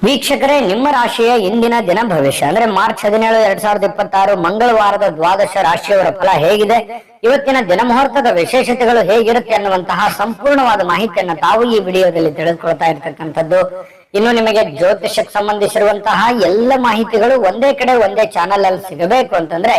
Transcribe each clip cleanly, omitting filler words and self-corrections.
ವೀಕ್ಷಕರೇ, ನಿಮ್ಮ ರಾಶಿಯ ಇಂದಿನ ದಿನ ಭವಿಷ್ಯ ಅಂದ್ರೆ ಮಾರ್ಚ್ 17, 2026 ಮಂಗಳವಾರದ ದ್ವಾದಶ ರಾಶಿಯವರ ಫಲ ಹೇಗಿದೆ, ಇವತ್ತಿನ ದಿನ ಮುಹೂರ್ತದ ವಿಶೇಷತೆಗಳು ಹೇಗಿರುತ್ತೆ ಅನ್ನುವಂತಹ ಸಂಪೂರ್ಣವಾದ ಮಾಹಿತಿಯನ್ನ ತಾವು ಈ ವಿಡಿಯೋದಲ್ಲಿ ತಿಳಿದುಕೊಳ್ತಾ ಇರ್ತಕ್ಕಂಥದ್ದು. ಇನ್ನು ನಿಮಗೆ ಜ್ಯೋತಿಷಕ್ಕೆ ಸಂಬಂಧಿಸಿರುವಂತಹ ಎಲ್ಲ ಮಾಹಿತಿಗಳು ಒಂದೇ ಕಡೆ ಒಂದೇ ಚಾನಲ್ ಅಲ್ಲಿ ಸಿಗಬೇಕು ಅಂತಂದ್ರೆ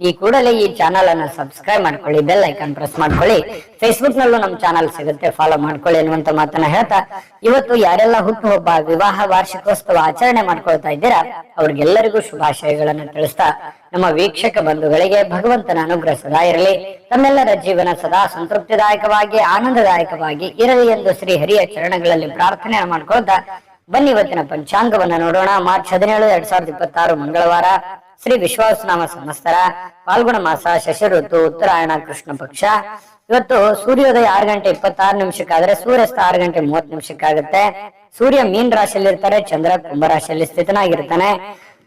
ಈ ಕೂಡಲೇ ಈ ಚಾನಲ್ ಅನ್ನ ಸಬ್ಸ್ಕ್ರೈಬ್ ಮಾಡ್ಕೊಳ್ಳಿ, ಬೆಲ್ ಐಕಾನ್ ಪ್ರೆಸ್ ಮಾಡ್ಕೊಳ್ಳಿ. ಫೇಸ್ಬುಕ್ ನಲ್ಲೂ ನಮ್ಮ ಚಾನಲ್ ಸಿಗುತ್ತೆ, ಫಾಲೋ ಮಾಡ್ಕೊಳ್ಳಿ ಅನ್ನುವಂತ ಮಾತನ್ನ ಹೇಳ್ತಾ, ಇವತ್ತು ಯಾರೆಲ್ಲ ಹುಟ್ಟುಹಬ್ಬ, ವಿವಾಹ ವಾರ್ಷಿಕೋತ್ಸವ ಆಚರಣೆ ಮಾಡ್ಕೊಳ್ತಾ ಇದ್ದೀರಾ ಅವ್ರಿಗೆಲ್ಲರಿಗೂ ಶುಭಾಶಯಗಳನ್ನ ತಿಳಿಸ್ತಾ, ನಮ್ಮ ವೀಕ್ಷಕ ಬಂಧುಗಳಿಗೆ ಭಗವಂತನ ಅನುಗ್ರಹ ಸದಾ ಇರಲಿ, ತಮ್ಮೆಲ್ಲರ ಜೀವನ ಸದಾ ಸಂತೃಪ್ತಿದಾಯಕವಾಗಿ ಆನಂದದಾಯಕವಾಗಿ ಇರಲಿ ಎಂದು ಶ್ರೀ ಹರಿಯ ಚರಣಗಳಲ್ಲಿ ಪ್ರಾರ್ಥನೆ ಮಾಡ್ಕೊಳ್ತಾ ಬನ್ನಿ ಇವತ್ತಿನ ಪಂಚಾಂಗವನ್ನ ನೋಡೋಣ. ಮಾರ್ಚ್ 17, 2026 ಮಂಗಳವಾರ, ಶ್ರೀ ವಿಶ್ವಾವಸುನಾಮ ಸಂವತ್ಸರ, ಫಾಲ್ಗುಣ ಮಾಸ, ಶಶಿ ಋತು, ಉತ್ತರಾಯಣ, ಕೃಷ್ಣ ಪಕ್ಷ. ಇವತ್ತು ಸೂರ್ಯೋದಯ 6:26 ಆದ್ರೆ ಸೂರ್ಯಾಸ್ತ 6:30 ಸೂರ್ಯ ಮೀನ್ ರಾಶಿಯಲ್ಲಿ ಇರ್ತಾರೆ, ಚಂದ್ರ ಕುಂಭ ರಾಶಿಯಲ್ಲಿ ಸ್ಥಿತನಾಗಿರ್ತಾನೆ.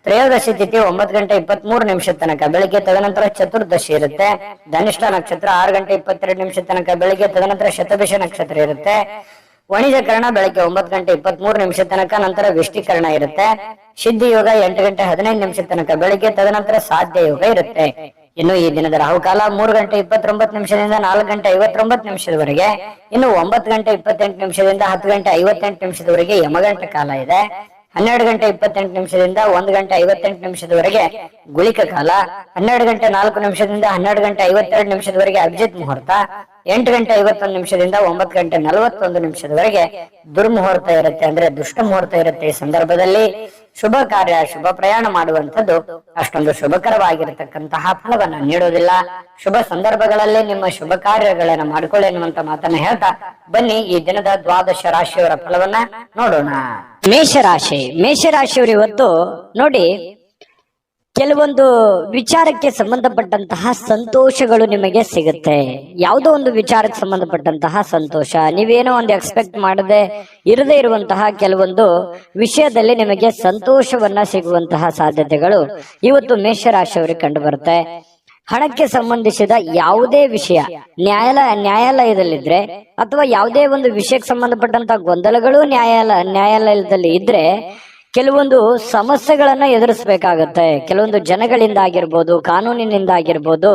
ತ್ರಯೋದಶಿ ತಿಥಿ 9:23 ತನಕ ಬೆಳಿಗ್ಗೆ, ತದನಂತರ ಚತುರ್ದಶಿ ಇರುತ್ತೆ. ಧನಿಷ್ಠ ನಕ್ಷತ್ರ 6:22 ತನಕ ಬೆಳಿಗ್ಗೆ, ತದನಂತರ ಶತಭಿಷ ನಕ್ಷತ್ರ ಇರುತ್ತೆ. ವಣಿಜ ಕರ್ಣ ಬೆಳಗ್ಗೆ 9:23 ತನಕ, ನಂತರ ವಿಷ್ಟಿಕರಣ ಇರುತ್ತೆ. ಸಿದ್ಧಿ ಯೋಗ 8:15 ತನಕ ಬೆಳಿಗ್ಗೆ, ತದನಂತರ ಸಾಧ್ಯ ಯೋಗ ಇರುತ್ತೆ. ಇನ್ನು ಈ ದಿನದ ರಾಹುಕಾಲ 3:29 4:59 ಇನ್ನು 9:28 10:58 ಯಮಗಂಟ ಕಾಲ ಇದೆ. 12:28 1:58 ಗುಳಿಕ ಕಾಲ. 12:04 12:52 ಅಭಿಜಿತ್ ಮುಹೂರ್ತ. 8:51 9:41 ದುರ್ಮುಹೂರ್ತ ಇರುತ್ತೆ, ಅಂದ್ರೆ ದುಷ್ಟ ಮುಹೂರ್ತ ಇರುತ್ತೆ. ಈ ಸಂದರ್ಭದಲ್ಲಿ ಶುಭ ಕಾರ್ಯ, ಶುಭ ಪ್ರಯಾಣ ಮಾಡುವಂಥದ್ದು ಅಷ್ಟೊಂದು ಶುಭಕರವಾಗಿರತಕ್ಕಂತಹ ಫಲವನ್ನ ನೀಡೋದಿಲ್ಲ. ಶುಭ ಸಂದರ್ಭಗಳಲ್ಲಿ ನಿಮ್ಮ ಶುಭ ಕಾರ್ಯಗಳನ್ನ ಮಾಡಿಕೊಳ್ಳಿ ಎನ್ನುವಂತ ಮಾತನ್ನ ಹೇಳ್ತಾ ಬನ್ನಿ ಈ ದಿನದ ದ್ವಾದಶ ರಾಶಿಯವರ ಫಲವನ್ನ ನೋಡೋಣ. ಮೇಷರಾಶಿಯವರು ಇವತ್ತು ನೋಡಿ, ಕೆಲವೊಂದು ವಿಚಾರಕ್ಕೆ ಸಂಬಂಧಪಟ್ಟಂತಹ ಸಂತೋಷಗಳು ನಿಮಗೆ ಸಿಗುತ್ತೆ. ಯಾವುದೋ ಒಂದು ವಿಚಾರಕ್ಕೆ ಸಂಬಂಧಪಟ್ಟಂತಹ ಸಂತೋಷ, ನೀವೇನೋ ಒಂದು ಎಕ್ಸ್ಪೆಕ್ಟ್ ಮಾಡದೆ ಇರದೇ ಇರುವಂತಹ ಕೆಲವೊಂದು ವಿಷಯದಲ್ಲಿ ನಿಮಗೆ ಸಂತೋಷವನ್ನ ಸಿಗುವಂತಹ ಸಾಧ್ಯತೆಗಳು ಇವತ್ತು ಮೇಷರಾಶಿಯವರಿಗೆ ಕಂಡು ಬರುತ್ತೆ. ಹಣಕ್ಕೆ ಸಂಬಂಧಿಸಿದ ಯಾವುದೇ ವಿಷಯ ನ್ಯಾಯಾಲಯದಲ್ಲಿದ್ರೆ ಅಥವಾ ಯಾವುದೇ ಒಂದು ವಿಷಯಕ್ಕೆ ಸಂಬಂಧಪಟ್ಟಂತಹ ಗೊಂದಲಗಳು ನ್ಯಾಯಾಲಯದಲ್ಲಿ ಇದ್ರೆ ಕೆಲವೊಂದು ಸಮಸ್ಯೆಗಳನ್ನ ಎದುರಿಸಬೇಕಾಗತ್ತೆ. ಕೆಲವೊಂದು ಜನಗಳಿಂದ ಆಗಿರ್ಬೋದು, ಕಾನೂನಿನಿಂದ ಆಗಿರ್ಬೋದು,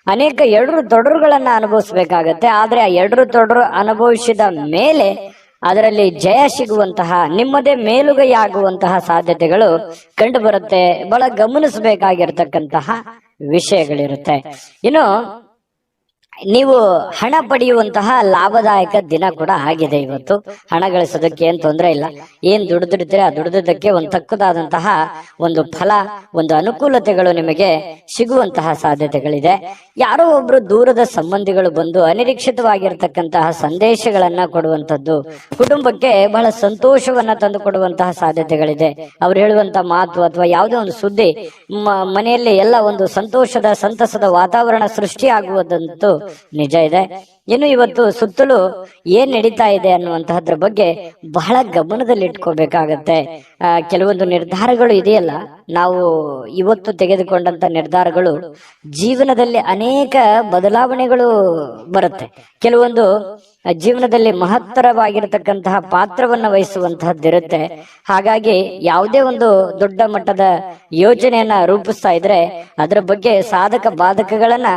ಅನೇಕ ಎಡರು ತೊಡರುಗಳನ್ನ ಅನುಭವಿಸಬೇಕಾಗತ್ತೆ. ಆದ್ರೆ ಆ ಎಡರು ತೊಡರು ಅನುಭವಿಸಿದ ಮೇಲೆ ಅದರಲ್ಲಿ ಜಯ ಸಿಗುವಂತಹ, ನಿಮ್ಮದೇ ಮೇಲುಗೈ ಆಗುವಂತಹ ಸಾಧ್ಯತೆಗಳು ಕಂಡು ಬರುತ್ತೆ. ಬಹಳ ಗಮನಿಸಬೇಕಾಗಿರ್ತಕ್ಕಂತಹ ವಿಷಯಗಳಿರುತ್ತೆ. ಇನ್ನು ನೀವು ಹಣ ಪಡೆಯುವಂತಹ ಲಾಭದಾಯಕ ದಿನ ಕೂಡ ಆಗಿದೆ. ಇವತ್ತು ಹಣ ಗಳಿಸೋದಕ್ಕೆ ಏನ್ ತೊಂದರೆ ಇಲ್ಲ. ಏನ್ ದುಡಿದಿರ್ತೀರ ಆ ದುಡಿದಕ್ಕೆ ಒಂದು ತಕ್ಕದಾದಂತಹ ಒಂದು ಫಲ, ಒಂದು ಅನುಕೂಲತೆಗಳು ನಿಮಗೆ ಸಿಗುವಂತಹ ಸಾಧ್ಯತೆಗಳಿದೆ. ಯಾರೋ ಒಬ್ರು ದೂರದ ಸಂಬಂಧಿಗಳು ಬಂದು ಅನಿರೀಕ್ಷಿತವಾಗಿರ್ತಕ್ಕಂತಹ ಸಂದೇಶಗಳನ್ನ ಕೊಡುವಂತದ್ದು ಕುಟುಂಬಕ್ಕೆ ಬಹಳ ಸಂತೋಷವನ್ನ ತಂದು ಕೊಡುವಂತಹ ಸಾಧ್ಯತೆಗಳಿದೆ. ಅವ್ರು ಹೇಳುವಂತ ಮಾತು ಅಥವಾ ಯಾವುದೇ ಒಂದು ಸುದ್ದಿ ಮನೆಯಲ್ಲಿ ಎಲ್ಲ ಒಂದು ಸಂತೋಷದ, ಸಂತಸದ ವಾತಾವರಣ ಸೃಷ್ಟಿಯಾಗುವುದಂತೂ ನಿಜ ಇದೆ. ಇನ್ನು ಇವತ್ತು ಸುತ್ತಲೂ ಏನ್ ನಡೀತಾ ಇದೆ ಅನ್ನುವಂತಹದ್ರ ಬಗ್ಗೆ ಬಹಳ ಗಮನದಲ್ಲಿ ಇಟ್ಕೋಬೇಕಾಗತ್ತೆ. ಕೆಲವೊಂದು ನಿರ್ಧಾರಗಳು ಇದೆಯಲ್ಲ, ನಾವು ಇವತ್ತು ತೆಗೆದುಕೊಂಡಂತ ನಿರ್ಧಾರಗಳು ಜೀವನದಲ್ಲಿ ಅನೇಕ ಬದಲಾವಣೆಗಳು ಬರುತ್ತೆ. ಕೆಲವೊಂದು ಜೀವನದಲ್ಲಿ ಮಹತ್ತರವಾಗಿರತಕ್ಕಂತಹ ಪಾತ್ರವನ್ನ ವಹಿಸುವಂತಹದ್ದಿರುತ್ತೆ. ಹಾಗಾಗಿ ಯಾವುದೇ ಒಂದು ದೊಡ್ಡ ಮಟ್ಟದ ಯೋಜನೆಯನ್ನ ರೂಪಿಸ್ತಾ ಇದ್ರೆ ಅದರ ಬಗ್ಗೆ ಸಾಧಕ ಬಾಧಕಗಳನ್ನ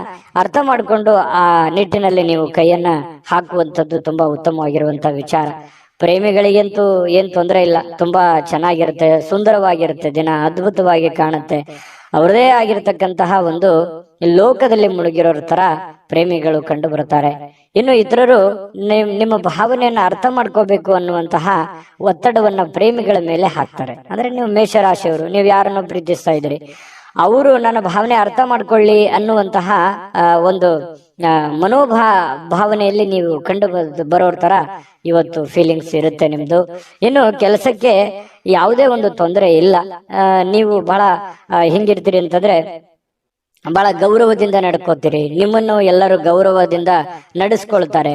ಅರ್ಥ ಮಾಡಿಕೊಂಡು ಆ ನಿಟ್ಟಿನಲ್ಲಿ ನೀವು ಕೈಯನ್ನ ಹಾಕುವಂಥದ್ದು ತುಂಬಾ ಉತ್ತಮವಾಗಿರುವಂತಹ ವಿಚಾರ. ಪ್ರೇಮಿಗಳಿಗಂತೂ ಏನ್ ತೊಂದರೆ ಇಲ್ಲ, ತುಂಬಾ ಚೆನ್ನಾಗಿರುತ್ತೆ, ಸುಂದರವಾಗಿರುತ್ತೆ, ದಿನ ಅದ್ಭುತವಾಗಿ ಕಾಣುತ್ತೆ. ಅವರದೇ ಆಗಿರತಕ್ಕಂತಹ ಒಂದು ಲೋಕದಲ್ಲಿ ಮುಳುಗಿರೋರ ತರ ಪ್ರೇಮಿಗಳು ಕಂಡು ಬರ್ತಾರೆ. ಇನ್ನು ಇತರರು ನಿಮ್ಮ ಭಾವನೆಯನ್ನ ಅರ್ಥ ಮಾಡ್ಕೋಬೇಕು ಅನ್ನುವಂತಹ ಒತ್ತಡವನ್ನ ಪ್ರೇಮಿಗಳ ಮೇಲೆ ಹಾಕ್ತಾರೆ. ಅಂದ್ರೆ ನೀವು ಮೇಷರಾಶಿಯವರು, ನೀವು ಯಾರನ್ನು ಪ್ರೀತಿಸ್ತಾ ಇದ್ದೀರಿ, ಅವರು ನನ್ನ ಭಾವನೆ ಅರ್ಥ ಮಾಡ್ಕೊಳ್ಳಿ ಅನ್ನುವಂತಹ ಒಂದು ಭಾವನೆಯಲ್ಲಿ ನೀವು ಕಂಡು ಬರೋರ್ ತರ ಇವತ್ತು ಫೀಲಿಂಗ್ಸ್ ಇರುತ್ತೆ ನಿಮ್ದು. ಇನ್ನು ಕೆಲಸಕ್ಕೆ ಯಾವುದೇ ಒಂದು ತೊಂದರೆ ಇಲ್ಲ. ನೀವು ಬಹಳ ಹಿಂಗಿರ್ತೀರಿ ಅಂತಂದ್ರೆ ಬಹಳ ಗೌರವದಿಂದ ನಡ್ಕೋತೀರಿ, ನಿಮ್ಮನ್ನು ಎಲ್ಲರೂ ಗೌರವದಿಂದ ನಡೆಸ್ಕೊಳ್ತಾರೆ.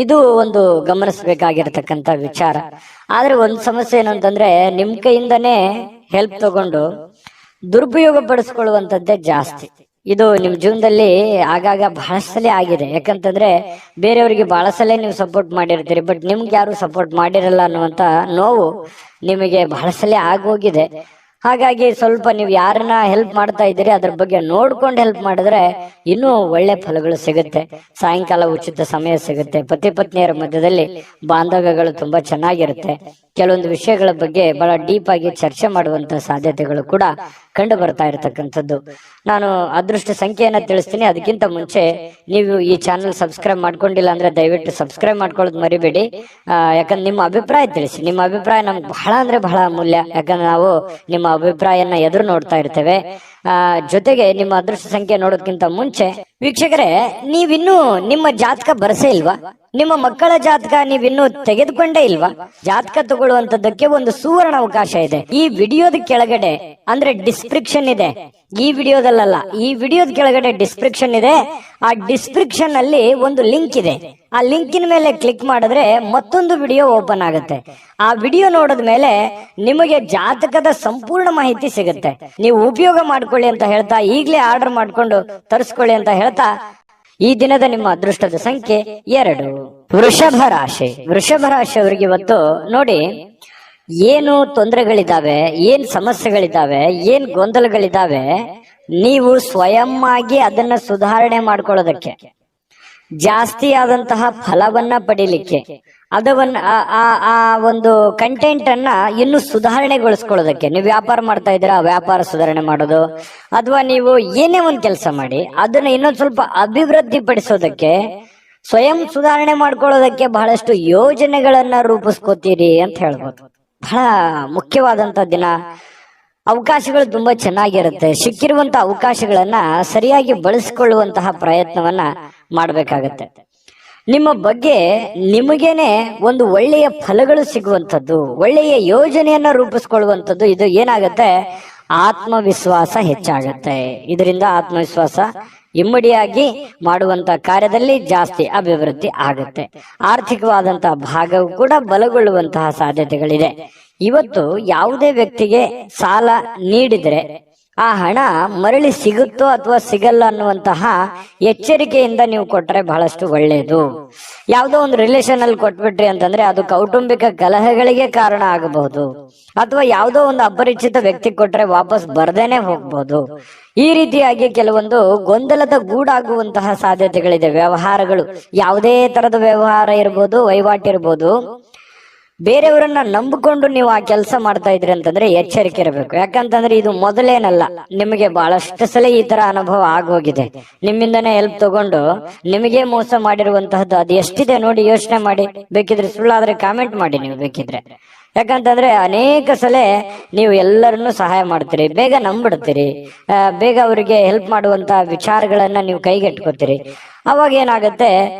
ಇದು ಒಂದು ಗಮನಿಸಬೇಕಾಗಿರ್ತಕ್ಕಂಥ ವಿಚಾರ. ಆದ್ರೆ ಒಂದು ಸಮಸ್ಯೆ ಏನು ಅಂತಂದ್ರೆ, ನಿಮ್ ಕೈಯಿಂದನೇ ಹೆಲ್ಪ್ ತಗೊಂಡು ದುರುಪಯೋಗ ಪಡಿಸ್ಕೊಳ್ಳುವಂತದ್ದೇ ಜಾಸ್ತಿ. ಇದು ನಿಮ್ ಜೀವನದಲ್ಲಿ ಆಗಾಗ ಬಹಳ ಸಲ ಆಗಿದೆ. ಯಾಕಂತಂದ್ರೆ ಬೇರೆಯವರಿಗೆ ಬಹಳ ಸಲ ನೀವು ಸಪೋರ್ಟ್ ಮಾಡಿರ್ತೀರಿ, ಬಟ್ ನಿಮ್ಗೆ ಯಾರು ಸಪೋರ್ಟ್ ಮಾಡಿರಲ್ಲ ಅನ್ನುವಂತ ನೋವು ನಿಮಗೆ ಬಹಳ ಸಲ ಆಗೋಗಿದೆ. ಹಾಗಾಗಿ ಸ್ವಲ್ಪ ನೀವು ಯಾರನ್ನ ಹೆಲ್ಪ್ ಮಾಡ್ತಾ ಇದ್ದೀರಿ ಅದ್ರ ಬಗ್ಗೆ ನೋಡ್ಕೊಂಡು ಹೆಲ್ಪ್ ಮಾಡಿದ್ರೆ ಇನ್ನೂ ಒಳ್ಳೆ ಫಲಗಳು ಸಿಗುತ್ತೆ. ಸಾಯಂಕಾಲ ಉಚಿತ ಸಮಯ ಸಿಗುತ್ತೆ. ಪತಿ ಪತ್ನಿಯರ ಮಧ್ಯದಲ್ಲಿ ಬಾಂಧವ್ಯಗಳು ತುಂಬಾ ಚೆನ್ನಾಗಿರುತ್ತೆ. ಕೆಲವೊಂದು ವಿಷಯಗಳ ಬಗ್ಗೆ ಬಹಳ ಡೀಪ್ ಆಗಿ ಚರ್ಚೆ ಮಾಡುವಂತ ಸಾಧ್ಯತೆಗಳು ಕೂಡ ಕಂಡು ಬರ್ತಾ ಇರತಕ್ಕಂಥದ್ದು. ನಾನು ಅದೃಷ್ಟ ಸಂಖ್ಯೆಯನ್ನ ತಿಳಿಸ್ತೀನಿ. ಅದಕ್ಕಿಂತ ಮುಂಚೆ ನೀವು ಈ ಚಾನಲ್ ಸಬ್ಸ್ಕ್ರೈಬ್ ಮಾಡ್ಕೊಂಡಿಲ್ಲ ಅಂದ್ರೆ ದಯವಿಟ್ಟು ಸಬ್ಸ್ಕ್ರೈಬ್ ಮಾಡ್ಕೊಳ್ಳೋದು ಮರಿಬೇಡಿ. ಯಾಕಂದ್ರೆ ನಿಮ್ಮ ಅಭಿಪ್ರಾಯ ತಿಳಿಸಿ. ನಿಮ್ಮ ಅಭಿಪ್ರಾಯ ನಮ್ಗೆ ಬಹಳ ಅಂದ್ರೆ ಬಹಳ ಅಮೂಲ್ಯ. ಯಾಕಂದ್ರೆ ನಾವು ನಿಮ್ಮ ಅಭಿಪ್ರಾಯನ ಎದುರು ನೋಡ್ತಾ ಇರ್ತೇವೆ. ಜೊತೆಗೆ ನಿಮ್ಮ ಅದೃಷ್ಟ ಸಂಖ್ಯೆ ನೋಡೋದಕ್ಕಿಂತ ಮುಂಚೆ ವೀಕ್ಷಕರೇ, ನೀವಿನ್ನೂ ನಿಮ್ಮ ಜಾತಕ ಬರಸೇ ಇಲ್ವಾ? ನಿಮ್ಮ ಮಕ್ಕಳ ಜಾತಕ ನೀವಿನ್ನೂ ತೆಗೆದುಕೊಂಡೇ ಇಲ್ವಾ? ಜಾತಕ ತಗೊಳ್ಳುವಂತದ್ದಕ್ಕೆ ಒಂದು ಸುವರ್ಣ ಅವಕಾಶ ಇದೆ. ಈ ವಿಡಿಯೋದ ಕೆಳಗಡೆ ಅಂದ್ರೆ ಡಿಸ್ಕ್ರಿಪ್ಷನ್ ಇದೆ. ಈ ವಿಡಿಯೋದಲ್ಲ, ಈ ವಿಡಿಯೋದ ಕೆಳಗಡೆ ಡಿಸ್ಕ್ರಿಪ್ಷನ್ ಇದೆ. ಆ ಡಿಸ್ಕ್ರಿಪ್ಷನ್ ಅಲ್ಲಿ ಒಂದು ಲಿಂಕ್ ಇದೆ. ಆ ಲಿಂಕಿನ ಮೇಲೆ ಕ್ಲಿಕ್ ಮಾಡಿದ್ರೆ ಮತ್ತೊಂದು ವಿಡಿಯೋ ಓಪನ್ ಆಗುತ್ತೆ. ಆ ವಿಡಿಯೋ ನೋಡಿದ ಮೇಲೆ ನಿಮಗೆ ಜಾತಕದ ಸಂಪೂರ್ಣ ಮಾಹಿತಿ ಸಿಗುತ್ತೆ. ನೀವು ಉಪಯೋಗ ಮಾಡ್ಕೊಳ್ಳಿ ಅಂತ ಹೇಳ್ತಾ, ಈಗಲೇ ಆರ್ಡರ್ ಮಾಡ್ಕೊಂಡು ತರಿಸ್ಕೊಳ್ಳಿ ಅಂತ ಹೇಳ್ತಾ, ಈ ದಿನದ ನಿಮ್ಮ ಅದೃಷ್ಟದ ಸಂಖ್ಯೆ 2. ವೃಷಭ ರಾಶಿ. ವೃಷಭ ರಾಶಿಯವರಿಗೆ ಇವತ್ತು ನೋಡಿ, ಏನು ತೊಂದರೆಗಳಿದ್ದಾವೆ, ಏನ್ ಸಮಸ್ಯೆಗಳಿದ್ದಾವೆ, ಏನ್ ಗೊಂದಲಗಳಿದ್ದಾವೆ, ನೀವು ಸ್ವಯಂ ಆಗಿ ಅದನ್ನ ಸುಧಾರಣೆ ಮಾಡ್ಕೊಳ್ಳೋದಕ್ಕೆ, ಜಾಸ್ತಿ ಆದಂತಹ ಫಲವನ್ನ ಪಡಿಲಿಕ್ಕೆ, ಅದವನ್ನ ಆ ಒಂದು ಕಂಟೆಂಟ್ ಅನ್ನ ಇನ್ನು ಸುಧಾರಣೆಗೊಳಿಸ್ಕೊಳ್ಳೋದಕ್ಕೆ, ನೀವು ವ್ಯಾಪಾರ ಮಾಡ್ತಾ ಇದ್ದೀರಾ ವ್ಯಾಪಾರ ಸುಧಾರಣೆ ಮಾಡೋದು, ಅಥವಾ ನೀವು ಏನೇ ಒಂದು ಕೆಲಸ ಮಾಡಿ ಅದನ್ನ ಇನ್ನೊಂದು ಸ್ವಲ್ಪ ಅಭಿವೃದ್ಧಿ ಪಡಿಸೋದಕ್ಕೆ, ಸ್ವಯಂ ಸುಧಾರಣೆ ಮಾಡ್ಕೊಳ್ಳೋದಕ್ಕೆ ಬಹಳಷ್ಟು ಯೋಜನೆಗಳನ್ನ ರೂಪಿಸ್ಕೋತೀರಿ ಅಂತ ಹೇಳ್ಬೋದು. ಬಹಳ ಮುಖ್ಯವಾದಂತ ದಿನ. ಅವಕಾಶಗಳು ತುಂಬಾ ಚೆನ್ನಾಗಿರುತ್ತೆ. ಸಿಕ್ಕಿರುವಂತಹ ಅವಕಾಶಗಳನ್ನ ಸರಿಯಾಗಿ ಬಳಸಿಕೊಳ್ಳುವಂತಹ ಪ್ರಯತ್ನವನ್ನ ಮಾಡಬೇಕಾಗತ್ತೆ. ನಿಮ್ಮ ಬಗ್ಗೆ ನಿಮಗೇನೆ ಒಂದು ಒಳ್ಳೆಯ ಫಲಗಳು ಸಿಗುವಂಥದ್ದು, ಒಳ್ಳೆಯ ಯೋಜನೆಯನ್ನ ರೂಪಿಸ್ಕೊಳ್ಳುವಂಥದ್ದು. ಇದು ಏನಾಗತ್ತೆ, ಆತ್ಮವಿಶ್ವಾಸ ಹೆಚ್ಚಾಗತ್ತೆ. ಇದರಿಂದ ಆತ್ಮವಿಶ್ವಾಸ ಇಮ್ಮಡಿಯಾಗಿ ಮಾಡುವಂತ ಕಾರ್ಯದಲ್ಲಿ ಜಾಸ್ತಿ ಅಭಿವೃದ್ಧಿ ಆಗುತ್ತೆ. ಆರ್ಥಿಕವಾದಂತಹ ಭಾಗವು ಕೂಡ ಬಲಗೊಳ್ಳುವಂತಹ ಸಾಧ್ಯತೆಗಳಿದೆ. ಇವತ್ತು ಯಾವುದೇ ವ್ಯಕ್ತಿಗೆ ಸಾಲ ನೀಡಿದ್ರೆ ಆ ಹಣ ಮರಳಿ ಸಿಗುತ್ತೋ ಅಥವಾ ಸಿಗಲ್ಲ ಅನ್ನುವಂತಹ ಎಚ್ಚರಿಕೆಯಿಂದ ನೀವು ಕೊಟ್ಟರೆ ಬಹಳಷ್ಟು ಒಳ್ಳೆಯದು. ಯಾವುದೋ ಒಂದು ರಿಲೇಷನ್ ಅಲ್ಲಿ ಕೊಟ್ಬಿಟ್ರಿ ಅಂತಂದ್ರೆ ಅದು ಕೌಟುಂಬಿಕ ಕಲಹಗಳಿಗೆ ಕಾರಣ ಆಗಬಹುದು, ಅಥವಾ ಯಾವುದೋ ಒಂದು ಅಪರಿಚಿತ ವ್ಯಕ್ತಿ ಕೊಟ್ರೆ ವಾಪಸ್ ಬರ್ದೇನೆ ಹೋಗ್ಬಹುದು. ಈ ರೀತಿಯಾಗಿ ಕೆಲವೊಂದು ಗೊಂದಲದ ಗೂಡಾಗುವಂತಹ ಸಾಧ್ಯತೆಗಳಿದೆ. ವ್ಯವಹಾರಗಳು, ಯಾವುದೇ ತರದ ವ್ಯವಹಾರ ಇರ್ಬೋದು, ವಹಿವಾಟಿರ್ಬೋದು, ಬೇರೆಯವರನ್ನ ನಂಬಿಕೊಂಡು ನೀವು ಆ ಕೆಲಸ ಮಾಡ್ತಾ ಇದ್ರಿ ಅಂತಂದ್ರೆ ಎಚ್ಚರಿಕೆ ಇರಬೇಕು. ಯಾಕಂತಂದ್ರೆ ಇದು ಮೊದಲೇನಲ್ಲ, ನಿಮಗೆ ಬಹಳಷ್ಟು ಸಲ ಈ ತರ ಅನುಭವ ಆಗೋಗಿದೆ. ನಿಮ್ಮಿಂದನೇ ಹೆಲ್ಪ್ ತಗೊಂಡು ನಿಮಗೆ ಮೋಸ ಮಾಡಿರುವಂತಹದ್ದು ಅದು ಎಷ್ಟಿದೆ ನೋಡಿ, ಯೋಚನೆ ಮಾಡಿ. ಬೇಕಿದ್ರೆ ಸುಳ್ಳಾದ್ರೆ ಕಾಮೆಂಟ್ ಮಾಡಿ ನೀವು ಬೇಕಿದ್ರೆ. ಯಾಕಂತಂದ್ರೆ ಅನೇಕ ಸಲ ನೀವು ಎಲ್ಲರನ್ನು ಸಹಾಯ ಮಾಡ್ತೀರಿ, ಬೇಗ ನಂಬಿಡ್ತೀರಿ, ಬೇಗ ಅವರಿಗೆ ಹೆಲ್ಪ್ ಮಾಡುವಂತ ವಿಚಾರಗಳನ್ನ ನೀವು ಕೈಗೆಟ್ಕೋತೀರಿ. ಅವಾಗ ಏನಾಗುತ್ತೆ,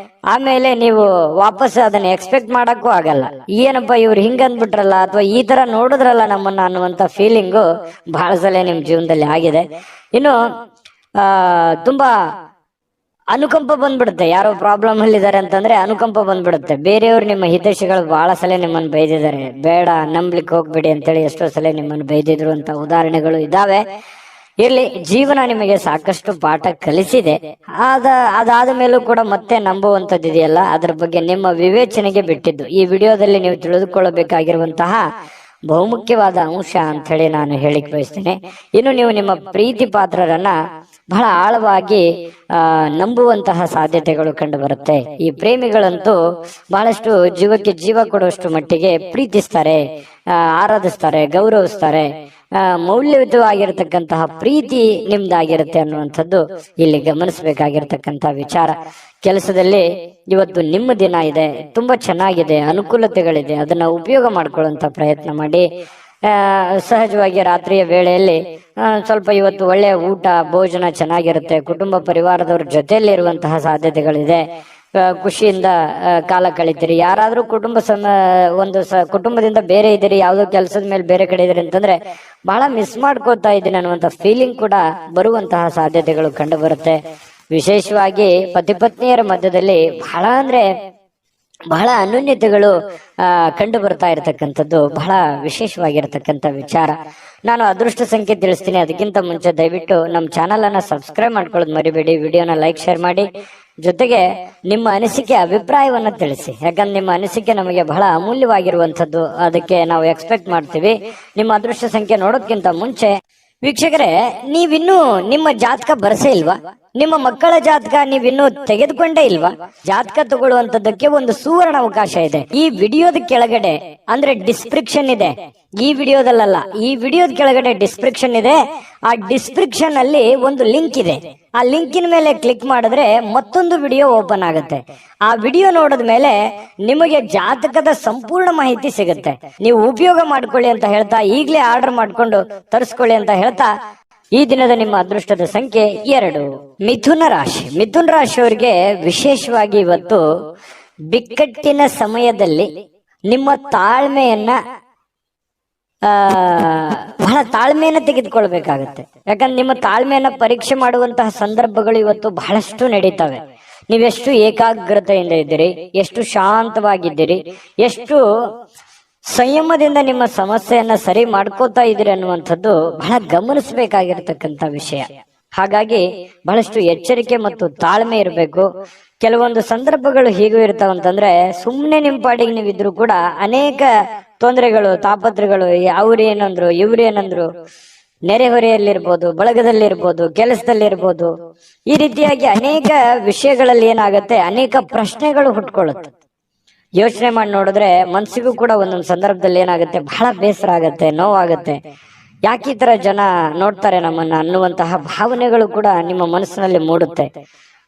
ಆಮೇಲೆ ನೀವು ವಾಪಸ್ ಅದನ್ನ ಎಕ್ಸ್ಪೆಕ್ಟ್ ಮಾಡಕ್ಕೂ ಆಗಲ್ಲ. ಏನಪ್ಪ ಇವ್ರು ಹಿಂಗಂದ್ಬಿಟ್ರಲ್ಲ, ಅಥವಾ ಈ ತರ ನೋಡಿದ್ರಲ್ಲ ನಮ್ಮನ್ನ ಅನ್ನುವಂತ ಫೀಲಿಂಗು ಬಹಳ ಸಲ ನಿಮ್ ಜೀವನದಲ್ಲಿ ಆಗಿದೆ. ಇನ್ನು ತುಂಬಾ ಅನುಕಂಪ ಬಂದ್ಬಿಡುತ್ತೆ. ಯಾರೋ ಪ್ರಾಬ್ಲಮ್ ಅಲ್ಲಿ ಇದಾರೆ ಅಂತಂದ್ರೆ ಅನುಕಂಪ ಬಂದ್ಬಿಡುತ್ತೆ. ಬೇರೆಯವ್ರು ನಿಮ್ಮ ಹಿತೈಷಿಗಳು ಬಹಳ ಸಲ ನಿಮ್ಮನ್ನು ಬೈದಿದ್ದಾರೆ, ಬೇಡ ನಂಬ್ಲಿಕ್ಕೆ ಹೋಗ್ಬೇಡಿ ಅಂತೇಳಿ ಎಷ್ಟೋ ಸಲ ನಿಮ್ಮನ್ನು ಬೈದಿದ್ರು ಅಂತ ಉದಾಹರಣೆಗಳು ಇದಾವೆ. ಇರ್ಲಿ, ಜೀವನ ನಿಮಗೆ ಸಾಕಷ್ಟು ಪಾಠ ಕಲಿಸಿದೆ. ಅದಾದ ಮೇಲೂ ಕೂಡ ಮತ್ತೆ ನಂಬುವಂಥದ್ದು ಇದೆಯಲ್ಲ, ಅದ್ರ ಬಗ್ಗೆ ನಿಮ್ಮ ವಿವೇಚನೆಗೆ ಬಿಟ್ಟಿದ್ದು. ಈ ವಿಡಿಯೋದಲ್ಲಿ ನೀವು ತಿಳಿದುಕೊಳ್ಳಬೇಕಾಗಿರುವಂತಹ ಬಹುಮುಖ್ಯವಾದ ಅಂಶ ಅಂತ ಹೇಳಿ ನಾನು ಹೇಳಿಕ್ ಬಯಸ್ತೇನೆ. ಇನ್ನು ನೀವು ನಿಮ್ಮ ಪ್ರೀತಿ ಪಾತ್ರರನ್ನ ಬಹಳ ಆಳವಾಗಿ ನಂಬುವಂತಹ ಸಾಧ್ಯತೆಗಳು ಕಂಡು ಬರುತ್ತೆ. ಈ ಪ್ರೇಮಿಗಳಂತೂ ಬಹಳಷ್ಟು ಜೀವಕ್ಕೆ ಜೀವ ಕೊಡುವಷ್ಟು ಮಟ್ಟಿಗೆ ಪ್ರೀತಿಸ್ತಾರೆ, ಆರಾಧಿಸ್ತಾರೆ, ಗೌರವಿಸ್ತಾರೆ. ಮೌಲ್ಯಯುತವಾಗಿರತಕ್ಕಂತಹ ಪ್ರೀತಿ ನಿಮ್ದಾಗಿರುತ್ತೆ ಅನ್ನುವಂಥದ್ದು ಇಲ್ಲಿ ಗಮನಿಸಬೇಕಾಗಿರ್ತಕ್ಕಂತಹ ವಿಚಾರ. ಕೆಲಸದಲ್ಲಿ ಇವತ್ತು ನಿಮ್ಮ ದಿನ ಇದೆ, ತುಂಬಾ ಚೆನ್ನಾಗಿದೆ, ಅನುಕೂಲತೆಗಳಿದೆ, ಅದನ್ನ ಉಪಯೋಗ ಮಾಡ್ಕೊಳ್ಳುವಂತ ಪ್ರಯತ್ನ ಮಾಡಿ. ಸಹಜವಾಗಿ ರಾತ್ರಿಯ ವೇಳೆಯಲ್ಲಿ ಸ್ವಲ್ಪ ಇವತ್ತು ಒಳ್ಳೆಯ ಊಟ ಭೋಜನ ಚೆನ್ನಾಗಿರುತ್ತೆ. ಕುಟುಂಬ ಪರಿವಾರದವ್ರ ಜೊತೆಯಲ್ಲಿ ಇರುವಂತಹ ಸಾಧ್ಯತೆಗಳಿದೆ. ಖುಷಿಯಿಂದ ಕಾಲ ಕಳಿತೀರಿ. ಯಾರಾದ್ರೂ ಕುಟುಂಬದಿಂದ ಬೇರೆ ಇದ್ದೀರಿ, ಯಾವುದೋ ಕೆಲಸದ ಮೇಲೆ ಬೇರೆ ಕಡೆ ಇದ್ದೀರಿ ಅಂತಂದ್ರೆ ಬಹಳ ಮಿಸ್ ಮಾಡ್ಕೋತಾ ಇದ್ದೀನಿ ಅನ್ನುವಂಥ ಫೀಲಿಂಗ್ ಕೂಡ ಬರುವಂತಹ ಸಾಧ್ಯತೆಗಳು ಕಂಡು ಬರುತ್ತೆ. ವಿಶೇಷವಾಗಿ ಪತಿ ಪತ್ನಿಯರ ಮಧ್ಯದಲ್ಲಿ ಬಹಳ ಅಂದ್ರೆ ಬಹಳ ಅನ್ಯೋನ್ಯತೆಗಳು ಕಂಡು ಬರ್ತಾ ಇರತಕ್ಕಂಥದ್ದು ಬಹಳ ವಿಶೇಷವಾಗಿರತಕ್ಕಂಥ ವಿಚಾರ. ನಾನು ಅದೃಷ್ಟ ಸಂಖ್ಯೆ ತಿಳಿಸ್ತೀನಿ. ಅದಕ್ಕಿಂತ ಮುಂಚೆ ದಯವಿಟ್ಟು ನಮ್ಮ ಚಾನಲ್ ಅನ್ನ ಸಬ್ಸ್ಕ್ರೈಬ್ ಮಾಡ್ಕೊಳ್ಳೋದು ಮರಿಬೇಡಿ. ವಿಡಿಯೋನ ಲೈಕ್ ಶೇರ್ ಮಾಡಿ, ಜೊತೆಗೆ ನಿಮ್ಮ ಅನಿಸಿಕೆ ಅಭಿಪ್ರಾಯವನ್ನ ತಿಳಿಸಿ. ಯಾಕಂದ್ರೆ ನಿಮ್ಮ ಅನಿಸಿಕೆ ನಮಗೆ ಬಹಳ ಅಮೂಲ್ಯವಾಗಿರುವಂತದ್ದು. ಅದಕ್ಕೆ ನಾವು ಎಕ್ಸ್ಪೆಕ್ಟ್ ಮಾಡ್ತೀವಿ. ನಿಮ್ಮ ಅದೃಷ್ಟ ಸಂಖ್ಯೆ ನೋಡೋದ್ಕಿಂತ ಮುಂಚೆ ವೀಕ್ಷಕರೇ, ನೀವಿನ್ನೂ ನಿಮ್ಮ ಜಾತಕ ಬರಸೇ ಇಲ್ವಾ? ನಿಮ್ಮ ಮಕ್ಕಳ ಜಾತಕ ನೀವಿನ್ನೂ ತೆಗೆದುಕೊಂಡೇ ಇಲ್ವಾ? ಜಾತಕ ತಗೊಳ್ಳುವಂತದ್ದಕ್ಕೆ ಒಂದು ಸುವರ್ಣ ಅವಕಾಶ ಇದೆ. ಈ ವಿಡಿಯೋದ ಕೆಳಗಡೆ ಅಂದ್ರೆ ಡಿಸ್ಕ್ರಿಪ್ಷನ್ ಇದೆ. ಈ ವಿಡಿಯೋದಲ್ಲ, ಈ ವಿಡಿಯೋದ ಕೆಳಗಡೆ ಡಿಸ್ಕ್ರಿಪ್ಷನ್ ಇದೆ. ಆ ಡಿಸ್ಕ್ರಿಪ್ಷನ್ ಅಲ್ಲಿ ಒಂದು ಲಿಂಕ್ ಇದೆ. ಆ ಲಿಂಕಿನ ಮೇಲೆ ಕ್ಲಿಕ್ ಮಾಡಿದ್ರೆ ಮತ್ತೊಂದು ವಿಡಿಯೋ ಓಪನ್ ಆಗುತ್ತೆ. ಆ ವಿಡಿಯೋ ನೋಡಿದ ಮೇಲೆ ನಿಮಗೆ ಜಾತಕದ ಸಂಪೂರ್ಣ ಮಾಹಿತಿ ಸಿಗುತ್ತೆ. ನೀವು ಉಪಯೋಗ ಮಾಡ್ಕೊಳ್ಳಿ ಅಂತ ಹೇಳ್ತಾ, ಈಗಲೇ ಆರ್ಡರ್ ಮಾಡ್ಕೊಂಡು ತರಿಸ್ಕೊಳ್ಳಿ ಅಂತ ಹೇಳ್ತಾ, ಈ ದಿನದ ನಿಮ್ಮ ಅದೃಷ್ಟದ ಸಂಖ್ಯೆ 2. ಮಿಥುನ ರಾಶಿ. ಮಿಥುನ ರಾಶಿಯವರಿಗೆ ವಿಶೇಷವಾಗಿ ಇವತ್ತು ಬಿಕ್ಕಟ್ಟಿನ ಸಮಯದಲ್ಲಿ ನಿಮ್ಮ ತಾಳ್ಮೆಯನ್ನ ಬಹಳ ತಾಳ್ಮೆಯನ್ನ ತೆಗೆದುಕೊಳ್ಬೇಕಾಗತ್ತೆ. ಯಾಕಂದ್ರೆ ನಿಮ್ಮ ತಾಳ್ಮೆಯನ್ನ ಪರೀಕ್ಷೆ ಮಾಡುವಂತಹ ಸಂದರ್ಭಗಳು ಇವತ್ತು ಬಹಳಷ್ಟು ನಡೀತವೆ. ನೀವೆಷ್ಟು ಏಕಾಗ್ರತೆಯಿಂದ ಇದ್ದೀರಿ, ಎಷ್ಟು ಶಾಂತವಾಗಿದ್ದೀರಿ, ಎಷ್ಟು ಸಂಯಮದಿಂದ ನಿಮ್ಮ ಸಮಸ್ಯೆಯನ್ನ ಸರಿ ಮಾಡ್ಕೋತಾ ಇದ್ದೀರಿ ಅನ್ನುವಂಥದ್ದು ಬಹಳ ಗಮನಿಸಬೇಕಾಗಿರ್ತಕ್ಕಂಥ ವಿಷಯ. ಹಾಗಾಗಿ ಬಹಳಷ್ಟು ಎಚ್ಚರಿಕೆ ಮತ್ತು ತಾಳ್ಮೆ ಇರಬೇಕು. ಕೆಲವೊಂದು ಸಂದರ್ಭಗಳು ಹೀಗೂ ಇರ್ತಾವಂತಂದ್ರೆ, ಸುಮ್ಮನೆ ನಿಮ್ಮ ಪಾಡಿಗೆ ನೀವಿದ್ರು ಕೂಡ ಅನೇಕ ತೊಂದರೆಗಳು, ತಾಪತ್ರಗಳು, ಅವ್ರೇನಂದ್ರು ಇವ್ರೇನಂದ್ರು, ನೆರೆಹೊರೆಯಲ್ಲಿರ್ಬೋದು, ಬಳಗದಲ್ಲಿರ್ಬೋದು, ಕೆಲಸದಲ್ಲಿರ್ಬೋದು, ಈ ರೀತಿಯಾಗಿ ಅನೇಕ ವಿಷಯಗಳಲ್ಲಿ ಏನಾಗುತ್ತೆ, ಅನೇಕ ಪ್ರಶ್ನೆಗಳು ಹುಟ್ಕೊಳ್ಳುತ್ತೆ. ಯೋಚನೆ ಮಾಡಿ ನೋಡಿದ್ರೆ ಮನ್ಸಿಗೂ ಕೂಡ ಒಂದೊಂದು ಸಂದರ್ಭದಲ್ಲಿ ಏನಾಗುತ್ತೆ, ಬಹಳ ಬೇಸರ ಆಗತ್ತೆ, ನೋವಾಗತ್ತೆ. ಯಾಕೆ ಈ ತರ ಜನ ನೋಡ್ತಾರೆ ನಮ್ಮನ್ನ ಅನ್ನುವಂತಹ ಭಾವನೆಗಳು ಕೂಡ ನಿಮ್ಮ ಮನಸ್ಸಿನಲ್ಲಿ ಮೂಡುತ್ತೆ.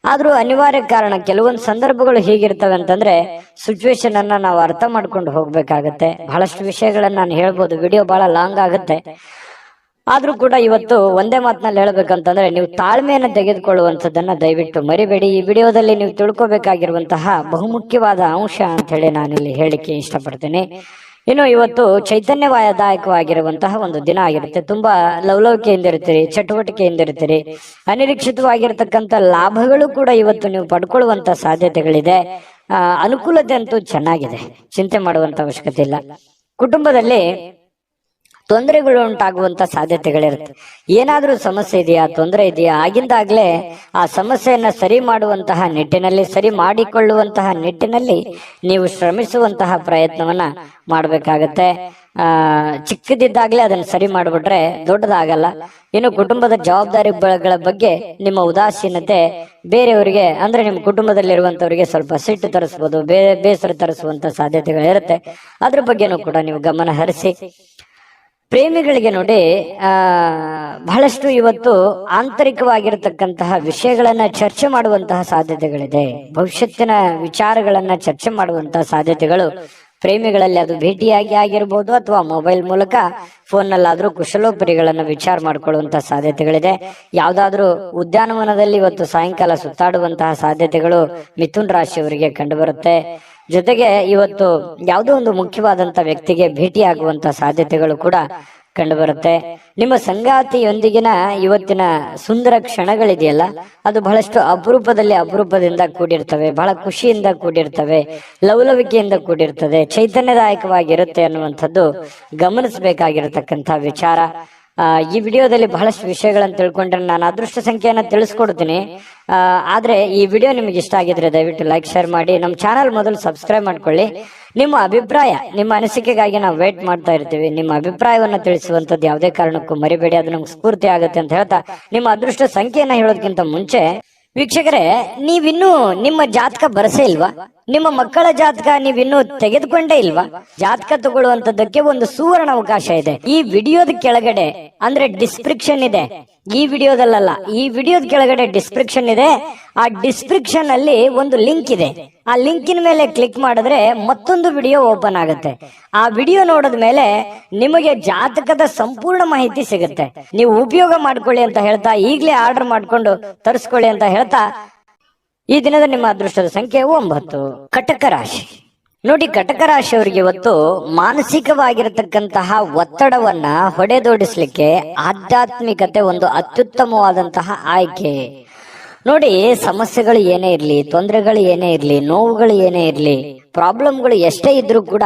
ಆದ್ರೂ ಅನಿವಾರ್ಯ ಕಾರಣ, ಕೆಲವೊಂದು ಸಂದರ್ಭಗಳು ಹೀಗಿರ್ತವೆ ಅಂತಂದ್ರೆ ಸಿಚುವೇಶನ್ ಅನ್ನ ನಾವು ಅರ್ಥ ಮಾಡ್ಕೊಂಡು ಹೋಗ್ಬೇಕಾಗತ್ತೆ. ಬಹಳಷ್ಟು ವಿಷಯಗಳನ್ನ ನಾನು ಹೇಳ್ಬೋದು, ವಿಡಿಯೋ ಬಹಳ ಲಾಂಗ್ ಆಗುತ್ತೆ. ಆದ್ರೂ ಕೂಡ ಇವತ್ತು ಒಂದೇ ಮಾತಿನಲ್ಲಿ ಹೇಳ್ಬೇಕಂತಂದ್ರೆ, ನೀವು ತಾಳ್ಮೆಯನ್ನು ತೆಗೆದುಕೊಳ್ಳುವಂಥದ್ದನ್ನ ದಯವಿಟ್ಟು ಮರಿಬೇಡಿ. ಈ ವಿಡಿಯೋದಲ್ಲಿ ನೀವು ತಿಳ್ಕೊಬೇಕಾಗಿರುವಂತಹ ಬಹುಮುಖ್ಯವಾದ ಅಂಶ ಅಂತ ಹೇಳಿ ನಾನಿಲ್ಲಿ ಹೇಳಿಕೆ ಇಷ್ಟಪಡ್ತೇನೆ. ಇನ್ನು ಇವತ್ತು ಚೈತನ್ಯದಾಯಕವಾಗಿರುವಂತಹ ಒಂದು ದಿನ ಆಗಿರುತ್ತೆ. ತುಂಬಾ ಲವಲವಿಕೆಯಿಂದ ಇರ್ತೀರಿ, ಚಟುವಟಿಕೆಯಿಂದ ಇರ್ತೀರಿ. ಅನಿರೀಕ್ಷಿತವಾಗಿರ್ತಕ್ಕಂಥ ಲಾಭಗಳು ಕೂಡ ಇವತ್ತು ನೀವು ಪಡ್ಕೊಳ್ಳುವಂತ ಸಾಧ್ಯತೆಗಳಿದೆ. ಅನುಕೂಲತೆ ಅಂತೂ ಚೆನ್ನಾಗಿದೆ, ಚಿಂತೆ ಮಾಡುವಂತ ಅವಶ್ಯಕತೆ ಇಲ್ಲ. ಕುಟುಂಬದಲ್ಲಿ ತೊಂದರೆಗಳು ಉಂಟಾಗುವಂತ ಸಾಧ್ಯತೆಗಳಿರುತ್ತೆ. ಏನಾದ್ರೂ ಸಮಸ್ಯೆ ಇದೆಯಾ, ತೊಂದರೆ ಇದೆಯಾ, ಆಗಿಂದಾಗ್ಲೇ ಆ ಸಮಸ್ಯೆಯನ್ನ ಸರಿ ಮಾಡುವಂತಹ ನಿಟ್ಟಿನಲ್ಲಿ, ಸರಿ ಮಾಡಿಕೊಳ್ಳುವಂತಹ ನಿಟ್ಟಿನಲ್ಲಿ ನೀವು ಶ್ರಮಿಸುವಂತಹ ಪ್ರಯತ್ನವನ್ನ ಮಾಡ್ಬೇಕಾಗತ್ತೆ. ಚಿಕ್ಕದಿದ್ದಾಗ್ಲೇ ಅದನ್ನ ಸರಿ ಮಾಡ್ಬಿಟ್ರೆ ದೊಡ್ಡದಾಗಲ್ಲ. ಇನ್ನು ಕುಟುಂಬದ ಜವಾಬ್ದಾರಿಗಳ ಬಗ್ಗೆ ನಿಮ್ಮ ಉದಾಸೀನತೆ ಬೇರೆಯವರಿಗೆ, ಅಂದ್ರೆ ನಿಮ್ಮ ಕುಟುಂಬದಲ್ಲಿರುವಂತವರಿಗೆ ಸ್ವಲ್ಪ ಸಿಟ್ಟು ತರಿಸಬಹುದು, ಬೇಸರ ತರಿಸುವಂತ ಸಾಧ್ಯತೆಗಳಿರುತ್ತೆ. ಅದ್ರ ಬಗ್ಗೆನೂ ಕೂಡ ನೀವು ಗಮನ ಹರಿಸಿ. ಪ್ರೇಮಿಗಳಿಗೆ ನೋಡಿ, ಬಹಳಷ್ಟು ಇವತ್ತು ಆಂತರಿಕವಾಗಿರತಕ್ಕಂತಹ ವಿಷಯಗಳನ್ನ ಚರ್ಚೆ ಮಾಡುವಂತಹ ಸಾಧ್ಯತೆಗಳಿದೆ. ಭವಿಷ್ಯತ್ತಿನ ವಿಚಾರಗಳನ್ನ ಚರ್ಚೆ ಮಾಡುವಂತಹ ಸಾಧ್ಯತೆಗಳು ಪ್ರೇಮಿಗಳಲ್ಲಿ, ಅದು ಭೇಟಿಯಾಗಿ ಆಗಿರ್ಬೋದು ಅಥವಾ ಮೊಬೈಲ್ ಮೂಲಕ ಫೋನ್ ನಲ್ಲಾದ್ರೂ ಕುಶಲೋಪರಿಗಳನ್ನ ವಿಚಾರ ಮಾಡ್ಕೊಳ್ಳುವಂತಹ ಸಾಧ್ಯತೆಗಳಿದೆ. ಯಾವ್ದಾದ್ರೂ ಉದ್ಯಾನವನದಲ್ಲಿ ಇವತ್ತು ಸಾಯಂಕಾಲ ಸುತ್ತಾಡುವಂತಹ ಸಾಧ್ಯತೆಗಳು ಮಿಥುನ್ ರಾಶಿಯವರಿಗೆ ಕಂಡು ಬರುತ್ತೆ. ಜೊತೆಗೆ ಇವತ್ತು ಯಾವುದೋ ಒಂದು ಮುಖ್ಯವಾದಂತ ವ್ಯಕ್ತಿಗೆ ಭೇಟಿಯಾಗುವಂತ ಸಾಧ್ಯತೆಗಳು ಕೂಡ ಕಂಡು ಬರುತ್ತೆ. ನಿಮ್ಮ ಸಂಗಾತಿಯೊಂದಿಗಿನ ಇವತ್ತಿನ ಸುಂದರ ಕ್ಷಣಗಳಿದೆಯಲ್ಲ, ಅದು ಬಹಳಷ್ಟು ಅಪರೂಪದಿಂದ ಕೂಡಿರ್ತವೆ, ಬಹಳ ಖುಷಿಯಿಂದ ಕೂಡಿರ್ತವೆ, ಲವಲವಿಕೆಯಿಂದ ಕೂಡಿರ್ತದೆ, ಚೈತನ್ಯದಾಯಕವಾಗಿರುತ್ತೆ ಅನ್ನುವಂಥದ್ದು ಗಮನಿಸಬೇಕಾಗಿರತಕ್ಕಂಥ ವಿಚಾರ. ಈ ವಿಡಿಯೋದಲ್ಲಿ ಬಹಳಷ್ಟು ವಿಷಯಗಳನ್ನು ತಿಳ್ಕೊಂಡ್ರೆ ನಾನು ಅದೃಷ್ಟ ಸಂಖ್ಯೆಯನ್ನ ತಿಳಿಸ್ಕೊಡ್ತೀನಿ. ಆದ್ರೆ ಈ ವಿಡಿಯೋ ನಿಮಗೆ ಇಷ್ಟ ಆಗಿದ್ರೆ ದಯವಿಟ್ಟು ಲೈಕ್ ಶೇರ್ ಮಾಡಿ. ನಮ್ಮ ಚಾನಲ್ ಮೊದಲು ಸಬ್ಸ್ಕ್ರೈಬ್ ಮಾಡ್ಕೊಳ್ಳಿ. ನಿಮ್ಮ ಅಭಿಪ್ರಾಯ, ನಿಮ್ಮ ಅನಿಸಿಕೆಗಾಗಿ ನಾವು ವೇಟ್ ಮಾಡ್ತಾ ಇರ್ತೀವಿ. ನಿಮ್ಮ ಅಭಿಪ್ರಾಯವನ್ನ ತಿಳಿಸುವಂತದ್ದು ಯಾವುದೇ ಕಾರಣಕ್ಕೂ ಮರಿಬೇಡಿ, ಅದು ನಮ್ಗೆ ಸ್ಫೂರ್ತಿ ಆಗುತ್ತೆ ಅಂತ ಹೇಳ್ತಾ, ನಿಮ್ಮ ಅದೃಷ್ಟ ಸಂಖ್ಯೆಯನ್ನ ಹೇಳೋದಕ್ಕಿಂತ ಮುಂಚೆ ವೀಕ್ಷಕರೇ, ನೀವಿನ್ನೂ ನಿಮ್ಮ ಜಾತಕ ಬರಸೇ ಇಲ್ವಾ? ನಿಮ್ಮ ಮಕ್ಕಳ ಜಾತಕ ನೀವಿನ್ನೂ ತೆಗೆದುಕೊಂಡೇ ಇಲ್ವಾ? ಜಾತಕ ತಗೊಳ್ಳುವಂತದ್ದಕ್ಕೆ ಒಂದು ಸುವರ್ಣ ಅವಕಾಶ ಇದೆ. ಈ ವಿಡಿಯೋದ ಕೆಳಗಡೆ ಅಂದ್ರೆ ಡಿಸ್ಕ್ರಿಪ್ಷನ್ ಇದೆ. ಈ ವಿಡಿಯೋದಲ್ಲ, ಈ ವಿಡಿಯೋದ ಕೆಳಗಡೆ ಡಿಸ್ಕ್ರಿಪ್ಷನ್ ಇದೆ. ಆ ಡಿಸ್ಕ್ರಿಪ್ಷನ್ ಅಲ್ಲಿ ಒಂದು ಲಿಂಕ್ ಇದೆ. ಆ ಲಿಂಕಿನ ಮೇಲೆ ಕ್ಲಿಕ್ ಮಾಡಿದ್ರೆ ಮತ್ತೊಂದು ವಿಡಿಯೋ ಓಪನ್ ಆಗುತ್ತೆ. ಆ ವಿಡಿಯೋ ನೋಡಿದ ಮೇಲೆ ನಿಮಗೆ ಜಾತಕದ ಸಂಪೂರ್ಣ ಮಾಹಿತಿ ಸಿಗುತ್ತೆ. ನೀವು ಉಪಯೋಗ ಮಾಡ್ಕೊಳ್ಳಿ ಅಂತ ಹೇಳ್ತಾ, ಈಗಲೇ ಆರ್ಡರ್ ಮಾಡ್ಕೊಂಡು ತರಿಸ್ಕೊಳ್ಳಿ ಅಂತ ಹೇಳ್ತಾ, ಈ ದಿನದ ನಿಮ್ಮ ಅದೃಷ್ಟದ ಸಂಖ್ಯೆ 9. ಕಟಕ ರಾಶಿ. ನೋಡಿ, ಕಟಕ ರಾಶಿಯವರಿಗೆ ಇವತ್ತು ಮಾನಸಿಕವಾಗಿರತಕ್ಕಂತಹ ಒತ್ತಡವನ್ನ ಹೊಡೆದೋಡಿಸ್ಲಿಕ್ಕೆ ಆಧ್ಯಾತ್ಮಿಕತೆ ಒಂದು ಅತ್ಯುತ್ತಮವಾದಂತಹ ಆಯ್ಕೆ. ನೋಡಿ, ಸಮಸ್ಯೆಗಳು ಏನೇ ಇರ್ಲಿ, ತೊಂದರೆಗಳು ಏನೇ ಇರ್ಲಿ, ನೋವುಗಳು ಏನೇ ಇರ್ಲಿ, ಪ್ರಾಬ್ಲಮ್ಗಳು ಎಷ್ಟೇ ಇದ್ರೂ ಕೂಡ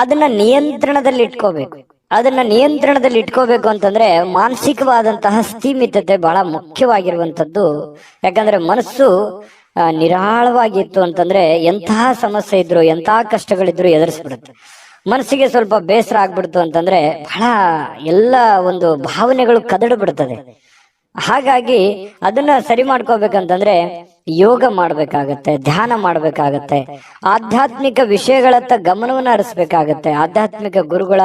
ಅದನ್ನ ನಿಯಂತ್ರಣದಲ್ಲಿ ಇಟ್ಕೋಬೇಕು. ಅದನ್ನ ನಿಯಂತ್ರಣದಲ್ಲಿ ಇಟ್ಕೋಬೇಕು ಅಂತಂದ್ರೆ ಮಾನಸಿಕವಾದಂತಹ ಸ್ಥಿಮಿತತೆ ಬಹಳ ಮುಖ್ಯವಾಗಿರುವಂತದ್ದು. ಯಾಕಂದ್ರೆ ಮನಸ್ಸು ನಿರಾಳವಾಗಿತ್ತು ಅಂತಂದ್ರೆ ಎಂತಹ ಸಮಸ್ಯೆ ಇದ್ರು, ಎಂತಹ ಕಷ್ಟಗಳಿದ್ರು ಎದುರಿಸ್ಬಿಡುತ್ತೆ. ಮನಸ್ಸಿಗೆ ಸ್ವಲ್ಪ ಬೇಸರ ಆಗ್ಬಿಡ್ತು ಅಂತಂದ್ರೆ ಬಹಳ ಎಲ್ಲ ಒಂದು ಭಾವನೆಗಳು ಕದಡು ಬಿಡ್ತದೆ. ಹಾಗಾಗಿ ಅದನ್ನ ಸರಿ ಮಾಡ್ಕೋಬೇಕಂತಂದ್ರೆ ಯೋಗ ಮಾಡ್ಬೇಕಾಗತ್ತೆ, ಧ್ಯಾನ ಮಾಡ್ಬೇಕಾಗತ್ತೆ, ಆಧ್ಯಾತ್ಮಿಕ ವಿಷಯಗಳತ್ತ ಗಮನವನ್ನ ಹರಿಸ್ಬೇಕಾಗತ್ತೆ. ಆಧ್ಯಾತ್ಮಿಕ ಗುರುಗಳ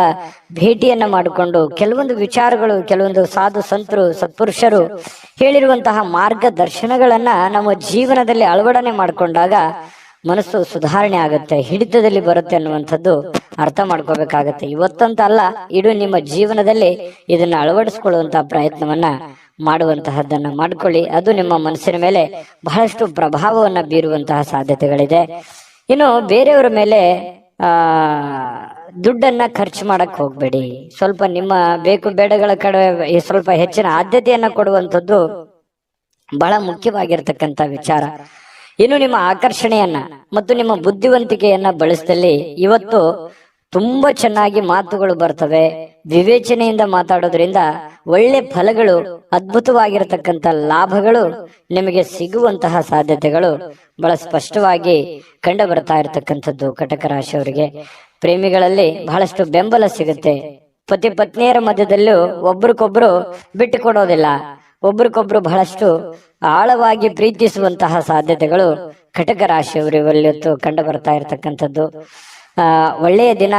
ಭೇಟಿಯನ್ನ ಮಾಡಿಕೊಂಡು ಕೆಲವೊಂದು ವಿಚಾರಗಳು, ಕೆಲವೊಂದು ಸಾಧು ಸಂತರು, ಸತ್ಪುರುಷರು ಹೇಳಿರುವಂತಹ ಮಾರ್ಗದರ್ಶನಗಳನ್ನ ನಮ್ಮ ಜೀವನದಲ್ಲಿ ಅಳವಡನೆ ಮಾಡಿಕೊಂಡಾಗ ಮನಸ್ಸು ಸುಧಾರಣೆ ಆಗುತ್ತೆ, ಹಿಡಿತದಲ್ಲಿ ಬರುತ್ತೆ ಅನ್ನುವಂಥದ್ದು ಅರ್ಥ ಮಾಡ್ಕೋಬೇಕಾಗತ್ತೆ. ಇವತ್ತಂತ ಅಲ್ಲ, ಇಡೀ ನಿಮ್ಮ ಜೀವನದಲ್ಲಿ ಇದನ್ನ ಅಳವಡಿಸ್ಕೊಳ್ಳುವಂತಹ ಪ್ರಯತ್ನವನ್ನ ಮಾಡುವಂತಹದ್ದನ್ನ ಮಾಡ್ಕೊಳ್ಳಿ. ಅದು ನಿಮ್ಮ ಮನಸ್ಸಿನ ಮೇಲೆ ಬಹಳಷ್ಟು ಪ್ರಭಾವವನ್ನ ಬೀರುವಂತಹ ಸಾಧ್ಯತೆಗಳಿದೆ. ಇನ್ನು ಬೇರೆಯವರ ಮೇಲೆ ದುಡ್ಡನ್ನ ಖರ್ಚು ಮಾಡಕ್ ಹೋಗ್ಬೇಡಿ. ಸ್ವಲ್ಪ ನಿಮ್ಮ ಬೇಕು ಬೇಡಗಳ ಕಡೆ ಸ್ವಲ್ಪ ಹೆಚ್ಚಿನ ಆದ್ಯತೆಯನ್ನ ಕೊಡುವಂಥದ್ದು ಬಹಳ ಮುಖ್ಯವಾಗಿರ್ತಕ್ಕಂಥ ವಿಚಾರ. ಇನ್ನು ನಿಮ್ಮ ಆಕರ್ಷಣೆಯನ್ನ ಮತ್ತು ನಿಮ್ಮ ಬುದ್ಧಿವಂತಿಕೆಯನ್ನ ಬಳಸಿದಲ್ಲಿ ಇವತ್ತು ತುಂಬಾ ಚೆನ್ನಾಗಿ ಮಾತುಗಳು ಬರ್ತವೆ. ವಿವೇಚನೆಯಿಂದ ಮಾತಾಡೋದ್ರಿಂದ ಒಳ್ಳೆ ಫಲಗಳು, ಅದ್ಭುತವಾಗಿರತಕ್ಕಂಥ ಲಾಭಗಳು ನಿಮಗೆ ಸಿಗುವಂತಹ ಸಾಧ್ಯತೆಗಳು ಬಹಳ ಸ್ಪಷ್ಟವಾಗಿ ಕಂಡು ಬರ್ತಾ ಇರತಕ್ಕಂಥದ್ದು. ಕಟಕ ರಾಶಿಯವರಿಗೆ ಪ್ರೇಮಿಗಳಲ್ಲಿ ಬಹಳಷ್ಟು ಬೆಂಬಲ ಸಿಗುತ್ತೆ. ಪತಿ ಪತ್ನಿಯರ ಮಧ್ಯದಲ್ಲೂ ಒಬ್ರಿಗೊಬ್ರು ಬಿಟ್ಟು ಕೊಡೋದಿಲ್ಲ, ಒಬ್ರಿಗೊಬ್ರು ಬಹಳಷ್ಟು ಆಳವಾಗಿ ಪ್ರೀತಿಸುವಂತಹ ಸಾಧ್ಯತೆಗಳು ಕಟಕ ರಾಶಿಯವರಿವತ್ತು ಕಂಡು ಬರ್ತಾ ಇರತಕ್ಕಂಥದ್ದು. ಒಳ್ಳೆಯ ದಿನ,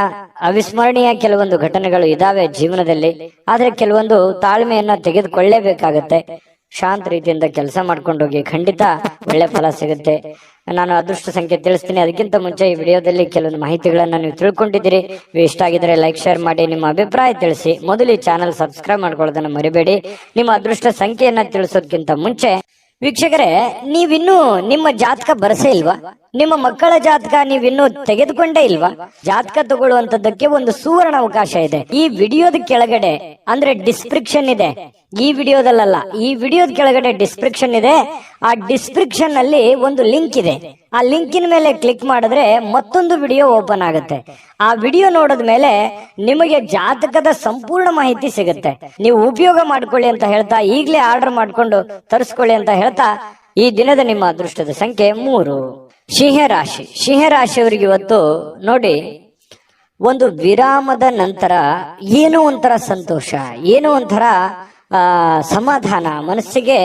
ಅವಿಸ್ಮರಣೀಯ ಕೆಲವೊಂದು ಘಟನೆಗಳು ಇದಾವೆ ಜೀವನದಲ್ಲಿ. ಆದ್ರೆ ಕೆಲವೊಂದು ತಾಳ್ಮೆಯನ್ನ ತೆಗೆದುಕೊಳ್ಳೇಬೇಕಾಗತ್ತೆ. ಶಾಂತ ರೀತಿಯಿಂದ ಕೆಲಸ ಮಾಡ್ಕೊಂಡೋಗಿ, ಖಂಡಿತ ಒಳ್ಳೆ ಫಲ ಸಿಗುತ್ತೆ. ನಾನು ಅದೃಷ್ಟ ಸಂಖ್ಯೆ ತಿಳಿಸ್ತೀನಿ. ಅದಕ್ಕಿಂತ ಮುಂಚೆ ಈ ವಿಡಿಯೋದಲ್ಲಿ ಕೆಲವೊಂದು ಮಾಹಿತಿಗಳನ್ನ ನೀವು ತಿಳ್ಕೊಂಡಿದ್ದೀರಿ. ಇಷ್ಟ ಆಗಿದ್ರೆ ಲೈಕ್, ಶೇರ್ ಮಾಡಿ, ನಿಮ್ಮ ಅಭಿಪ್ರಾಯ ತಿಳಿಸಿ. ಮೊದಲು ಈ ಚಾನಲ್ ಸಬ್ಸ್ಕ್ರೈಬ್ ಮಾಡ್ಕೊಳ್ಳೋದನ್ನ ಮರಿಬೇಡಿ. ನಿಮ್ಮ ಅದೃಷ್ಟ ಸಂಖ್ಯೆಯನ್ನ ತಿಳಿಸೋದಕ್ಕಿಂತ ಮುಂಚೆ ವೀಕ್ಷಕರೇ, ನೀವಿನ್ನೂ ನಿಮ್ಮ ಜಾತಕ ಬರಸೇ ಇಲ್ವಾ? ನಿಮ್ಮ ಮಕ್ಕಳ ಜಾತಕ ನೀವಿನ್ನೂ ತೆಗೆದುಕೊಂಡೇ ಇಲ್ವಾ? ಜಾತಕ ತಗೊಳ್ಳುವಂತದ್ದಕ್ಕೆ ಒಂದು ಸುವರ್ಣ ಅವಕಾಶ ಇದೆ. ಈ ವಿಡಿಯೋದ ಕೆಳಗಡೆ ಅಂದ್ರೆ ಡಿಸ್ಕ್ರಿಪ್ಷನ್ ಇದೆ. ಈ ವಿಡಿಯೋದಲ್ಲ, ಈ ವಿಡಿಯೋದ ಕೆಳಗಡೆ ಡಿಸ್ಕ್ರಿಪ್ಷನ್ ಇದೆ. ಆ ಡಿಸ್ಕ್ರಿಪ್ಷನ್ ಅಲ್ಲಿ ಒಂದು ಲಿಂಕ್ ಇದೆ. ಆ ಲಿಂಕಿನ ಮೇಲೆ ಕ್ಲಿಕ್ ಮಾಡಿದ್ರೆ ಮತ್ತೊಂದು ವಿಡಿಯೋ ಓಪನ್ ಆಗುತ್ತೆ. ಆ ವಿಡಿಯೋ ನೋಡಿದ ಮೇಲೆ ನಿಮಗೆ ಜಾತಕದ ಸಂಪೂರ್ಣ ಮಾಹಿತಿ ಸಿಗುತ್ತೆ. ನೀವು ಉಪಯೋಗ ಮಾಡ್ಕೊಳ್ಳಿ ಅಂತ ಹೇಳ್ತಾ, ಈಗಲೇ ಆರ್ಡರ್ ಮಾಡ್ಕೊಂಡು ತರಿಸ್ಕೊಳ್ಳಿ ಅಂತ ಹೇಳ್ತಾ, ಈ ದಿನದ ನಿಮ್ಮ ಅದೃಷ್ಟದ ಸಂಖ್ಯೆ 3. ಸಿಂಹರಾಶಿ. ಸಿಂಹರಾಶಿಯವರಿಗೆ ಇವತ್ತು ನೋಡಿ, ಒಂದು ವಿರಾಮದ ನಂತರ ಏನೋ ಒಂಥರ ಸಂತೋಷ, ಏನೋ ಒಂಥರ ಸಮಾಧಾನ, ಮನಸ್ಸಿಗೆ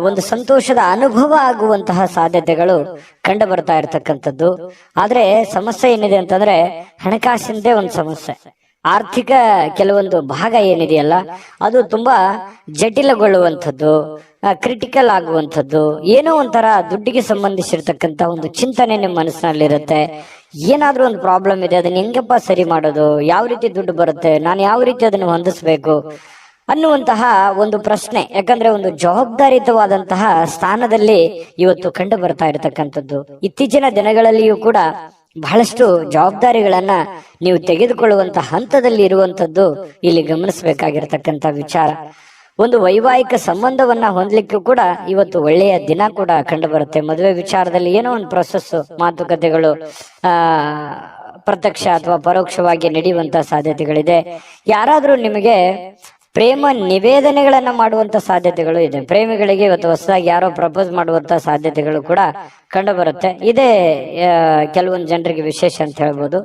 ಒಂದು ಸಂತೋಷದ ಅನುಭವ ಆಗುವಂತಹ ಸಾಧ್ಯತೆಗಳು ಕಂಡು ಬರ್ತಾ ಇರತಕ್ಕಂಥದ್ದು. ಆದ್ರೆ ಸಮಸ್ಯೆ ಏನಿದೆ ಅಂತಂದ್ರೆ ಹಣಕಾಸಿನದೇ ಒಂದು ಸಮಸ್ಯೆ. ಆರ್ಥಿಕ ಕೆಲವೊಂದು ಭಾಗ ಏನಿದೆಯಲ್ಲ ಅದು ತುಂಬಾ ಜಟಿಲಗೊಳ್ಳುವಂಥದ್ದು, ಕ್ರಿಟಿಕಲ್ ಆಗುವಂಥದ್ದು, ಏನೋ ಒಂಥರ ದುಡ್ಡಿಗೆ ಸಂಬಂಧಿಸಿರ್ತಕ್ಕಂಥ ಒಂದು ಚಿಂತನೆ ನಿಮ್ಮ ಮನಸ್ಸಿನಲ್ಲಿರುತ್ತೆ. ಏನಾದ್ರೂ ಒಂದು ಪ್ರಾಬ್ಲಮ್ ಇದೆ, ಅದನ್ನ ಹೆಂಗಪ್ಪ ಸರಿ ಮಾಡೋದು, ಯಾವ ರೀತಿ ದುಡ್ಡು ಬರುತ್ತೆ, ನಾನು ಯಾವ ರೀತಿ ಅದನ್ನು ಹೊಂದಿಸ್ಬೇಕು ಅನ್ನುವಂತಹ ಒಂದು ಪ್ರಶ್ನೆ. ಯಾಕಂದ್ರೆ ಒಂದು ಜವಾಬ್ದಾರಿಯುತವಾದಂತಹ ಸ್ಥಾನದಲ್ಲಿ ಇವತ್ತು ಕಂಡು ಬರ್ತಾ ಇರತಕ್ಕಂಥದ್ದು. ಇತ್ತೀಚಿನ ದಿನಗಳಲ್ಲಿಯೂ ಕೂಡ ಬಹಳಷ್ಟು ಜವಾಬ್ದಾರಿಗಳನ್ನ ನೀವು ತೆಗೆದುಕೊಳ್ಳುವಂತ ಹಂತದಲ್ಲಿ ಇರುವಂತದ್ದು ಇಲ್ಲಿ ಗಮನಿಸಬೇಕಾಗಿರ್ತಕ್ಕಂಥ ವಿಚಾರ. ಒಂದು ವೈವಾಹಿಕ ಸಂಬಂಧವನ್ನ ಹೊಂದಲಿಕ್ಕೂ ಕೂಡ ಇವತ್ತು ಒಳ್ಳೆಯ ದಿನ ಕೂಡ ಕಂಡು ಬರುತ್ತೆ. ಮದುವೆ ವಿಚಾರದಲ್ಲಿ ಏನೋ ಒಂದು ಪ್ರೊಸೆಸ್, ಮಾತುಕತೆಗಳು ಪ್ರತ್ಯಕ್ಷ ಅಥವಾ ಪರೋಕ್ಷವಾಗಿ ನಡೆಯುವಂತ ಸಾಧ್ಯತೆಗಳಿದೆ. ಯಾರಾದ್ರೂ ನಿಮಗೆ ಪ್ರೇಮ ನಿವೇದನೆಗಳನ್ನ ಮಾಡುವಂತ ಸಾಧ್ಯತೆಗಳು ಇದೆ. ಪ್ರೇಮಿಗಳಿಗೆ ಇವತ್ತು ಹೊಸದಾಗಿ ಯಾರೋ ಪ್ರಪೋಸ್ ಮಾಡುವಂತ ಸಾಧ್ಯತೆಗಳು ಕೂಡ ಕಂಡು ಬರುತ್ತೆ. ಇದೇ ಕೆಲವೊಂದು ಜನರಿಗೆ ವಿಶೇಷ ಅಂತ ಹೇಳ್ಬೋದು.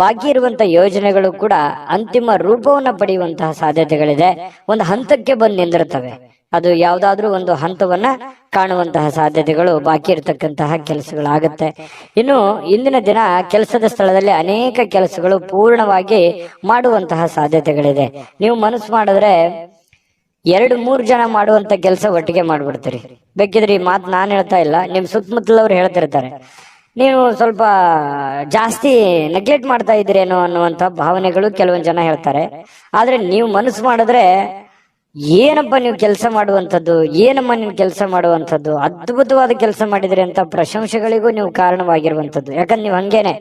ಬಾಕಿ ಇರುವಂತ ಯೋಜನೆಗಳು ಕೂಡ ಅಂತಿಮ ರೂಪವನ್ನ ಪಡೆಯುವಂತಹ ಸಾಧ್ಯತೆಗಳಿದೆ. ಒಂದು ಹಂತಕ್ಕೆ ಬಂದು ನಿಂದಿರುತ್ತವೆ. ಅದು ಯಾವುದಾದ್ರೂ ಒಂದು ಹಂತವನ್ನ ಕಾಣುವಂತಹ ಸಾಧ್ಯತೆಗಳು, ಬಾಕಿ ಇರತಕ್ಕಂತಹ ಕೆಲಸಗಳಾಗತ್ತೆ. ಇನ್ನು ಇಂದಿನ ದಿನ ಕೆಲಸದ ಸ್ಥಳದಲ್ಲಿ ಅನೇಕ ಕೆಲಸಗಳು ಪೂರ್ಣವಾಗಿ ಮಾಡುವಂತಹ ಸಾಧ್ಯತೆಗಳಿದೆ. ನೀವು ಮನಸ್ಸು ಮಾಡಿದ್ರೆ 2-3 ಜನ ಮಾಡುವಂತ ಕೆಲಸ ಒಟ್ಟಿಗೆ ಮಾಡ್ಬಿಡ್ತೀರಿ. ಬೇಕಿದ್ರೆ ಈ ಮಾತು ನಾನು ಹೇಳ್ತಾ ಇಲ್ಲ, ನಿಮ್ ಸುತ್ತಮುತ್ತಲವ್ರು ಹೇಳ್ತಿರ್ತಾರೆ, ನೀವು ಸ್ವಲ್ಪ ಜಾಸ್ತಿ ನೆಗ್ಲೆಕ್ಟ್ ಮಾಡ್ತಾ ಇದ್ದೀರೇನೋ ಅನ್ನುವಂತ ಭಾವನೆಗಳು ಕೆಲವೊಂದು ಜನ ಹೇಳ್ತಾರೆ. ಆದ್ರೆ ನೀವು ಮನಸ್ಸು ಮಾಡಿದ್ರೆ ಏನಪ್ಪ ನೀವು ಕೆಲಸ ಮಾಡುವಂಥದ್ದು, ಏನಮ್ಮ ನೀವು ಕೆಲಸ ಮಾಡುವಂಥದ್ದು, ಅದ್ಭುತವಾದ ಕೆಲಸ ಮಾಡಿದ್ರಿ ಅಂತ ಪ್ರಶಂಸೆಗಳಿಗೂ ನೀವು ಕಾರಣವಾಗಿರುವಂಥದ್ದು. ಯಾಕಂದ್ರೆ ನೀವು ಹಂಗೇನೆ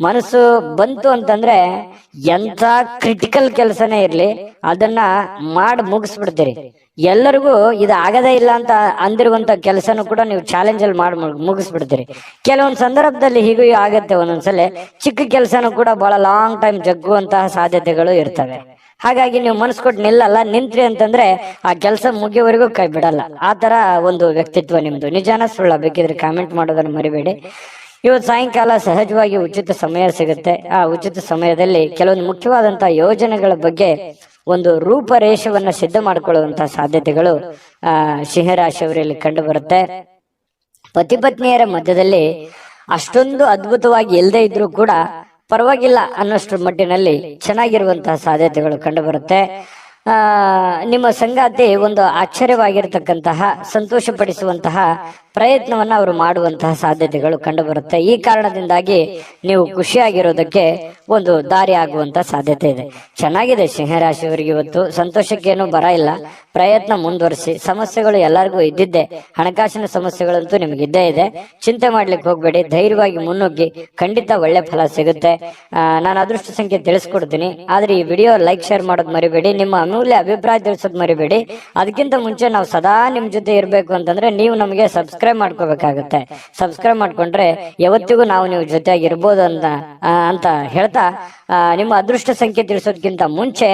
ಮನಸ್ಸು ಬಂತು ಅಂತಂದ್ರೆ ಎಂತ ಕ್ರಿಟಿಕಲ್ ಕೆಲಸನೇ ಇರ್ಲಿ ಅದನ್ನ ಮಾಡಿ ಮುಗಿಸ್ಬಿಡ್ತೀರಿ. ಎಲ್ಲರಿಗೂ ಇದು ಆಗದೇ ಇಲ್ಲ ಅಂತ ಅಂದಿರುವಂತ ಕೆಲಸನೂ ಕೂಡ ನೀವು ಚಾಲೆಂಜ್ ಅಲ್ಲಿ ಮಾಡಿ ಮುಗಿಸ್ಬಿಡ್ತೀರಿ. ಕೆಲವೊಂದು ಸಂದರ್ಭದಲ್ಲಿ ಹೀಗೂ ಆಗತ್ತೆ, ಒಂದೊಂದ್ಸಲ ಚಿಕ್ಕ ಕೆಲಸನೂ ಕೂಡ ಬಹಳ ಲಾಂಗ್ ಟೈಮ್ ಜಗ್ಗುವಂತಹ ಸಾಧ್ಯತೆಗಳು ಇರ್ತವೆ. ಹಾಗಾಗಿ ನೀವು ಮನಸ್ಸು ಕೊಟ್ಟು ನಿಲ್ಲಲ್ಲ, ನಿಂತ್ರಿ ಅಂತಂದ್ರೆ ಆ ಕೆಲಸ ಮುಗಿಯವರೆಗೂ ಕೈ ಬಿಡಲ್ಲ. ಆ ತರ ಒಂದು ವ್ಯಕ್ತಿತ್ವ ನಿಮ್ದು. ನಿಜಾನ ಸುಳ್ಳ? ಬೇಕಿದ್ರೆ ಕಾಮೆಂಟ್ ಮಾಡೋದನ್ನು ಮರಿಬೇಡಿ. ಇವತ್ತು ಸಾಯಂಕಾಲ ಸಹಜವಾಗಿ ಉಚಿತ ಸಮಯ ಸಿಗುತ್ತೆ. ಆ ಉಚಿತ ಸಮಯದಲ್ಲಿ ಕೆಲವೊಂದು ಮುಖ್ಯವಾದಂತಹ ಯೋಜನೆಗಳ ಬಗ್ಗೆ ಒಂದು ರೂಪರೇಷವನ್ನ ಸಿದ್ಧ ಮಾಡಿಕೊಳ್ಳುವಂತಹ ಸಾಧ್ಯತೆಗಳು ಸಿಂಹರಾಶಿಯವರಲ್ಲಿ ಕಂಡು ಬರುತ್ತೆ. ಪತಿ ಪತ್ನಿಯರ ಮಧ್ಯದಲ್ಲಿ ಅಷ್ಟೊಂದು ಅದ್ಭುತವಾಗಿ ಇಲ್ಲದೆ ಇದ್ರೂ ಕೂಡ ಪರವಾಗಿಲ್ಲ ಅನ್ನೋಷ್ಟ್ರ ಮಟ್ಟಿನಲ್ಲಿ ಚೆನ್ನಾಗಿರುವಂತಹ ಸಾಧ್ಯತೆಗಳು ಕಂಡು ಬರುತ್ತೆ. ನಿಮ್ಮ ಸಂಗಾತಿ ಒಂದು ಆಶ್ಚರ್ಯವಾಗಿರ್ತಕ್ಕಂತಹ ಸಂತೋಷ ಪಡಿಸುವಂತಹ ಪ್ರಯತ್ನವನ್ನ ಅವರು ಮಾಡುವಂತಹ ಸಾಧ್ಯತೆಗಳು ಕಂಡು ಬರುತ್ತೆ. ಈ ಕಾರಣದಿಂದಾಗಿ ನೀವು ಖುಷಿಯಾಗಿರೋದಕ್ಕೆ ಒಂದು ದಾರಿ ಆಗುವಂತ ಸಾಧ್ಯತೆ ಇದೆ. ಚೆನ್ನಾಗಿದೆ ಸಿಂಹರಾಶಿಯವರಿಗೆ ಇವತ್ತು. ಸಂತೋಷಕ್ಕೇನು ಬರ ಇಲ್ಲ, ಪ್ರಯತ್ನ ಮುಂದುವರಿಸಿ. ಸಮಸ್ಯೆಗಳು ಎಲ್ಲರಿಗೂ ಇದ್ದಿದ್ದೆ, ಹಣಕಾಸಿನ ಸಮಸ್ಯೆಗಳಂತೂ ನಿಮ್ಗೆ ಇದ್ದೇ ಇದೆ. ಚಿಂತೆ ಮಾಡ್ಲಿಕ್ಕೆ ಹೋಗ್ಬೇಡಿ, ಧೈರ್ಯವಾಗಿ ಮುನ್ನುಗ್ಗಿ, ಖಂಡಿತ ಒಳ್ಳೆ ಫಲ ಸಿಗುತ್ತೆ. ನಾನು ಅದೃಷ್ಟ ಸಂಖ್ಯೆ ತಿಳಿಸ್ಕೊಡ್ತೀನಿ, ಆದ್ರೆ ಈ ವಿಡಿಯೋ ಲೈಕ್ ಶೇರ್ ಮಾಡೋದು ಮರಿಬೇಡಿ, ನಿಮ್ಮ ಅಮೂಲ್ಯ ಅಭಿಪ್ರಾಯ ತಿಳಿಸೋದು ಮರಿಬೇಡಿ. ಅದಕ್ಕಿಂತ ಮುಂಚೆ ನಾವು ಸದಾ ನಿಮ್ ಜೊತೆ ಇರ್ಬೇಕು ಅಂತಂದ್ರೆ ನೀವು ನಮಗೆ ಸಬ್ಸ್ಕ್ರೈಬ್ ಮಾಡ್ಕೋಬೇಕಾಗುತ್ತೆ. ಸಬ್ಸ್ಕ್ರೈಬ್ ಮಾಡ್ಕೊಂಡ್ರೆ ಯಾವತ್ತಿಗೂ ನಾವು ನೀವು ಜೊತೆಯಾಗಿ ಇರ್ಬೋದು ಅಂತ ಹೇಳ್ತಾ ನಿಮ್ಮ ಅದೃಷ್ಟ ಸಂಖ್ಯೆ ತಿಳಿಸೋದಕ್ಕಿಂತ ಮುಂಚೆ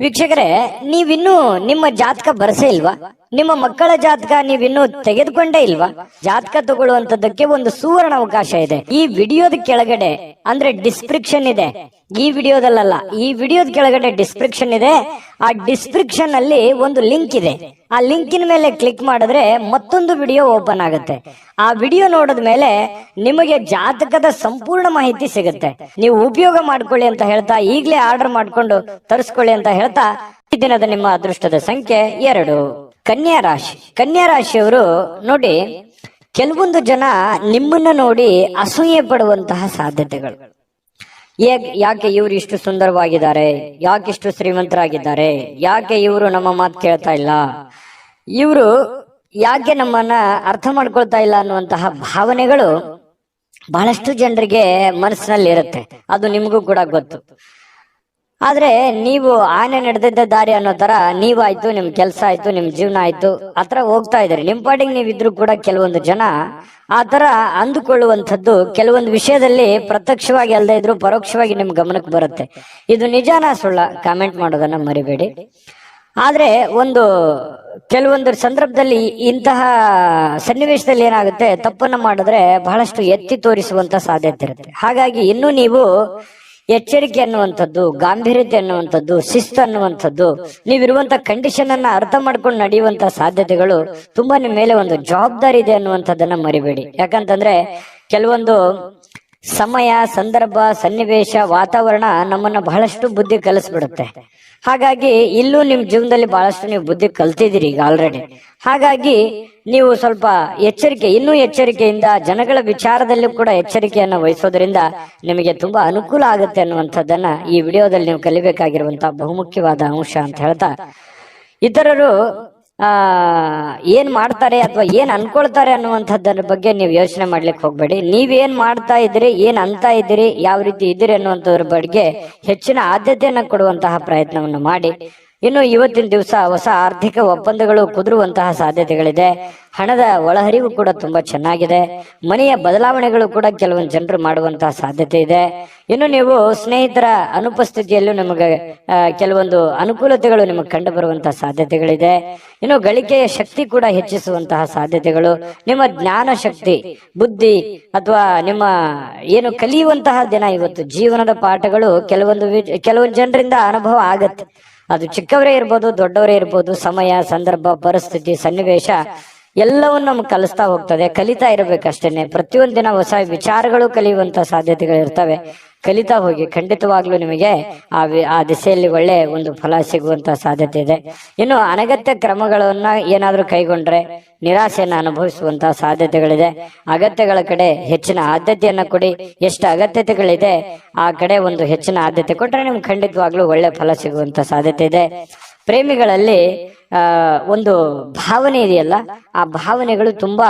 ವೀಕ್ಷಕರೇ, ನೀವಿನ್ನೂ ನಿಮ್ಮ ಜಾತಕ ಬರಸೇ ಇಲ್ವಾ? ನಿಮ್ಮ ಮಕ್ಕಳ ಜಾತಕ ನೀವಿನ್ನೂ ತೆಗೆದುಕೊಂಡೇ ಇಲ್ವಾ? ಜಾತಕ ತಗೊಳ್ಳುವಂತದ್ದಕ್ಕೆ ಒಂದು ಸುವರ್ಣ ಅವಕಾಶ ಇದೆ. ಈ ವಿಡಿಯೋದ ಕೆಳಗಡೆ ಅಂದ್ರೆ ಡಿಸ್ಕ್ರಿಪ್ಷನ್ ಇದೆ, ಈ ವಿಡಿಯೋದಲ್ಲ, ಈ ವಿಡಿಯೋದ ಕೆಳಗಡೆ ಡಿಸ್ಕ್ರಿಪ್ಷನ್ ಇದೆ. ಆ ಡಿಸ್ಕ್ರಿಪ್ಷನ್ ಅಲ್ಲಿ ಒಂದು ಲಿಂಕ್ ಇದೆ. ಆ ಲಿಂಕಿನ ಮೇಲೆ ಕ್ಲಿಕ್ ಮಾಡಿದ್ರೆ ಮತ್ತೊಂದು ವಿಡಿಯೋ ಓಪನ್ ಆಗುತ್ತೆ. ಆ ವಿಡಿಯೋ ನೋಡಿದ ಮೇಲೆ ನಿಮಗೆ ಜಾತಕದ ಸಂಪೂರ್ಣ ಮಾಹಿತಿ ಸಿಗುತ್ತೆ. ನೀವು ಉಪಯೋಗ ಮಾಡ್ಕೊಳ್ಳಿ ಅಂತ ಹೇಳ್ತಾ, ಈಗಲೇ ಆರ್ಡರ್ ಮಾಡ್ಕೊಂಡು ತರಿಸ್ಕೊಳ್ಳಿ ಅಂತ ಹೇಳ್ತಾ, ಈ ದಿನದ ನಿಮ್ಮ ಅದೃಷ್ಟದ ಸಂಖ್ಯೆ 2. ಕನ್ಯಾ ರಾಶಿ. ಕನ್ಯಾ ರಾಶಿಯವರು ನೋಡಿ, ಕೆಲವೊಂದು ಜನ ನಿಮ್ಮನ್ನ ನೋಡಿ ಅಸೂಯೆ ಪಡುವಂತಹ ಸಾಧ್ಯತೆಗಳು. ಯಾಕೆ ಇವ್ರು ಇಷ್ಟು ಸುಂದರವಾಗಿದ್ದಾರೆ, ಯಾಕೆ ಇಷ್ಟು ಶ್ರೀಮಂತರಾಗಿದ್ದಾರೆ, ಯಾಕೆ ಇವರು ನಮ್ಮ ಮಾತು ಕೇಳ್ತಾ ಇಲ್ಲ, ಇವರು ಯಾಕೆ ನಮ್ಮನ್ನ ಅರ್ಥ ಮಾಡ್ಕೊಳ್ತಾ ಇಲ್ಲ ಅನ್ನುವಂತಹ ಭಾವನೆಗಳು ಬಹಳಷ್ಟು ಜನರಿಗೆ ಮನಸ್ಸಿನಲ್ಲಿ ಇರುತ್ತೆ. ಅದು ನಿಮಗೂ ಕೂಡ ಗೊತ್ತು. ಆದ್ರೆ ನೀವು ಆನೆ ನಡೆದಿದ್ದ ದಾರಿ ಅನ್ನೋ ತರ ನೀವಾಯ್ತು, ನಿಮ್ ಕೆಲಸ ಆಯ್ತು, ನಿಮ್ ಜೀವನ ಆಯ್ತು, ಆತರ ಹೋಗ್ತಾ ಇದಾರೆ. ನಿಮ್ ಪಾಟಿಗೆ ನೀವಿದ್ರು ಕೂಡ ಕೆಲವೊಂದು ಜನ ಆ ತರ ಅಂದುಕೊಳ್ಳುವಂಥದ್ದು ಕೆಲವೊಂದು ವಿಷಯದಲ್ಲಿ ಪ್ರತ್ಯಕ್ಷವಾಗಿ ಅಲ್ಲದೆ ಇದ್ರು ಪರೋಕ್ಷವಾಗಿ ನಿಮ್ ಗಮನಕ್ಕೆ ಬರುತ್ತೆ. ಇದು ನಿಜಾನ ಸುಳ್ಳ? ಕಾಮೆಂಟ್ ಮಾಡೋದನ್ನ ಮರಿಬೇಡಿ. ಆದ್ರೆ ಕೆಲವೊಂದು ಸಂದರ್ಭದಲ್ಲಿ ಇಂತಹ ಸನ್ನಿವೇಶದಲ್ಲಿ ಏನಾಗುತ್ತೆ, ತಪ್ಪನ್ನ ಮಾಡಿದ್ರೆ ಬಹಳಷ್ಟು ಎತ್ತಿ ತೋರಿಸುವಂತ ಸಾಧ್ಯತೆ ಇರುತ್ತೆ. ಹಾಗಾಗಿ ಇನ್ನು ನೀವು ಎಚ್ಚರಿಕೆ ಅನ್ನುವಂಥದ್ದು, ಗಾಂಭೀರ್ಯತೆ ಅನ್ನುವಂಥದ್ದು, ಶಿಸ್ತು ಅನ್ನುವಂಥದ್ದು, ನೀವಿರುವಂತ ಕಂಡೀಷನ್ ಅನ್ನ ಅರ್ಥ ಮಾಡ್ಕೊಂಡು ನಡೆಯುವಂತ ಸಾಧ್ಯತೆಗಳು ತುಂಬಾ ನಿಮ್ಮ ಮೇಲೆ ಒಂದು ಜವಾಬ್ದಾರಿ ಇದೆ ಅನ್ನುವಂಥದ್ದನ್ನ ಮರಿಬೇಡಿ. ಯಾಕಂತಂದ್ರೆ ಕೆಲವೊಂದು ಸಮಯ, ಸಂದರ್ಭ, ಸನ್ನಿವೇಶ, ವಾತಾವರಣ ನಮ್ಮನ್ನ ಬಹಳಷ್ಟು ಬುದ್ಧಿ ಕಲಿಸ್ಬಿಡುತ್ತೆ. ಹಾಗಾಗಿ ಇಲ್ಲೂ ನಿಮ್ ಜೀವನದಲ್ಲಿ ಬಹಳಷ್ಟು ನೀವು ಬುದ್ಧಿ ಕಲ್ತಿದ್ದೀರಿ ಈಗ ಆಲ್ರೆಡಿ. ಹಾಗಾಗಿ ನೀವು ಸ್ವಲ್ಪ ಇನ್ನೂ ಎಚ್ಚರಿಕೆಯಿಂದ ಜನಗಳ ವಿಚಾರದಲ್ಲೂ ಕೂಡ ಎಚ್ಚರಿಕೆಯನ್ನು ವಹಿಸೋದ್ರಿಂದ ನಿಮಗೆ ತುಂಬಾ ಅನುಕೂಲ ಆಗುತ್ತೆ ಅನ್ನುವಂಥದ್ದನ್ನ ಈ ವಿಡಿಯೋದಲ್ಲಿ ನೀವು ಕಲಿಬೇಕಾಗಿರುವಂತಹ ಬಹುಮುಖ್ಯವಾದ ಅಂಶ ಅಂತ ಹೇಳ್ತಾ, ಇತರರು ಏನ್ ಮಾಡ್ತಾರೆ ಅಥವಾ ಏನ್ ಅನ್ಕೊಳ್ತಾರೆ ಅನ್ನುವಂಥದ್ದರ ಬಗ್ಗೆ ನೀವು ಯೋಚನೆ ಮಾಡ್ಲಿಕ್ಕೆ ಹೋಗ್ಬೇಡಿ. ನೀವೇನ್ ಮಾಡ್ತಾ ಇದ್ದೀರಿ, ಏನ್ ಅಂತ ಇದ್ದೀರಿ, ಯಾವ ರೀತಿ ಇದ್ದೀರಿ ಅನ್ನುವಂಥದ್ರ ಬಗ್ಗೆ ಹೆಚ್ಚಿನ ಆದ್ಯತೆಯನ್ನ ಕೊಡುವಂತಹ ಪ್ರಯತ್ನವನ್ನು ಮಾಡಿ. ಇನ್ನು ಇವತ್ತಿನ ದಿವಸ ಹೊಸ ಆರ್ಥಿಕ ಒಪ್ಪಂದಗಳು ಕುದುರುವಂತಹ ಸಾಧ್ಯತೆಗಳಿದೆ. ಹಣದ ಒಳಹರಿವು ಕೂಡ ತುಂಬಾ ಚೆನ್ನಾಗಿದೆ. ಮನೆಯ ಬದಲಾವಣೆಗಳು ಕೂಡ ಕೆಲವೊಂದು ಜನರು ಮಾಡುವಂತಹ ಸಾಧ್ಯತೆ ಇದೆ. ಇನ್ನು ನೀವು ಸ್ನೇಹಿತರ ಅನುಪಸ್ಥಿತಿಯಲ್ಲೂ ನಿಮಗೆ ಕೆಲವೊಂದು ಅನುಕೂಲತೆಗಳು ನಿಮಗೆ ಕಂಡು ಬರುವಂತಹ ಸಾಧ್ಯತೆಗಳಿದೆ. ಇನ್ನು ಗಳಿಕೆಯ ಶಕ್ತಿ ಕೂಡ ಹೆಚ್ಚಿಸುವಂತಹ ಸಾಧ್ಯತೆಗಳು, ನಿಮ್ಮ ಜ್ಞಾನ ಶಕ್ತಿ, ಬುದ್ಧಿ ಅಥವಾ ನಿಮ್ಮ ಏನು ಕಲಿಯುವಂತಹ ದಿನ ಇವತ್ತು. ಜೀವನದ ಪಾಠಗಳು ಕೆಲವೊಂದು ಜನರಿಂದ ಅನುಭವ ಆಗತ್ತೆ. ಅದು ಚಿಕ್ಕವರೇ ಇರ್ಬೋದು, ದೊಡ್ಡವರೇ ಇರ್ಬೋದು. ಸಮಯ, ಸಂದರ್ಭ, ಪರಿಸ್ಥಿತಿ, ಸನ್ನಿವೇಶ ಎಲ್ಲವನ್ನು ನಮ್ಗೆ ಕಲಿಸ್ತಾ ಹೋಗ್ತದೆ. ಕಲಿತಾ ಇರಬೇಕಷ್ಟೇನೆ. ಪ್ರತಿಯೊಂದು ದಿನ ಹೊಸ ವಿಚಾರಗಳು ಕಲಿಯುವಂತ ಸಾಧ್ಯತೆಗಳು ಇರ್ತವೆ. ಕಲಿತಾ ಹೋಗಿ, ಖಂಡಿತವಾಗ್ಲೂ ನಿಮಗೆ ಆ ದಿಸೆಯಲ್ಲಿ ಒಳ್ಳೆ ಒಂದು ಫಲ ಸಿಗುವಂತ ಸಾಧ್ಯತೆ ಇದೆ. ಇನ್ನು ಅನಗತ್ಯ ಕ್ರಮಗಳನ್ನ ಏನಾದ್ರೂ ಕೈಗೊಂಡ್ರೆ ನಿರಾಸೆಯನ್ನು ಅನುಭವಿಸುವಂತಹ ಸಾಧ್ಯತೆಗಳಿದೆ. ಅಗತ್ಯಗಳ ಕಡೆ ಹೆಚ್ಚಿನ ಆದ್ಯತೆಯನ್ನ ಕೊಡಿ. ಎಷ್ಟು ಅಗತ್ಯತೆಗಳಿದೆ ಆ ಕಡೆ ಒಂದು ಹೆಚ್ಚಿನ ಆದ್ಯತೆ ಕೊಟ್ರೆ ನಿಮ್ಗೆ ಖಂಡಿತವಾಗ್ಲೂ ಒಳ್ಳೆ ಫಲ ಸಿಗುವಂತ ಸಾಧ್ಯತೆ ಇದೆ. ಪ್ರೇಮಿಗಳಲ್ಲಿ ಒಂದು ಭಾವನೆ ಇದೆಯಲ್ಲ, ಆ ಭಾವನೆಗಳು ತುಂಬಾ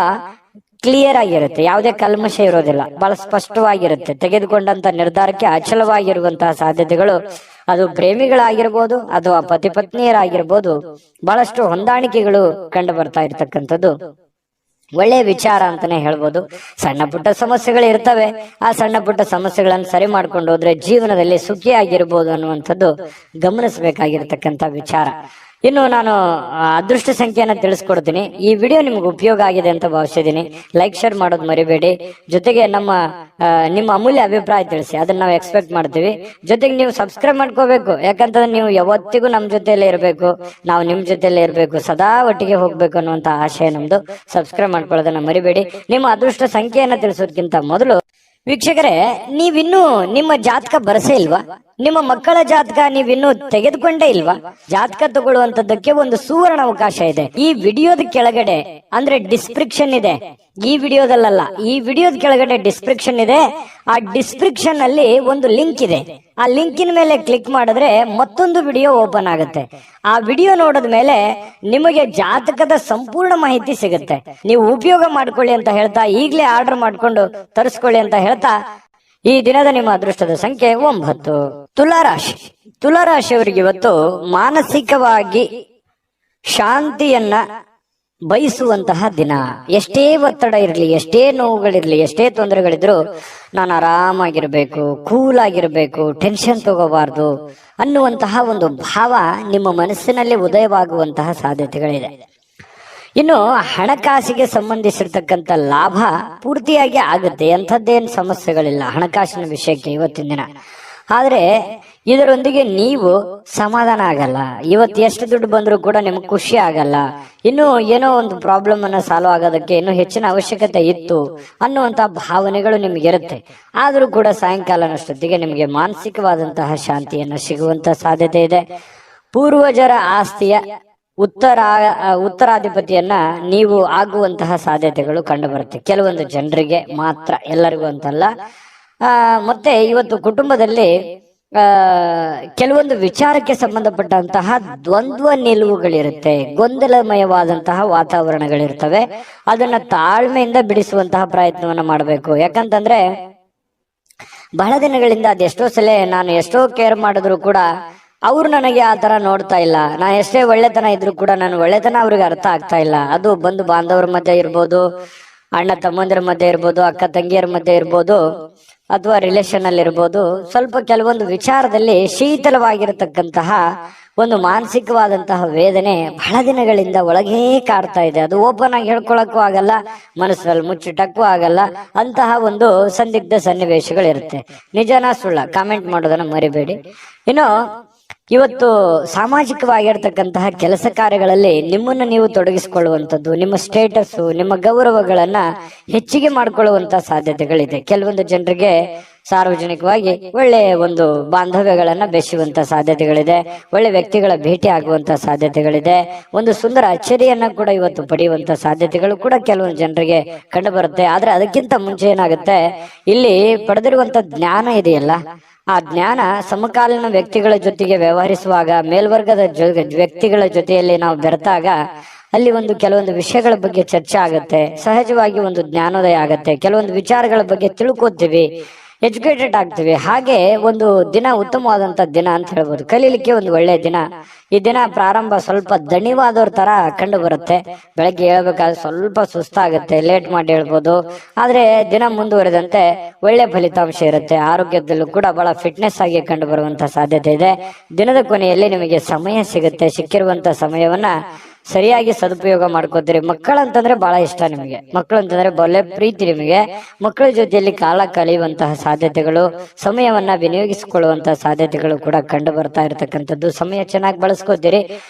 ಕ್ಲಿಯರ್ ಆಗಿರುತ್ತೆ, ಯಾವುದೇ ಕಲ್ಮಶ ಇರೋದಿಲ್ಲ, ಬಹಳ ಸ್ಪಷ್ಟವಾಗಿರುತ್ತೆ. ತೆಗೆದುಕೊಂಡಂತ ನಿರ್ಧಾರಕ್ಕೆ ಅಚಲವಾಗಿರುವಂತಹ ಸಾಧ್ಯತೆಗಳು, ಅದು ಪ್ರೇಮಿಗಳಾಗಿರ್ಬೋದು ಅಥವಾ ಪತಿ ಪತ್ನಿಯರಾಗಿರ್ಬೋದು, ಬಹಳಷ್ಟು ಹೊಂದಾಣಿಕೆಗಳು ಕಂಡು ಬರ್ತಾ ಇರ್ತಕ್ಕಂಥದ್ದು ಒಳ್ಳೆಯ ವಿಚಾರ ಅಂತಾನೆ ಹೇಳ್ಬೋದು. ಸಣ್ಣ ಪುಟ್ಟ ಸಮಸ್ಯೆಗಳು ಇರ್ತವೆ, ಆ ಸಣ್ಣ ಪುಟ್ಟ ಸಮಸ್ಯೆಗಳನ್ನು ಸರಿ ಮಾಡ್ಕೊಂಡು ಹೋದ್ರೆ ಜೀವನದಲ್ಲಿ ಸುಖಿಯಾಗಿರ್ಬೋದು ಅನ್ನುವಂಥದ್ದು ಗಮನಿಸಬೇಕಾಗಿರ್ತಕ್ಕಂಥ ವಿಚಾರ. ಇನ್ನು ನಾನು ಅದೃಷ್ಟ ಸಂಖ್ಯೆಯನ್ನ ತಿಳಿಸ್ಕೊಡ್ತೀನಿ. ಈ ವಿಡಿಯೋ ನಿಮ್ಗೆ ಉಪಯೋಗ ಆಗಿದೆ ಅಂತ ಭಾವಿಸಿದೀನಿ. ಲೈಕ್ ಶೇರ್ ಮಾಡೋದು ಮರಿಬೇಡಿ. ಜೊತೆಗೆ ನಿಮ್ಮ ಅಮೂಲ್ಯ ಅಭಿಪ್ರಾಯ ತಿಳಿಸಿ, ಅದನ್ನ ನಾವು ಎಕ್ಸ್ಪೆಕ್ಟ್ ಮಾಡ್ತೀವಿ. ಜೊತೆಗೆ ನೀವು ಸಬ್ಸ್ಕ್ರೈಬ್ ಮಾಡ್ಕೋಬೇಕು, ಯಾಕಂತಂದ್ರೆ ನೀವು ಯಾವತ್ತಿಗೂ ನಮ್ಮ ಜೊತೆಯಲ್ಲೇ ಇರಬೇಕು, ನಾವು ನಿಮ್ ಜೊತೆಯಲ್ಲೇ ಇರಬೇಕು, ಸದಾ ಒಟ್ಟಿಗೆ ಹೋಗ್ಬೇಕು ಅನ್ನುವಂತ ಆಶಯ ನಮ್ದು. ಸಬ್ಸ್ಕ್ರೈಬ್ ಮಾಡ್ಕೊಳ್ಳೋದನ್ನ ಮರಿಬೇಡಿ. ನಿಮ್ಮ ಅದೃಷ್ಟ ಸಂಖ್ಯೆಯನ್ನ ತಿಳಿಸೋದಕ್ಕಿಂತ ಮೊದಲು ವೀಕ್ಷಕರೇ, ನೀವಿನ್ನೂ ನಿಮ್ಮ ಜಾತಕ ಬರಸೇ ಇಲ್ವಾ? ನಿಮ್ಮ ಮಕ್ಕಳ ಜಾತಕ ನೀವಿನ್ನೂ ತೆಗೆದುಕೊಂಡೇ ಇಲ್ವಾ? ಜಾತಕ ತಗೊಳ್ಳುವಂತದ್ದಕ್ಕೆ ಒಂದು ಸುವರ್ಣ ಅವಕಾಶ ಇದೆ. ಈ ವಿಡಿಯೋದ ಕೆಳಗಡೆ ಅಂದ್ರೆ ಡಿಸ್ಕ್ರಿಪ್ಷನ್ ಇದೆ, ಈ ವಿಡಿಯೋದಲ್ಲ, ಈ ವಿಡಿಯೋದ ಕೆಳಗಡೆ ಡಿಸ್ಕ್ರಿಪ್ಷನ್ ಇದೆ. ಆ ಡಿಸ್ಕ್ರಿಪ್ಷನ್ ಅಲ್ಲಿ ಒಂದು ಲಿಂಕ್ ಇದೆ. ಆ ಲಿಂಕಿನ ಮೇಲೆ ಕ್ಲಿಕ್ ಮಾಡಿದ್ರೆ ಮತ್ತೊಂದು ವಿಡಿಯೋ ಓಪನ್ ಆಗುತ್ತೆ. ಆ ವಿಡಿಯೋ ನೋಡಿದ ಮೇಲೆ ನಿಮಗೆ ಜಾತಕದ ಸಂಪೂರ್ಣ ಮಾಹಿತಿ ಸಿಗುತ್ತೆ. ನೀವು ಉಪಯೋಗ ಮಾಡ್ಕೊಳ್ಳಿ ಅಂತ ಹೇಳ್ತಾ, ಈಗಲೇ ಆರ್ಡರ್ ಮಾಡ್ಕೊಂಡು ತರಿಸ್ಕೊಳ್ಳಿ ಅಂತ ಹೇಳ್ತಾ, ಈ ದಿನದ ನಿಮ್ಮ ಅದೃಷ್ಟದ ಸಂಖ್ಯೆ 9. ತುಲಾರಾಶಿ. ತುಲಾರಾಶಿಯವರಿಗೆ ಇವತ್ತು ಮಾನಸಿಕವಾಗಿ ಶಾಂತಿಯನ್ನ ಬಯಸುವಂತಹ ದಿನ. ಎಷ್ಟೇ ಒತ್ತಡ ಇರಲಿ, ಎಷ್ಟೇ ನೋವುಗಳಿರ್ಲಿ, ಎಷ್ಟೇ ತೊಂದರೆಗಳಿದ್ರು ನಾನು ಆರಾಮಾಗಿರ್ಬೇಕು, ಕೂಲ್ ಆಗಿರ್ಬೇಕು, ಟೆನ್ಷನ್ ತಗೋಬಾರ್ದು ಅನ್ನುವಂತಹ ಒಂದು ಭಾವ ನಿಮ್ಮ ಮನಸ್ಸಿನಲ್ಲಿ ಉದಯವಾಗುವಂತಹ ಸಾಧ್ಯತೆಗಳಿದೆ. ಇನ್ನು ಹಣಕಾಸಿಗೆ ಸಂಬಂಧಿಸಿರ್ತಕ್ಕಂಥ ಲಾಭ ಪೂರ್ತಿಯಾಗಿ ಆಗುತ್ತೆ, ಎಂಥದ್ದೇನು ಸಮಸ್ಯೆಗಳಿಲ್ಲ ಹಣಕಾಸಿನ ವಿಷಯಕ್ಕೆ ಇವತ್ತಿನ ದಿನ. ಆದ್ರೆ ಇದರೊಂದಿಗೆ ನೀವು ಸಮಾಧಾನ ಆಗಲ್ಲ. ಇವತ್ತು ಎಷ್ಟು ದುಡ್ಡು ಬಂದರೂ ಕೂಡ ನಿಮ್ಗೆ ಖುಷಿ ಆಗಲ್ಲ. ಇನ್ನು ಏನೋ ಒಂದು ಪ್ರಾಬ್ಲಮ್ ಅನ್ನ ಸಾಲ್ವ್ ಆಗೋದಕ್ಕೆ ಇನ್ನು ಹೆಚ್ಚಿನ ಅವಶ್ಯಕತೆ ಇತ್ತು ಅನ್ನುವಂತ ಭಾವನೆಗಳು ನಿಮ್ಗಿರುತ್ತೆ. ಆದ್ರೂ ಕೂಡ ಸಾಯಂಕಾಲನಷ್ಟೊತ್ತಿಗೆ ನಿಮಗೆ ಮಾನಸಿಕವಾದಂತಹ ಶಾಂತಿಯನ್ನ ಸಿಗುವಂತ ಸಾಧ್ಯತೆ ಇದೆ. ಪೂರ್ವಜರ ಆಸ್ತಿಯ ಉತ್ತರಾಧಿಪತಿಯನ್ನ ನೀವು ಆಗುವಂತಹ ಸಾಧ್ಯತೆಗಳು ಕಂಡು ಬರುತ್ತೆ, ಕೆಲವೊಂದು ಜನರಿಗೆ ಮಾತ್ರ, ಎಲ್ಲರಿಗೂ ಅಂತಲ್ಲ. ಮತ್ತೆ ಇವತ್ತು ಕುಟುಂಬದಲ್ಲಿ ಕೆಲವೊಂದು ವಿಚಾರಕ್ಕೆ ಸಂಬಂಧಪಟ್ಟಂತಹ ದ್ವಂದ್ವ ನಿಲುವುಗಳಿರುತ್ತೆ, ಗೊಂದಲಮಯವಾದಂತಹ ವಾತಾವರಣಗಳಿರ್ತವೆ. ಅದನ್ನ ತಾಳ್ಮೆಯಿಂದ ಬಿಡಿಸುವಂತಹ ಪ್ರಯತ್ನವನ್ನ ಮಾಡಬೇಕು. ಯಾಕಂತಂದ್ರೆ ಬಹಳ ದಿನಗಳಿಂದ ಅದೆಷ್ಟೋ ಸಲ ನಾನು ಎಷ್ಟೋ ಕೇರ್ ಮಾಡಿದ್ರು ಕೂಡ ಅವ್ರು ನನಗೆ ಆ ತರ ನೋಡ್ತಾ ಇಲ್ಲ. ನಾ ಎಷ್ಟೇ ಒಳ್ಳೆತನ ಇದ್ರು ಕೂಡ ನನ್ನ ಒಳ್ಳೆತನ ಅವ್ರಿಗೆ ಅರ್ಥ ಆಗ್ತಾ ಇಲ್ಲ. ಅದು ಬಂಧು ಬಾಂಧವರ ಮಧ್ಯೆ ಇರ್ಬೋದು, ಅಣ್ಣ ತಮ್ಮಂದಿರ ಮಧ್ಯೆ ಇರ್ಬೋದು, ಅಕ್ಕ ತಂಗಿಯರ ಮಧ್ಯೆ ಇರ್ಬೋದು, ಅಥವಾ ರಿಲೇಷನ್ ಅಲ್ಲಿ ಇರ್ಬೋದು. ಸ್ವಲ್ಪ ಕೆಲವೊಂದು ವಿಚಾರದಲ್ಲಿ ಶೀತಲವಾಗಿರತಕ್ಕಂತಹ ಒಂದು ಮಾನಸಿಕವಾದಂತಹ ವೇದನೆ ಬಹಳ ದಿನಗಳಿಂದ ಒಳಗೇ ಕಾಡ್ತಾ ಇದೆ. ಅದು ಓಪನ್ ಆಗಿ ಹೇಳ್ಕೊಳಕ್ಕೂ ಆಗಲ್ಲ, ಮನಸ್ಸಿನಲ್ಲಿ ಮುಚ್ಚಿಟ್ಟಕ್ಕೂ ಆಗಲ್ಲ. ಅಂತಹ ಒಂದು ಸಂದಿಗ್ಧ ಸನ್ನಿವೇಶಗಳಿರುತ್ತೆ. ನಿಜನಾ ಸುಳ್ಳ ಕಾಮೆಂಟ್ ಮಾಡೋದನ್ನ ಮರಿಬೇಡಿ. ಇನ್ನು ಇವತ್ತು ಸಾಮಾಜಿಕವಾಗಿರ್ತಕ್ಕಂತಹ ಕೆಲಸ ಕಾರ್ಯಗಳಲ್ಲಿ ನಿಮ್ಮನ್ನು ನೀವು ತೊಡಗಿಸಿಕೊಳ್ಳುವಂಥದ್ದು, ನಿಮ್ಮ ಸ್ಟೇಟಸ್, ನಿಮ್ಮ ಗೌರವಗಳನ್ನ ಹೆಚ್ಚಿಗೆ ಮಾಡಿಕೊಳ್ಳುವಂತ ಸಾಧ್ಯತೆಗಳಿದೆ. ಕೆಲವೊಂದು ಜನರಿಗೆ ಸಾರ್ವಜನಿಕವಾಗಿ ಒಳ್ಳೆಯ ಒಂದು ಬಾಂಧವ್ಯಗಳನ್ನ ಬೆಸೆಯುವಂತ ಸಾಧ್ಯತೆಗಳಿದೆ. ಒಳ್ಳೆ ವ್ಯಕ್ತಿಗಳ ಭೇಟಿ ಆಗುವಂತ ಸಾಧ್ಯತೆಗಳಿದೆ. ಒಂದು ಸುಂದರ ಅಚ್ಚರಿಯನ್ನ ಕೂಡ ಇವತ್ತು ಪಡೆಯುವಂತ ಸಾಧ್ಯತೆಗಳು ಕೂಡ ಕೆಲವೊಂದು ಜನರಿಗೆ ಕಂಡು ಬರುತ್ತೆ. ಆದ್ರೆ ಅದಕ್ಕಿಂತ ಮುಂಚೆ ಏನಾಗುತ್ತೆ, ಇಲ್ಲಿ ಪಡೆದಿರುವಂತ ಜ್ಞಾನ ಇದೆಯಲ್ಲ, ಆ ಜ್ಞಾನ ಸಮಕಾಲೀನ ವ್ಯಕ್ತಿಗಳ ಜೊತೆಗೆ ವ್ಯವಹರಿಸುವಾಗ, ಮೇಲ್ವರ್ಗದ ವ್ಯಕ್ತಿಗಳ ಜೊತೆಯಲ್ಲಿ ನಾವು ಬೆರೆತಾಗ ಅಲ್ಲಿ ಕೆಲವೊಂದು ವಿಷಯಗಳ ಬಗ್ಗೆ ಚರ್ಚೆ ಆಗುತ್ತೆ. ಸಹಜವಾಗಿ ಒಂದು ಜ್ಞಾನೋದಯ ಆಗತ್ತೆ. ಕೆಲವೊಂದು ವಿಚಾರಗಳ ಬಗ್ಗೆ ತಿಳ್ಕೊತೀವಿ, ಎಜುಕೇಟೆಡ್ ಆಗ್ತೀವಿ. ಹಾಗೆ ಒಂದು ದಿನ ಉತ್ತಮವಾದಂತ ದಿನ ಅಂತ ಹೇಳ್ಬೋದು. ಕಲೀಲಿಕ್ಕೆ ಒಂದು ಒಳ್ಳೆಯ ದಿನ. ಈ ದಿನ ಪ್ರಾರಂಭ ಸ್ವಲ್ಪ ದಣಿವಾದವ್ರ ತರ ಕಂಡು ಬರುತ್ತೆ. ಬೆಳಗ್ಗೆ ಹೇಳ್ಬೇಕಾದ್ರೆ ಸ್ವಲ್ಪ ಸುಸ್ತಾಗುತ್ತೆ, ಲೇಟ್ ಮಾಡಿ ಹೇಳ್ಬೋದು. ಆದ್ರೆ ದಿನ ಮುಂದುವರೆದಂತೆ ಒಳ್ಳೆ ಫಲಿತಾಂಶ ಇರುತ್ತೆ. ಆರೋಗ್ಯದಲ್ಲೂ ಕೂಡ ಬಹಳ ಫಿಟ್ನೆಸ್ ಆಗಿ ಕಂಡು ಬರುವಂತ ಸಾಧ್ಯತೆ ಇದೆ. ದಿನದ ಕೊನೆಯಲ್ಲಿ ನಿಮಗೆ ಸಮಯ ಸಿಗುತ್ತೆ. ಸಿಕ್ಕಿರುವಂತ ಸಮಯವನ್ನ ಸರಿಯಾಗಿ ಸದುಪಯೋಗ ಮಾಡ್ಕೋತೀರಿ. ಮಕ್ಕಳಂತಂದ್ರೆ ಬಹಳ ಇಷ್ಟ ನಿಮಗೆ, ಮಕ್ಕಳು ಅಂತಂದ್ರೆ ಒಳ್ಳೆ ಪ್ರೀತಿ ನಿಮಗೆ. ಮಕ್ಕಳ ಜೊತೆಯಲ್ಲಿ ಕಾಲ ಕಳೆಯುವಂತಹ ಸಾಧ್ಯತೆಗಳು, ಸಮಯವನ್ನ ವಿನಿಯೋಗಿಸಿಕೊಳ್ಳುವಂತಹ ಸಾಧ್ಯತೆಗಳು ಕೂಡ ಕಂಡು ಬರ್ತಾ ಇರತಕ್ಕಂಥದ್ದು. ಸಮಯ ಚೆನ್ನಾಗಿ ಬಳಸ್ಕೋತೀರಿ.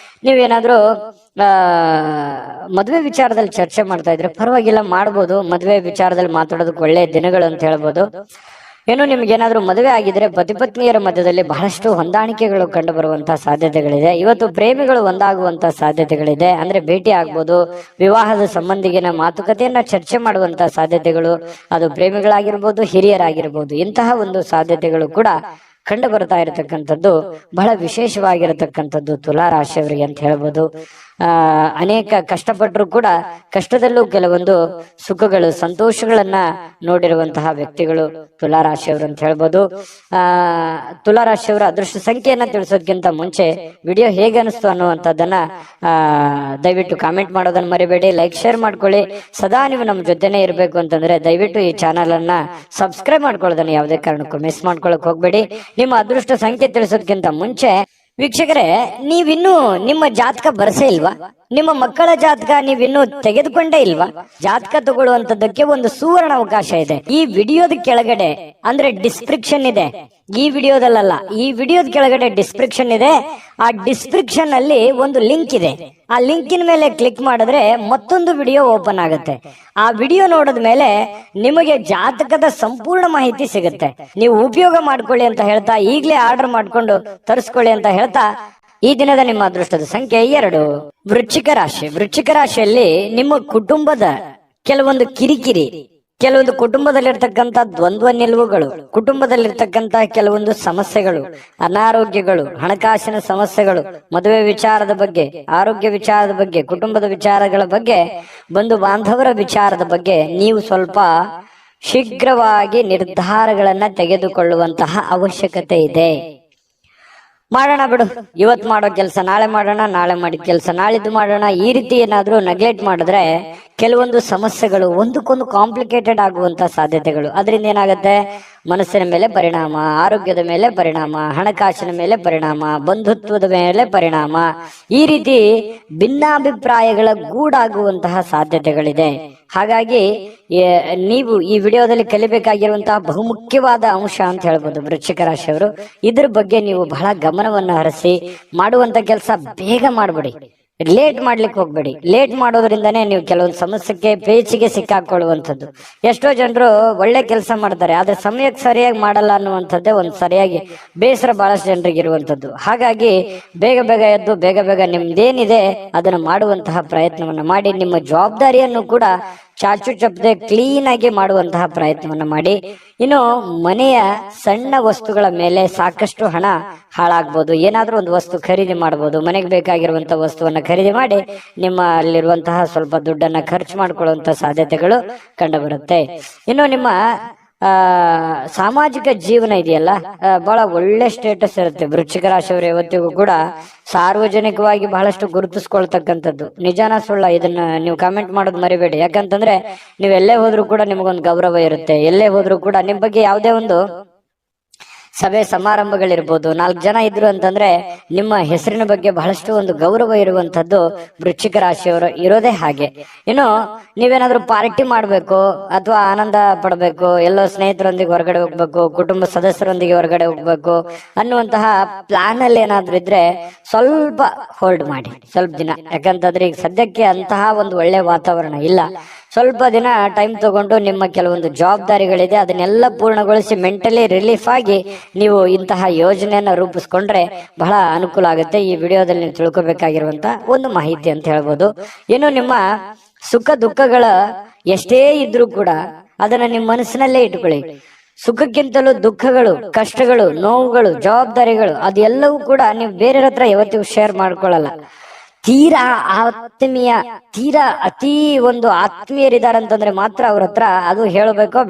ನೀವೇನಾದ್ರೂ ಮದುವೆ ವಿಚಾರದಲ್ಲಿ ಚರ್ಚೆ ಮಾಡ್ತಾ ಇದ್ರೆ ಪರವಾಗಿಲ್ಲ, ಮಾಡ್ಬೋದು. ಮದುವೆ ವಿಚಾರದಲ್ಲಿ ಮಾತಾಡೋದಕ್ಕೆ ಒಳ್ಳೆಯ ದಿನಗಳು ಅಂತ ಹೇಳ್ಬೋದು. ಏನು ನಿಮ್ಗೇನಾದ್ರೂ ಮದುವೆ ಆಗಿದ್ರೆ ಪತಿ ಪತ್ನಿಯರ ಮಧ್ಯದಲ್ಲಿ ಬಹಳಷ್ಟು ಹೊಂದಾಣಿಕೆಗಳು ಕಂಡು ಬರುವಂತಹ ಸಾಧ್ಯತೆಗಳಿದೆ. ಇವತ್ತು ಪ್ರೇಮಿಗಳು ಒಂದಾಗುವಂತಹ ಸಾಧ್ಯತೆಗಳಿದೆ. ಅಂದ್ರೆ ಭೇಟಿ ಆಗ್ಬೋದು, ವಿವಾಹದ ಸಂಬಂಧಿಗಿನ ಮಾತುಕತೆಯನ್ನ ಚರ್ಚೆ ಮಾಡುವಂತಹ ಸಾಧ್ಯತೆಗಳು, ಅದು ಪ್ರೇಮಿಗಳಾಗಿರ್ಬೋದು, ಹಿರಿಯರಾಗಿರ್ಬೋದು, ಇಂತಹ ಒಂದು ಸಾಧ್ಯತೆಗಳು ಕೂಡ ಕಂಡು ಬರ್ತಾ ಇರತಕ್ಕಂಥದ್ದು ಬಹಳ ವಿಶೇಷವಾಗಿರತಕ್ಕಂಥದ್ದು ತುಲಾ ರಾಶಿಯವರಿಗೆ ಅಂತ ಹೇಳ್ಬೋದು. ಅನೇಕ ಕಷ್ಟಪಟ್ಟರು ಕೂಡ ಕಷ್ಟದಲ್ಲೂ ಕೆಲವೊಂದು ಸುಖಗಳು ಸಂತೋಷಗಳನ್ನ ನೋಡಿರುವಂತಹ ವ್ಯಕ್ತಿಗಳು ತುಲಾ ರಾಶಿಯವರು ಅಂತ ಹೇಳ್ಬೋದು. ತುಲಾ ರಾಶಿಯವರ ಅದೃಷ್ಟ ಸಂಖ್ಯೆಯನ್ನ ತಿಳಿಸೋದಕ್ಕಿಂತ ಮುಂಚೆ ವಿಡಿಯೋ ಹೇಗೆ ಅನಿಸ್ತು ಅನ್ನುವಂಥದ್ದನ್ನ ದಯವಿಟ್ಟು ಕಾಮೆಂಟ್ ಮಾಡೋದನ್ನ ಮರಿಬೇಡಿ. ಲೈಕ್ ಶೇರ್ ಮಾಡ್ಕೊಳ್ಳಿ. ಸದಾ ನೀವು ನಮ್ಮ ಜೊತೆನೆ ಇರಬೇಕು ಅಂತಂದ್ರೆ ದಯವಿಟ್ಟು ಈ ಚಾನಲ್ ಅನ್ನ ಸಬ್ಸ್ಕ್ರೈಬ್ ಮಾಡ್ಕೊಳ್ಳೋದನ್ನ ಯಾವುದೇ ಕಾರಣಕ್ಕೂ ಮಿಸ್ ಮಾಡ್ಕೊಳಕ್ ಹೋಗ್ಬೇಡಿ. ನಿಮ್ಮ ಅದೃಷ್ಟ ಸಂಖ್ಯೆ ತಿಳಿಸೋದಕ್ಕಿಂತ ಮುಂಚೆ ವೀಕ್ಷಕರೇ, ನೀವಿನ್ನೂ ನಿಮ್ಮ ಜಾತಕ ಬರಸೇ ಇಲ್ವಾ? ನಿಮ್ಮ ಮಕ್ಕಳ ಜಾತಕ ನೀವಿನ್ನೂ ತೆಗೆದುಕೊಂಡೇ ಇಲ್ವಾ? ಜಾತಕ ತಗೊಳ್ಳುವಂತದ್ದಕ್ಕೆ ಒಂದು ಸುವರ್ಣ ಅವಕಾಶ ಇದೆ. ಈ ವಿಡಿಯೋದ ಕೆಳಗಡೆ ಅಂದ್ರೆ ಡಿಸ್ಕ್ರಿಪ್ಷನ್ ಇದೆ. ಈ ವಿಡಿಯೋದಲ್ಲ, ಈ ವಿಡಿಯೋದ ಕೆಳಗಡೆ ಡಿಸ್ಕ್ರಿಪ್ಷನ್ ಇದೆ. ಆ ಡಿಸ್ಕ್ರಿಪ್ಷನ್ ಅಲ್ಲಿ ಒಂದು ಲಿಂಕ್ ಇದೆ. ಆ ಲಿಂಕಿನ ಮೇಲೆ ಕ್ಲಿಕ್ ಮಾಡಿದ್ರೆ ಮತ್ತೊಂದು ವಿಡಿಯೋ ಓಪನ್ ಆಗುತ್ತೆ. ಆ ವಿಡಿಯೋ ನೋಡಿದ ಮೇಲೆ ನಿಮಗೆ ಜಾತಕದ ಸಂಪೂರ್ಣ ಮಾಹಿತಿ ಸಿಗುತ್ತೆ. ನೀವು ಉಪಯೋಗ ಮಾಡ್ಕೊಳ್ಳಿ ಅಂತ ಹೇಳ್ತಾ, ಈಗಲೇ ಆರ್ಡರ್ ಮಾಡ್ಕೊಂಡು ತರಿಸ್ಕೊಳ್ಳಿ ಅಂತ ಹೇಳ್ತಾ, ಈ ದಿನದ ನಿಮ್ಮ ಅದೃಷ್ಟದ ಸಂಖ್ಯೆ 2. ವೃಶ್ಚಿಕ ರಾಶಿ. ವೃಶ್ಚಿಕ ರಾಶಿಯಲ್ಲಿ ನಿಮ್ಮ ಕುಟುಂಬದ ಕೆಲವೊಂದು ಕಿರಿಕಿರಿ, ಕೆಲವೊಂದು ಕುಟುಂಬದಲ್ಲಿರ್ತಕ್ಕಂಥ ದ್ವಂದ್ವ ನಿಲುವುಗಳು, ಕುಟುಂಬದಲ್ಲಿರ್ತಕ್ಕಂಥ ಕೆಲವೊಂದು ಸಮಸ್ಯೆಗಳು, ಅನಾರೋಗ್ಯಗಳು, ಹಣಕಾಸಿನ ಸಮಸ್ಯೆಗಳು, ಮದುವೆ ವಿಚಾರದ ಬಗ್ಗೆ, ಆರೋಗ್ಯ ವಿಚಾರದ ಬಗ್ಗೆ, ಕುಟುಂಬದ ವಿಚಾರಗಳ ಬಗ್ಗೆ, ಬಂಧು ಬಾಂಧವರ ವಿಚಾರದ ಬಗ್ಗೆ ನೀವು ಸ್ವಲ್ಪ ಶೀಘ್ರವಾಗಿ ನಿರ್ಧಾರಗಳನ್ನ ತೆಗೆದುಕೊಳ್ಳುವಂತಹ ಅವಶ್ಯಕತೆ ಇದೆ. ಮಾಡೋಣ ಬಿಡು, ಇವತ್ತು ಮಾಡೋ ಕೆಲಸ ನಾಳೆ ಮಾಡೋಣ, ನಾಳೆ ಮಾಡಿದ ಕೆಲಸ ನಾಳಿದ್ದು ಮಾಡೋಣ, ಈ ರೀತಿ ಏನಾದ್ರೂ ನೆಗ್ಲೆಕ್ಟ್ ಮಾಡಿದ್ರೆ ಕೆಲವೊಂದು ಸಮಸ್ಯೆಗಳು ಒಂದಕ್ಕೊಂದು ಕಾಂಪ್ಲಿಕೇಟೆಡ್ ಆಗುವಂತ ಸಾಧ್ಯತೆಗಳು. ಅದರಿಂದ ಏನಾಗುತ್ತೆ? ಮನಸ್ಸಿನ ಮೇಲೆ ಪರಿಣಾಮ, ಆರೋಗ್ಯದ ಮೇಲೆ ಪರಿಣಾಮ, ಹಣಕಾಸಿನ ಮೇಲೆ ಪರಿಣಾಮ, ಬಂಧುತ್ವದ ಮೇಲೆ ಪರಿಣಾಮ, ಈ ರೀತಿ ಭಿನ್ನಾಭಿಪ್ರಾಯಗಳ ಗೂಡಾಗುವಂತಹ ಸಾಧ್ಯತೆಗಳಿದೆ. ಹಾಗಾಗಿ ನೀವು ಈ ವಿಡಿಯೋದಲ್ಲಿ ಕಲಿಬೇಕಾಗಿರುವಂತಹ ಬಹುಮುಖ್ಯವಾದ ಅಂಶ ಅಂತ ಹೇಳ್ಬೋದು ವೃಶ್ಚಿಕ ರಾಶಿಯವರು. ಇದ್ರ ಬಗ್ಗೆ ನೀವು ಬಹಳ ಗಮನವನ್ನ ಹರಿಸಿ ಮಾಡುವಂತ ಕೆಲಸ ಬೇಗ ಮಾಡ್ಬಿಡಿ. ಲೇಟ್ ಮಾಡ್ಲಿಕ್ಕೆ ಹೋಗ್ಬೇಡಿ. ಲೇಟ್ ಮಾಡೋದ್ರಿಂದನೇ ನೀವು ಕೆಲವೊಂದು ಸಮಸ್ಯೆಗೆ ಪೇಚಿಗೆ ಸಿಕ್ಕಾಕೊಳ್ಳುವಂಥದ್ದು. ಎಷ್ಟೋ ಜನರು ಒಳ್ಳೆ ಕೆಲಸ ಮಾಡ್ತಾರೆ, ಆದ್ರೆ ಸಮಯಕ್ಕೆ ಸರಿಯಾಗಿ ಮಾಡಲ್ಲ ಅನ್ನುವಂಥದ್ದೇ ಒಂದು ಸರಿಯಾಗಿ ಬೇಸರ ಬಹಳಷ್ಟು ಜನರಿಗೆ ಇರುವಂಥದ್ದು. ಹಾಗಾಗಿ ಬೇಗ ಬೇಗ ಎದ್ದು ಬೇಗ ಬೇಗ ನಿಮ್ದೇನಿದೆ ಅದನ್ನು ಮಾಡುವಂತಹ ಪ್ರಯತ್ನವನ್ನ ಮಾಡಿ, ನಿಮ್ಮ ಜವಾಬ್ದಾರಿಯನ್ನು ಕೂಡ ಚಾಚು ಚಪ್ಪದೆ ಕ್ಲೀನ್ ಆಗಿ ಮಾಡುವಂತಹ ಪ್ರಯತ್ನವನ್ನ ಮಾಡಿ. ಇನ್ನು ಮನೆಯ ಸಣ್ಣ ವಸ್ತುಗಳ ಮೇಲೆ ಸಾಕಷ್ಟು ಹಣ ಹಾಳಾಗ್ಬೋದು. ಏನಾದ್ರೂ ಒಂದು ವಸ್ತು ಖರೀದಿ ಮಾಡಬಹುದು. ಮನೆಗೆ ಬೇಕಾಗಿರುವಂತಹ ವಸ್ತುವನ್ನ ಖರೀದಿ ಮಾಡಿ ನಿಮ್ಮ ಅಲ್ಲಿರುವಂತಹ ಸ್ವಲ್ಪ ದುಡ್ಡನ್ನ ಖರ್ಚು ಮಾಡ್ಕೊಳ್ಳುವಂತ ಸಾಧ್ಯತೆಗಳು ಕಂಡು ಬರುತ್ತೆ. ಇನ್ನು ನಿಮ್ಮ ಸಾಮಾಜಿಕ ಜೀವನ ಇದೆಯಲ್ಲ, ಬಹಳ ಒಳ್ಳೆ ಸ್ಟೇಟಸ್ ಇರುತ್ತೆ. ವೃಶ್ಚಿಕ ರಾಶಿಯವರು ಯಾವತ್ತಿಗೂ ಕೂಡ ಸಾರ್ವಜನಿಕವಾಗಿ ಬಹಳಷ್ಟು ಗುರುತಿಸ್ಕೊಳ್ತಕ್ಕಂಥದ್ದು. ನಿಜಾನ ಸುಳ್ಳ ಇದನ್ನ ನೀವು ಕಾಮೆಂಟ್ ಮಾಡೋದು ಮರಿಬೇಡಿ. ಯಾಕಂತಂದ್ರೆ ನೀವು ಎಲ್ಲೇ ಹೋದ್ರೂ ಕೂಡ ನಿಮಗೊಂದು ಗೌರವ ಇರುತ್ತೆ. ಎಲ್ಲೇ ಹೋದ್ರೂ ಕೂಡ ನಿಮ್ ಬಗ್ಗೆ ಯಾವುದೇ ಒಂದು ಸಭೆ ಸಮಾರಂಭಗಳಿರ್ಬೋದು, 4 ಜನ ಇದ್ರು ಅಂತಂದ್ರೆ ನಿಮ್ಮ ಹೆಸರಿನ ಬಗ್ಗೆ ಬಹಳಷ್ಟು ಒಂದು ಗೌರವ ಇರುವಂತದ್ದು ವೃಶ್ಚಿಕ ರಾಶಿಯವರು ಇರೋದೇ ಹಾಗೆ. ಇನ್ನು ನೀವೇನಾದ್ರೂ ಪಾರ್ಟಿ ಮಾಡ್ಬೇಕು ಅಥವಾ ಆನಂದ ಪಡ್ಬೇಕು, ಎಲ್ಲೋ ಸ್ನೇಹಿತರೊಂದಿಗೆ ಹೊರಗಡೆ ಹೋಗ್ಬೇಕು, ಕುಟುಂಬ ಸದಸ್ಯರೊಂದಿಗೆ ಹೊರಗಡೆ ಹೋಗ್ಬೇಕು ಅನ್ನುವಂತಹ ಪ್ಲಾನ್ ಅಲ್ಲಿ ಏನಾದ್ರೂ ಇದ್ರೆ ಸ್ವಲ್ಪ ಹೋಲ್ಡ್ ಮಾಡಿ, ಸ್ವಲ್ಪ ದಿನ. ಯಾಕಂತಂದ್ರೆ ಈಗ ಸದ್ಯಕ್ಕೆ ಅಂತಹ ಒಂದು ಒಳ್ಳೆ ವಾತಾವರಣ ಇಲ್ಲ. ಸ್ವಲ್ಪ ದಿನ ಟೈಮ್ ತಗೊಂಡು ನಿಮ್ಮ ಕೆಲವೊಂದು ಜವಾಬ್ದಾರಿಗಳಿದೆ ಅದನ್ನೆಲ್ಲ ಪೂರ್ಣಗೊಳಿಸಿ ಮೆಂಟಲಿ ರಿಲೀಫ್ ಆಗಿ ನೀವು ಇಂತಹ ಯೋಜನೆಯನ್ನ ರೂಪಿಸ್ಕೊಂಡ್ರೆ ಬಹಳ ಅನುಕೂಲ ಆಗುತ್ತೆ. ಈ ವಿಡಿಯೋದಲ್ಲಿ ನೀವು ತಿಳ್ಕೊಬೇಕಾಗಿರುವಂತ ಒಂದು ಮಾಹಿತಿ ಅಂತ ಹೇಳ್ಬೋದು. ಇನ್ನು ನಿಮ್ಮ ಸುಖ ದುಃಖಗಳ ಎಷ್ಟೇ ಇದ್ರೂ ಕೂಡ ಅದನ್ನ ನಿಮ್ಮ ಮನಸ್ಸಿನಲ್ಲೇ ಇಟ್ಕೊಳ್ಳಿ. ಸುಖಕ್ಕಿಂತಲೂ ದುಃಖಗಳು, ಕಷ್ಟಗಳು, ನೋವುಗಳು, ಜವಾಬ್ದಾರಿಗಳು ಅದೆಲ್ಲವೂ ಕೂಡ ನೀವು ಬೇರೆಯವ್ರ ಹತ್ರ ಯಾವತ್ತಿಗೂ ಶೇರ್ ಮಾಡ್ಕೊಳ್ಳಲ್ಲ. ತೀರಾ ಆತ್ಮೀಯ, ತೀರಾ ಅತಿ ಒಂದು ಆತ್ಮೀಯರಿದ್ದಾರೆ ಅಂತಂದ್ರೆ ಮಾತ್ರ ಅವ್ರ ಹತ್ರ ಅದು ಹೇಳಬೇಕೋ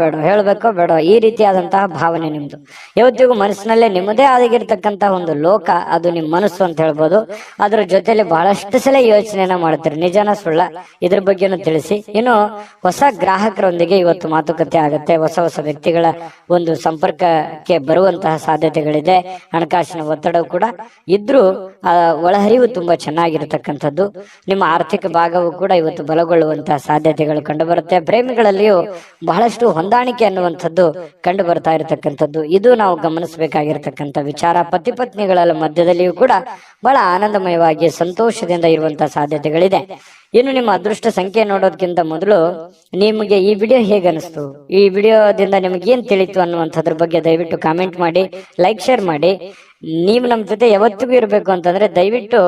ಬೇಡ ಈ ರೀತಿಯಾದಂತಹ ಭಾವನೆ ನಿಮ್ದು. ಯಾವತ್ತಿಗೂ ಮನಸ್ಸಿನಲ್ಲೇ ನಿಮ್ಮದೇ ಆಗಿರ್ತಕ್ಕಂತಹ ಒಂದು ಲೋಕ, ಅದು ನಿಮ್ ಮನಸ್ಸು ಅಂತ ಹೇಳ್ಬೋದು. ಅದ್ರ ಜೊತೆಲಿ ಬಹಳಷ್ಟು ಸಲ ಯೋಚನೆಯನ್ನ ಮಾಡ್ತಾರೆ. ನಿಜಾನ ಸುಳ್ಳ ಇದ್ರ ಬಗ್ಗೆನೂ ತಿಳಿಸಿ. ಇನ್ನು ಹೊಸ ಗ್ರಾಹಕರೊಂದಿಗೆ ಇವತ್ತು ಮಾತುಕತೆ ಆಗುತ್ತೆ. ಹೊಸ ಹೊಸ ವ್ಯಕ್ತಿಗಳ ಒಂದು ಸಂಪರ್ಕಕ್ಕೆ ಬರುವಂತಹ ಸಾಧ್ಯತೆಗಳಿದೆ. ಹಣಕಾಸಿನ ಒತ್ತಡ ಕೂಡ ಇದ್ರೂ ಒಳಹರಿವು ತುಂಬಾ ಚೆನ್ನಾಗಿರುತ್ತೆ. ನಿಮ್ಮ ಆರ್ಥಿಕ ಭಾಗವು ಕೂಡ ಇವತ್ತು ಬಲಗೊಳ್ಳುವಂತಹ ಸಾಧ್ಯತೆಗಳು ಕಂಡು ಬರುತ್ತೆ. ಪ್ರೇಮಿಗಳಲ್ಲಿಯೂ ಬಹಳಷ್ಟು ಹೊಂದಾಣಿಕೆ ಅನ್ನುವಂಥದ್ದು ಕಂಡು ಬರ್ತಾ ಇರತಕ್ಕಂಥದ್ದು, ಇದು ನಾವು ಗಮನಿಸಬೇಕಾಗಿರ್ತಕ್ಕಂಥ ವಿಚಾರ. ಪತಿ ಪತ್ನಿಗಳ ಮಧ್ಯದಲ್ಲಿಯೂ ಕೂಡ ಬಹಳ ಆನಂದಮಯವಾಗಿ ಸಂತೋಷದಿಂದ ಇರುವಂತಹ ಸಾಧ್ಯತೆಗಳಿದೆ. ಇನ್ನು ನಿಮ್ಮ ಅದೃಷ್ಟ ಸಂಖ್ಯೆ ನೋಡೋದಕ್ಕಿಂತ ಮೊದಲು ನಿಮಗೆ ಈ ವಿಡಿಯೋ ಹೇಗೆ ಅನಿಸ್ತು, ಈ ವಿಡಿಯೋದಿಂದ ನಿಮ್ಗೆ ಏನ್ ತಿಳಿತು ಅನ್ನುವಂಥದ್ರ ಬಗ್ಗೆ ದಯವಿಟ್ಟು ಕಾಮೆಂಟ್ ಮಾಡಿ, ಲೈಕ್ ಶೇರ್ ಮಾಡಿ. ನೀವು ನಮ್ಮ ಜೊತೆ ಯಾವತ್ತಿಗೂ ಇರಬೇಕು ಅಂತಂದ್ರೆ ದಯವಿಟ್ಟು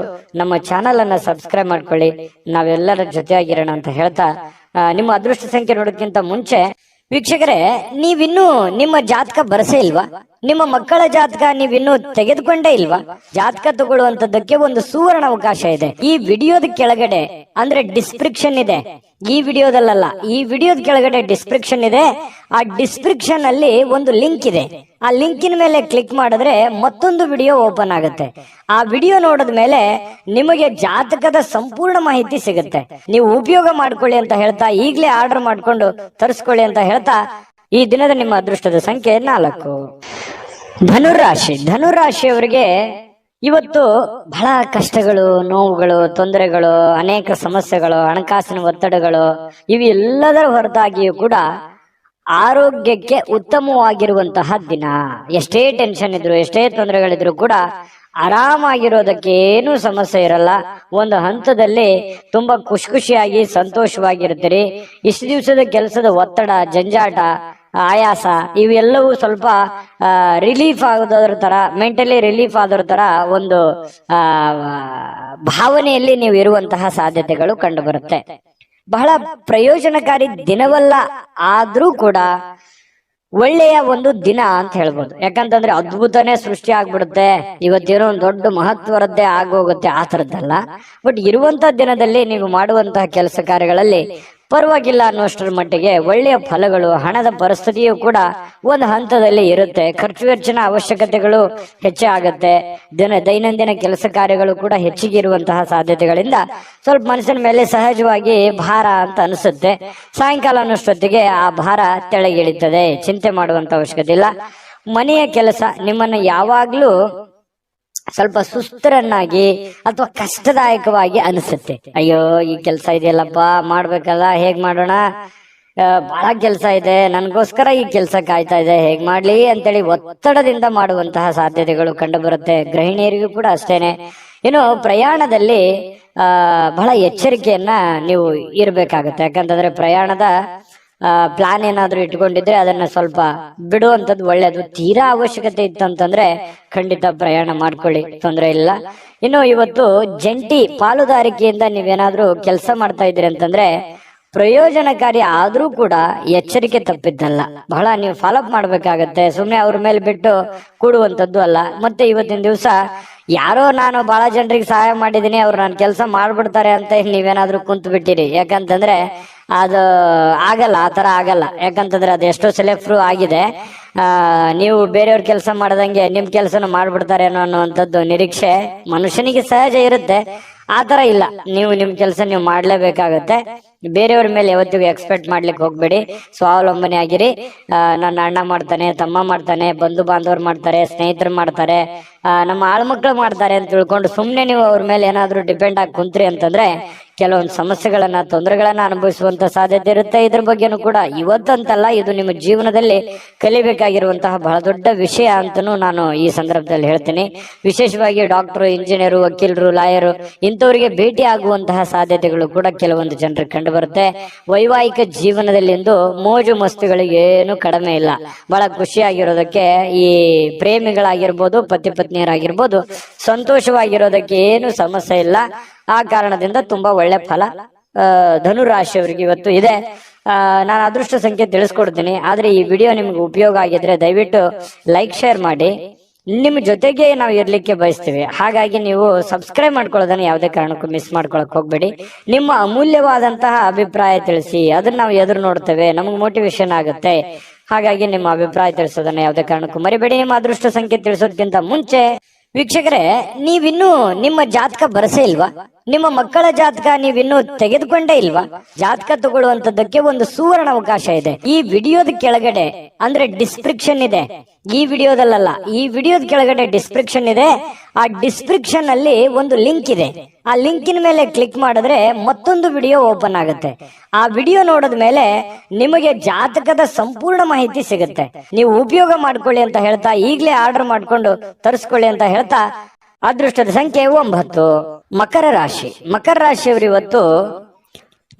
ನಮ್ಮ ಚಾನಲ್ ಅನ್ನ ಸಬ್ಸ್ಕ್ರೈಬ್ ಮಾಡ್ಕೊಳ್ಳಿ. ನಾವೆಲ್ಲರ ಜೊತೆಯಾಗಿರೋಣ ಅಂತ ಹೇಳ್ತಾ, ನಿಮ್ಮ ಅದೃಷ್ಟ ಸಂಖ್ಯೆ ನೋಡೋದಕ್ಕಿಂತ ಮುಂಚೆ ವೀಕ್ಷಕರೇ, ನೀವಿನ್ನೂ ನಿಮ್ಮ ಜಾತಕ ಬರಸೇ ಇಲ್ವಾ? ನಿಮ್ಮ ಮಕ್ಕಳ ಜಾತಕ ನೀವಿನ್ನೂ ತೆಗೆದುಕೊಂಡೇ ಇಲ್ವಾ? ಜಾತಕ ತಗೊಳ್ಳುವಂತದ್ದಕ್ಕೆ ಒಂದು ಸುವರ್ಣ ಅವಕಾಶ ಇದೆ. ಈ ವಿಡಿಯೋದ ಕೆಳಗಡೆ ಅಂದ್ರೆ ಡಿಸ್ಕ್ರಿಪ್ಷನ್ ಇದೆ, ಈ ವಿಡಿಯೋದಲ್ಲ, ಈ ವಿಡಿಯೋದ ಕೆಳಗಡೆ ಡಿಸ್ಕ್ರಿಪ್ಷನ್ ಇದೆ. ಆ ಡಿಸ್ಕ್ರಿಪ್ಷನ್ ಅಲ್ಲಿ ಒಂದು ಲಿಂಕ್ ಇದೆ. ಆ ಲಿಂಕಿನ ಮೇಲೆ ಕ್ಲಿಕ್ ಮಾಡಿದ್ರೆ ಮತ್ತೊಂದು ವಿಡಿಯೋ ಓಪನ್ ಆಗುತ್ತೆ. ಆ ವಿಡಿಯೋ ನೋಡಿದ ಮೇಲೆ ನಿಮಗೆ ಜಾತಕದ ಸಂಪೂರ್ಣ ಮಾಹಿತಿ ಸಿಗುತ್ತೆ. ನೀವು ಉಪಯೋಗ ಮಾಡ್ಕೊಳ್ಳಿ ಅಂತ ಹೇಳ್ತಾ, ಈಗಲೇ ಆರ್ಡರ್ ಮಾಡ್ಕೊಂಡು ತರಿಸ್ಕೊಳ್ಳಿ ಅಂತ ಹೇಳ್ತಾ, ಈ ದಿನದ ನಿಮ್ಮ ಅದೃಷ್ಟದ ಸಂಖ್ಯೆ 4. ಧನುರಾಶಿ. ಧನುರಾಶಿಯವರಿಗೆ ಇವತ್ತು ಬಹಳ ಕಷ್ಟಗಳು, ನೋವುಗಳು, ತೊಂದರೆಗಳು, ಅನೇಕ ಸಮಸ್ಯೆಗಳು, ಹಣಕಾಸಿನ ಒತ್ತಡಗಳು ಇವೆಲ್ಲದರ ಹೊರತಾಗಿಯೂ ಕೂಡ ಆರೋಗ್ಯಕ್ಕೆ ಉತ್ತಮವಾಗಿರುವಂತಹ ದಿನ. ಎಷ್ಟೇ ಟೆನ್ಷನ್ ಇದ್ರು, ಎಷ್ಟೇ ತೊಂದರೆಗಳಿದ್ರು ಕೂಡ ಆರಾಮಾಗಿರೋದಕ್ಕೆ ಏನೂ ಸಮಸ್ಯೆ ಇರಲ್ಲ. ಒಂದು ಹಂತದಲ್ಲಿ ತುಂಬಾ ಖುಷಿಯಾಗಿ ಸಂತೋಷವಾಗಿರ್ತೀರಿ. ಇಷ್ಟು ದಿವಸದ ಕೆಲಸದ ಒತ್ತಡ, ಜಂಜಾಟ, ಆಯಾಸ ಇವೆಲ್ಲವೂ ಸ್ವಲ್ಪ ರಿಲೀಫ್ ಆಗೋದ್ರ ತರ, ಮೆಂಟಲಿ ರಿಲೀಫ್ ಆದ್ರ ತರ ಒಂದು ಭಾವನೆಯಲ್ಲಿ ನೀವು ಇರುವಂತಹ ಸಾಧ್ಯತೆಗಳು ಕಂಡು ಬರುತ್ತೆ. ಬಹಳ ಪ್ರಯೋಜನಕಾರಿ ದಿನವಲ್ಲ, ಆದ್ರೂ ಕೂಡ ಒಳ್ಳೆಯ ಒಂದು ದಿನ ಅಂತ ಹೇಳ್ಬೋದು. ಯಾಕಂತಂದ್ರೆ ಅದ್ಭುತನೇ ಸೃಷ್ಟಿ ಆಗ್ಬಿಡುತ್ತೆ, ಇವತ್ತೇನೋ ಒಂದು ದೊಡ್ಡ ಮಹತ್ವರದ್ದೇ ಆಗೋಗುತ್ತೆ, ಆ ತರದ್ದಲ್ಲ. ಬಟ್ ಇರುವಂತ ದಿನದಲ್ಲಿ ನೀವು ಮಾಡುವಂತಹ ಕೆಲಸ ಕಾರ್ಯಗಳಲ್ಲಿ ಪರವಾಗಿಲ್ಲ ಅನ್ನುವಷ್ಟರ ಮಟ್ಟಿಗೆ ಒಳ್ಳೆಯ ಫಲಗಳು, ಹಣದ ಪರಿಸ್ಥಿತಿಯು ಕೂಡ ಒಂದು ಹಂತದಲ್ಲಿ ಇರುತ್ತೆ. ಖರ್ಚು ವೆಚ್ಚನ ಅವಶ್ಯಕತೆಗಳು ಹೆಚ್ಚಾಗುತ್ತೆ. ದೈನಂದಿನ ಕೆಲಸ ಕಾರ್ಯಗಳು ಕೂಡ ಹೆಚ್ಚಿಗೆ ಇರುವಂತಹ ಸಾಧ್ಯತೆಗಳಿಂದ ಸ್ವಲ್ಪ ಮನಸ್ಸಿನ ಮೇಲೆ ಸಹಜವಾಗಿ ಭಾರ ಅಂತ ಅನಿಸುತ್ತೆ. ಸಾಯಂಕಾಲ ಅನ್ನೋಷ್ಟೊತ್ತಿಗೆ ಆ ಭಾರ ತೆಳಗಿಳಿತದೆ, ಚಿಂತೆ ಮಾಡುವಂತ ಅವಶ್ಯಕತೆ ಇಲ್ಲ. ಮನೆಯ ಕೆಲಸ ನಿಮ್ಮನ್ನ ಯಾವಾಗ್ಲೂ ಸ್ವಲ್ಪ ಸುಸ್ತರನ್ನಾಗಿ ಅಥವಾ ಕಷ್ಟದಾಯಕವಾಗಿ ಅನಿಸುತ್ತೆ. ಅಯ್ಯೋ ಈ ಕೆಲಸ ಇದೆಯಲ್ಲಪ್ಪ, ಮಾಡ್ಬೇಕಲ್ಲ, ಹೇಗ್ ಮಾಡೋಣ, ಬಹಳ ಕೆಲಸ ಇದೆ, ನನ್ಗೋಸ್ಕರ ಈ ಕೆಲಸ ಕಾಯ್ತಾ ಇದೆ, ಹೇಗ್ ಮಾಡ್ಲಿ ಅಂತೇಳಿ ಒತ್ತಡದಿಂದ ಮಾಡುವಂತಹ ಸಾಧ್ಯತೆಗಳು ಕಂಡು ಬರುತ್ತೆ. ಗೃಹಿಣಿಯರಿಗೂ ಕೂಡ ಅಷ್ಟೇನೆ. ಇನ್ನು ಪ್ರಯಾಣದಲ್ಲಿ ಬಹಳ ಎಚ್ಚರಿಕೆಯನ್ನ ನೀವು ಇರ್ಬೇಕಾಗುತ್ತೆ. ಯಾಕಂತಂದ್ರೆ ಪ್ರಯಾಣದ ಪ್ಲಾನ್ ಏನಾದ್ರೂ ಇಟ್ಕೊಂಡಿದ್ರೆ ಅದನ್ನ ಸ್ವಲ್ಪ ಬಿಡುವಂತದ್ದು ಒಳ್ಳೇದು. ತೀರಾ ಅವಶ್ಯಕತೆ ಇತ್ತಂತಂದ್ರೆ ಖಂಡಿತ ಪ್ರಯಾಣ ಮಾಡ್ಕೊಳ್ಳಿ, ತೊಂದರೆ ಇಲ್ಲ. ಇನ್ನು ಇವತ್ತು ಜಂಟಿ ಪಾಲುದಾರಿಕೆಯಿಂದ ನೀವೇನಾದ್ರೂ ಕೆಲಸ ಮಾಡ್ತಾ ಇದ್ದೀರಿ ಅಂತಂದ್ರೆ ಪ್ರಯೋಜನಕಾರಿ, ಆದ್ರೂ ಕೂಡ ಎಚ್ಚರಿಕೆ ತಪ್ಪಿದ್ದಲ್ಲ. ಬಹಳ ನೀವು ಫಾಲೋಅಪ್ ಮಾಡ್ಬೇಕಾಗತ್ತೆ. ಸುಮ್ನೆ ಅವ್ರ ಮೇಲೆ ಬಿಟ್ಟು ಕೂಡುವಂತದ್ದು ಅಲ್ಲ. ಮತ್ತೆ ಇವತ್ತಿನ ದಿವಸ ಯಾರೋ ನಾನು ಬಹಳ ಜನರಿಗೆ ಸಹಾಯ ಮಾಡಿದೀನಿ, ಅವ್ರು ನಾನು ಕೆಲಸ ಮಾಡ್ಬಿಡ್ತಾರೆ ಅಂತ ನೀವೇನಾದ್ರೂ ಕುಂತು ಬಿಟ್ಟಿರಿ. ಯಾಕಂತಂದ್ರೆ ಅದು ಆಗಲ್ಲ, ಆ ತರ ಆಗಲ್ಲ. ಯಾಕಂತಂದ್ರೆ ಅದು ಎಷ್ಟೋ ಸಲ ಪ್ರೂವ್ ಆಗಿದೆ. ನೀವು ಬೇರೆಯವ್ರ ಕೆಲಸ ಮಾಡದಂಗೆ ನಿಮ್ ಕೆಲಸನ ಮಾಡ್ಬಿಡ್ತಾರೆ ಅನ್ನುವಂಥದ್ದು ನಿರೀಕ್ಷೆ ಮನುಷ್ಯನಿಗೆ ಸಹಜ ಇರುತ್ತೆ. ಆತರ ಇಲ್ಲ, ನೀವು ನಿಮ್ ಕೆಲಸ ನೀವು ಮಾಡ್ಲೇಬೇಕಾಗತ್ತೆ. ಬೇರೆಯವ್ರ ಮೇಲೆ ಯಾವತ್ತಿಗೂ ಎಕ್ಸ್ಪೆಕ್ಟ್ ಮಾಡ್ಲಿಕ್ಕೆ ಹೋಗ್ಬೇಡಿ. ಸ್ವಾವಲಂಬನೆ ಆಗಿರಿ. ನನ್ನ ಅಣ್ಣ ಮಾಡ್ತಾನೆ, ತಮ್ಮ ಮಾಡ್ತಾನೆ, ಬಂಧು ಬಾಂಧವರು ಮಾಡ್ತಾರೆ, ಸ್ನೇಹಿತರು ಮಾಡ್ತಾರೆ, ನಮ್ಮ ಆಳ್ಮಕ್ಳು ಮಾಡ್ತಾರೆ ಅಂತ ತಿಳ್ಕೊಂಡು ಸುಮ್ನೆ ನೀವು ಅವ್ರ ಮೇಲೆ ಏನಾದ್ರೂ ಡಿಪೆಂಡ್ ಆಗಿ ಕುಂತ್ರಿ ಅಂತಂದ್ರೆ ಕೆಲವೊಂದು ಸಮಸ್ಯೆಗಳನ್ನ, ತೊಂದರೆಗಳನ್ನ ಅನುಭವಿಸುವಂತ ಸಾಧ್ಯತೆ ಇರುತ್ತೆ. ಇದ್ರ ಬಗ್ಗೆನೂ ಕೂಡ ಇವತ್ತಂತಲ್ಲ, ಇದು ನಿಮ್ಮ ಜೀವನದಲ್ಲಿ ಕಲಿಬೇಕಾಗಿರುವಂತಹ ಬಹಳ ದೊಡ್ಡ ವಿಷಯ ಅಂತನೂ ನಾನು ಈ ಸಂದರ್ಭದಲ್ಲಿ ಹೇಳ್ತೀನಿ. ವಿಶೇಷವಾಗಿ ಡಾಕ್ಟರ್, ಇಂಜಿನಿಯರು, ವಕೀಲರು, ಲಾಯರು ಇಂಥವರಿಗೆ ಭೇಟಿ ಆಗುವಂತಹ ಸಾಧ್ಯತೆಗಳು ಕೂಡ ಕೆಲವೊಂದು ಜನರಿಗೆ ಕಂಡು ಬರುತ್ತೆ. ವೈವಾಹಿಕ ಜೀವನದಲ್ಲಿ ಇಂದು ಮೋಜು ಮಸ್ತಿಗಳಿಗೆ ಏನು ಕಡಿಮೆ ಇಲ್ಲ. ಬಹಳ ಖುಷಿಯಾಗಿರೋದಕ್ಕೆ ಈ ಪ್ರೇಮಿಗಳಾಗಿರ್ಬೋದು, ಪತಿ ಪತ್ನಿಯರಾಗಿರ್ಬೋದು, ಸಂತೋಷವಾಗಿರೋದಕ್ಕೆ ಏನು ಸಮಸ್ಯೆ ಇಲ್ಲ. ಆ ಕಾರಣದಿಂದ ತುಂಬಾ ಒಳ್ಳೆ ಫಲ ಧನುರಾಶಿಯವರಿಗೆ ಇವತ್ತು ಇದೆ. ನಾನು ಅದೃಷ್ಟ ಸಂಖ್ಯೆ ತಿಳಿಸ್ಕೊಡ್ತೀನಿ. ಆದ್ರೆ ಈ ವಿಡಿಯೋ ನಿಮ್ಗೆ ಉಪಯೋಗ ಆಗಿದ್ರೆ ದಯವಿಟ್ಟು ಲೈಕ್, ಶೇರ್ ಮಾಡಿ. ನಿಮ್ ಜೊತೆಗೆ ನಾವು ಇರ್ಲಿಕ್ಕೆ ಬಯಸ್ತೀವಿ. ಹಾಗಾಗಿ ನೀವು ಸಬ್ಸ್ಕ್ರೈಬ್ ಮಾಡ್ಕೊಳ್ಳೋದನ್ನ ಯಾವುದೇ ಕಾರಣಕ್ಕೂ ಮಿಸ್ ಮಾಡ್ಕೊಳಕ್ ಹೋಗ್ಬೇಡಿ. ನಿಮ್ಮ ಅಮೂಲ್ಯವಾದಂತಹ ಅಭಿಪ್ರಾಯ ತಿಳಿಸಿ, ಅದನ್ನ ನಾವು ಎದುರು ನೋಡ್ತೇವೆ, ನಮ್ಗೆ ಮೋಟಿವೇಶನ್ ಆಗುತ್ತೆ. ಹಾಗಾಗಿ ನಿಮ್ಮ ಅಭಿಪ್ರಾಯ ತಿಳಿಸೋದನ್ನ ಯಾವುದೇ ಕಾರಣಕ್ಕೂ ಮರಿಬೇಡಿ. ನಿಮ್ಮ ಅದೃಷ್ಟ ಸಂಖ್ಯೆ ತಿಳಿಸೋದಕ್ಕಿಂತ ಮುಂಚೆ ವೀಕ್ಷಕರೇ, ನೀವಿನ್ನೂ ನಿಮ್ಮ ಜಾತಕ ಬರಸೇ ಇಲ್ವಾ? ನಿಮ್ಮ ಮಕ್ಕಳ ಜಾತಕ ನೀವಿನ್ನೂ ತೆಗೆದುಕೊಂಡೇ ಇಲ್ವಾ? ಜಾತಕ ತಗೊಳ್ಳುವಂತದ್ದಕ್ಕೆ ಒಂದು ಸುವರ್ಣ ಅವಕಾಶ ಇದೆ. ಈ ವಿಡಿಯೋದ ಕೆಳಗಡೆ ಅಂದ್ರೆ ಡಿಸ್ಕ್ರಿಪ್ಷನ್ ಇದೆ, ಈ ವಿಡಿಯೋದಲ್ಲ, ಈ ವಿಡಿಯೋದ ಕೆಳಗಡೆ ಡಿಸ್ಕ್ರಿಪ್ಷನ್ ಇದೆ. ಆ ಡಿಸ್ಕ್ರಿಪ್ಷನ್ ಅಲ್ಲಿ ಒಂದು ಲಿಂಕ್ ಇದೆ. ಆ ಲಿಂಕಿನ ಮೇಲೆ ಕ್ಲಿಕ್ ಮಾಡಿದ್ರೆ ಮತ್ತೊಂದು ವಿಡಿಯೋ ಓಪನ್ ಆಗುತ್ತೆ. ಆ ವಿಡಿಯೋ ನೋಡಿದ ಮೇಲೆ ನಿಮಗೆ ಜಾತಕದ ಸಂಪೂರ್ಣ ಮಾಹಿತಿ ಸಿಗುತ್ತೆ. ನೀವು ಉಪಯೋಗ ಮಾಡ್ಕೊಳ್ಳಿ ಅಂತ ಹೇಳ್ತಾ, ಈಗಲೇ ಆರ್ಡರ್ ಮಾಡ್ಕೊಂಡು ತರಿಸ್ಕೊಳ್ಳಿ ಅಂತ ಹೇಳ್ತಾ, ಅದೃಷ್ಟದ ಸಂಖ್ಯೆ 9. ಮಕರ ರಾಶಿ. ಮಕರ ರಾಶಿಯವರು ಇವತ್ತು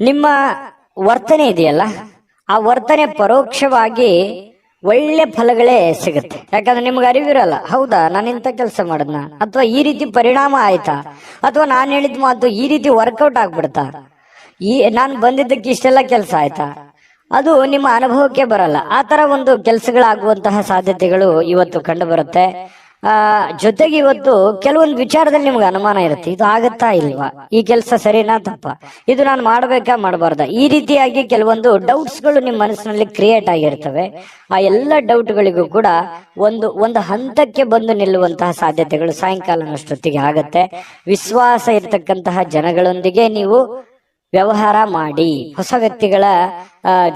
ನಿಮ್ಮ ವರ್ತನೆ ಇದೆಯಲ್ಲ, ಆ ವರ್ತನೆ ಪರೋಕ್ಷವಾಗಿ ಒಳ್ಳೆ ಫಲಗಳೇ ಸಿಗುತ್ತೆ. ಯಾಕಂದ್ರೆ ನಿಮ್ಗೆ ಅರಿವಿರಲ್ಲ, ಹೌದಾ ನಾನು ಇಂಥ ಕೆಲಸ ಮಾಡದ್ನ, ಅಥವಾ ಈ ರೀತಿ ಪರಿಣಾಮ ಆಯ್ತಾ, ಅಥವಾ ನಾನು ಹೇಳಿದ ಮಾತು ಈ ರೀತಿ ವರ್ಕೌಟ್ ಆಗ್ಬಿಡ್ತಾ, ನಾನು ಬಂದಿದ್ದಕ್ಕೆ ಇಷ್ಟೆಲ್ಲ ಕೆಲಸ ಆಯ್ತಾ, ಅದು ನಿಮ್ಮ ಅನುಭವಕ್ಕೆ ಬರಲ್ಲ. ಆ ತರ ಒಂದು ಕೆಲಸಗಳಾಗುವಂತಹ ಸಾಧ್ಯತೆಗಳು ಇವತ್ತು ಕಂಡು ಬರುತ್ತೆ. ಜೊತೆಗೆ ಇವತ್ತು ಕೆಲವೊಂದು ವಿಚಾರದಲ್ಲಿ ನಿಮ್ಗೆ ಅನುಮಾನ ಇರುತ್ತೆ, ಇದು ಆಗತ್ತಾ ಇಲ್ವಾ, ಈ ಕೆಲಸ ಸರಿನಾ ತಪ್ಪ, ಇದು ನಾನು ಮಾಡ್ಬೇಕಾ ಮಾಡಬಾರ್ದ, ಈ ರೀತಿಯಾಗಿ ಕೆಲವೊಂದು ಡೌಟ್ಸ್ ಗಳು ನಿಮ್ಮ ಮನಸ್ಸಿನಲ್ಲಿ ಕ್ರಿಯೇಟ್ ಆಗಿರ್ತವೆ. ಆ ಎಲ್ಲ ಡೌಟ್ಗಳಿಗೂ ಕೂಡ ಒಂದು ಹಂತಕ್ಕೆ ಬಂದು ನಿಲ್ಲುವಂತಹ ಸಾಧ್ಯತೆಗಳು ಸಾಯಂಕಾಲನಷ್ಟೊತ್ತಿಗೆ ಆಗತ್ತೆ. ವಿಶ್ವಾಸ ಇರತಕ್ಕಂತಹ ಜನಗಳೊಂದಿಗೆ ನೀವು ವ್ಯವಹಾರ ಮಾಡಿ. ಹೊಸ ವ್ಯಕ್ತಿಗಳ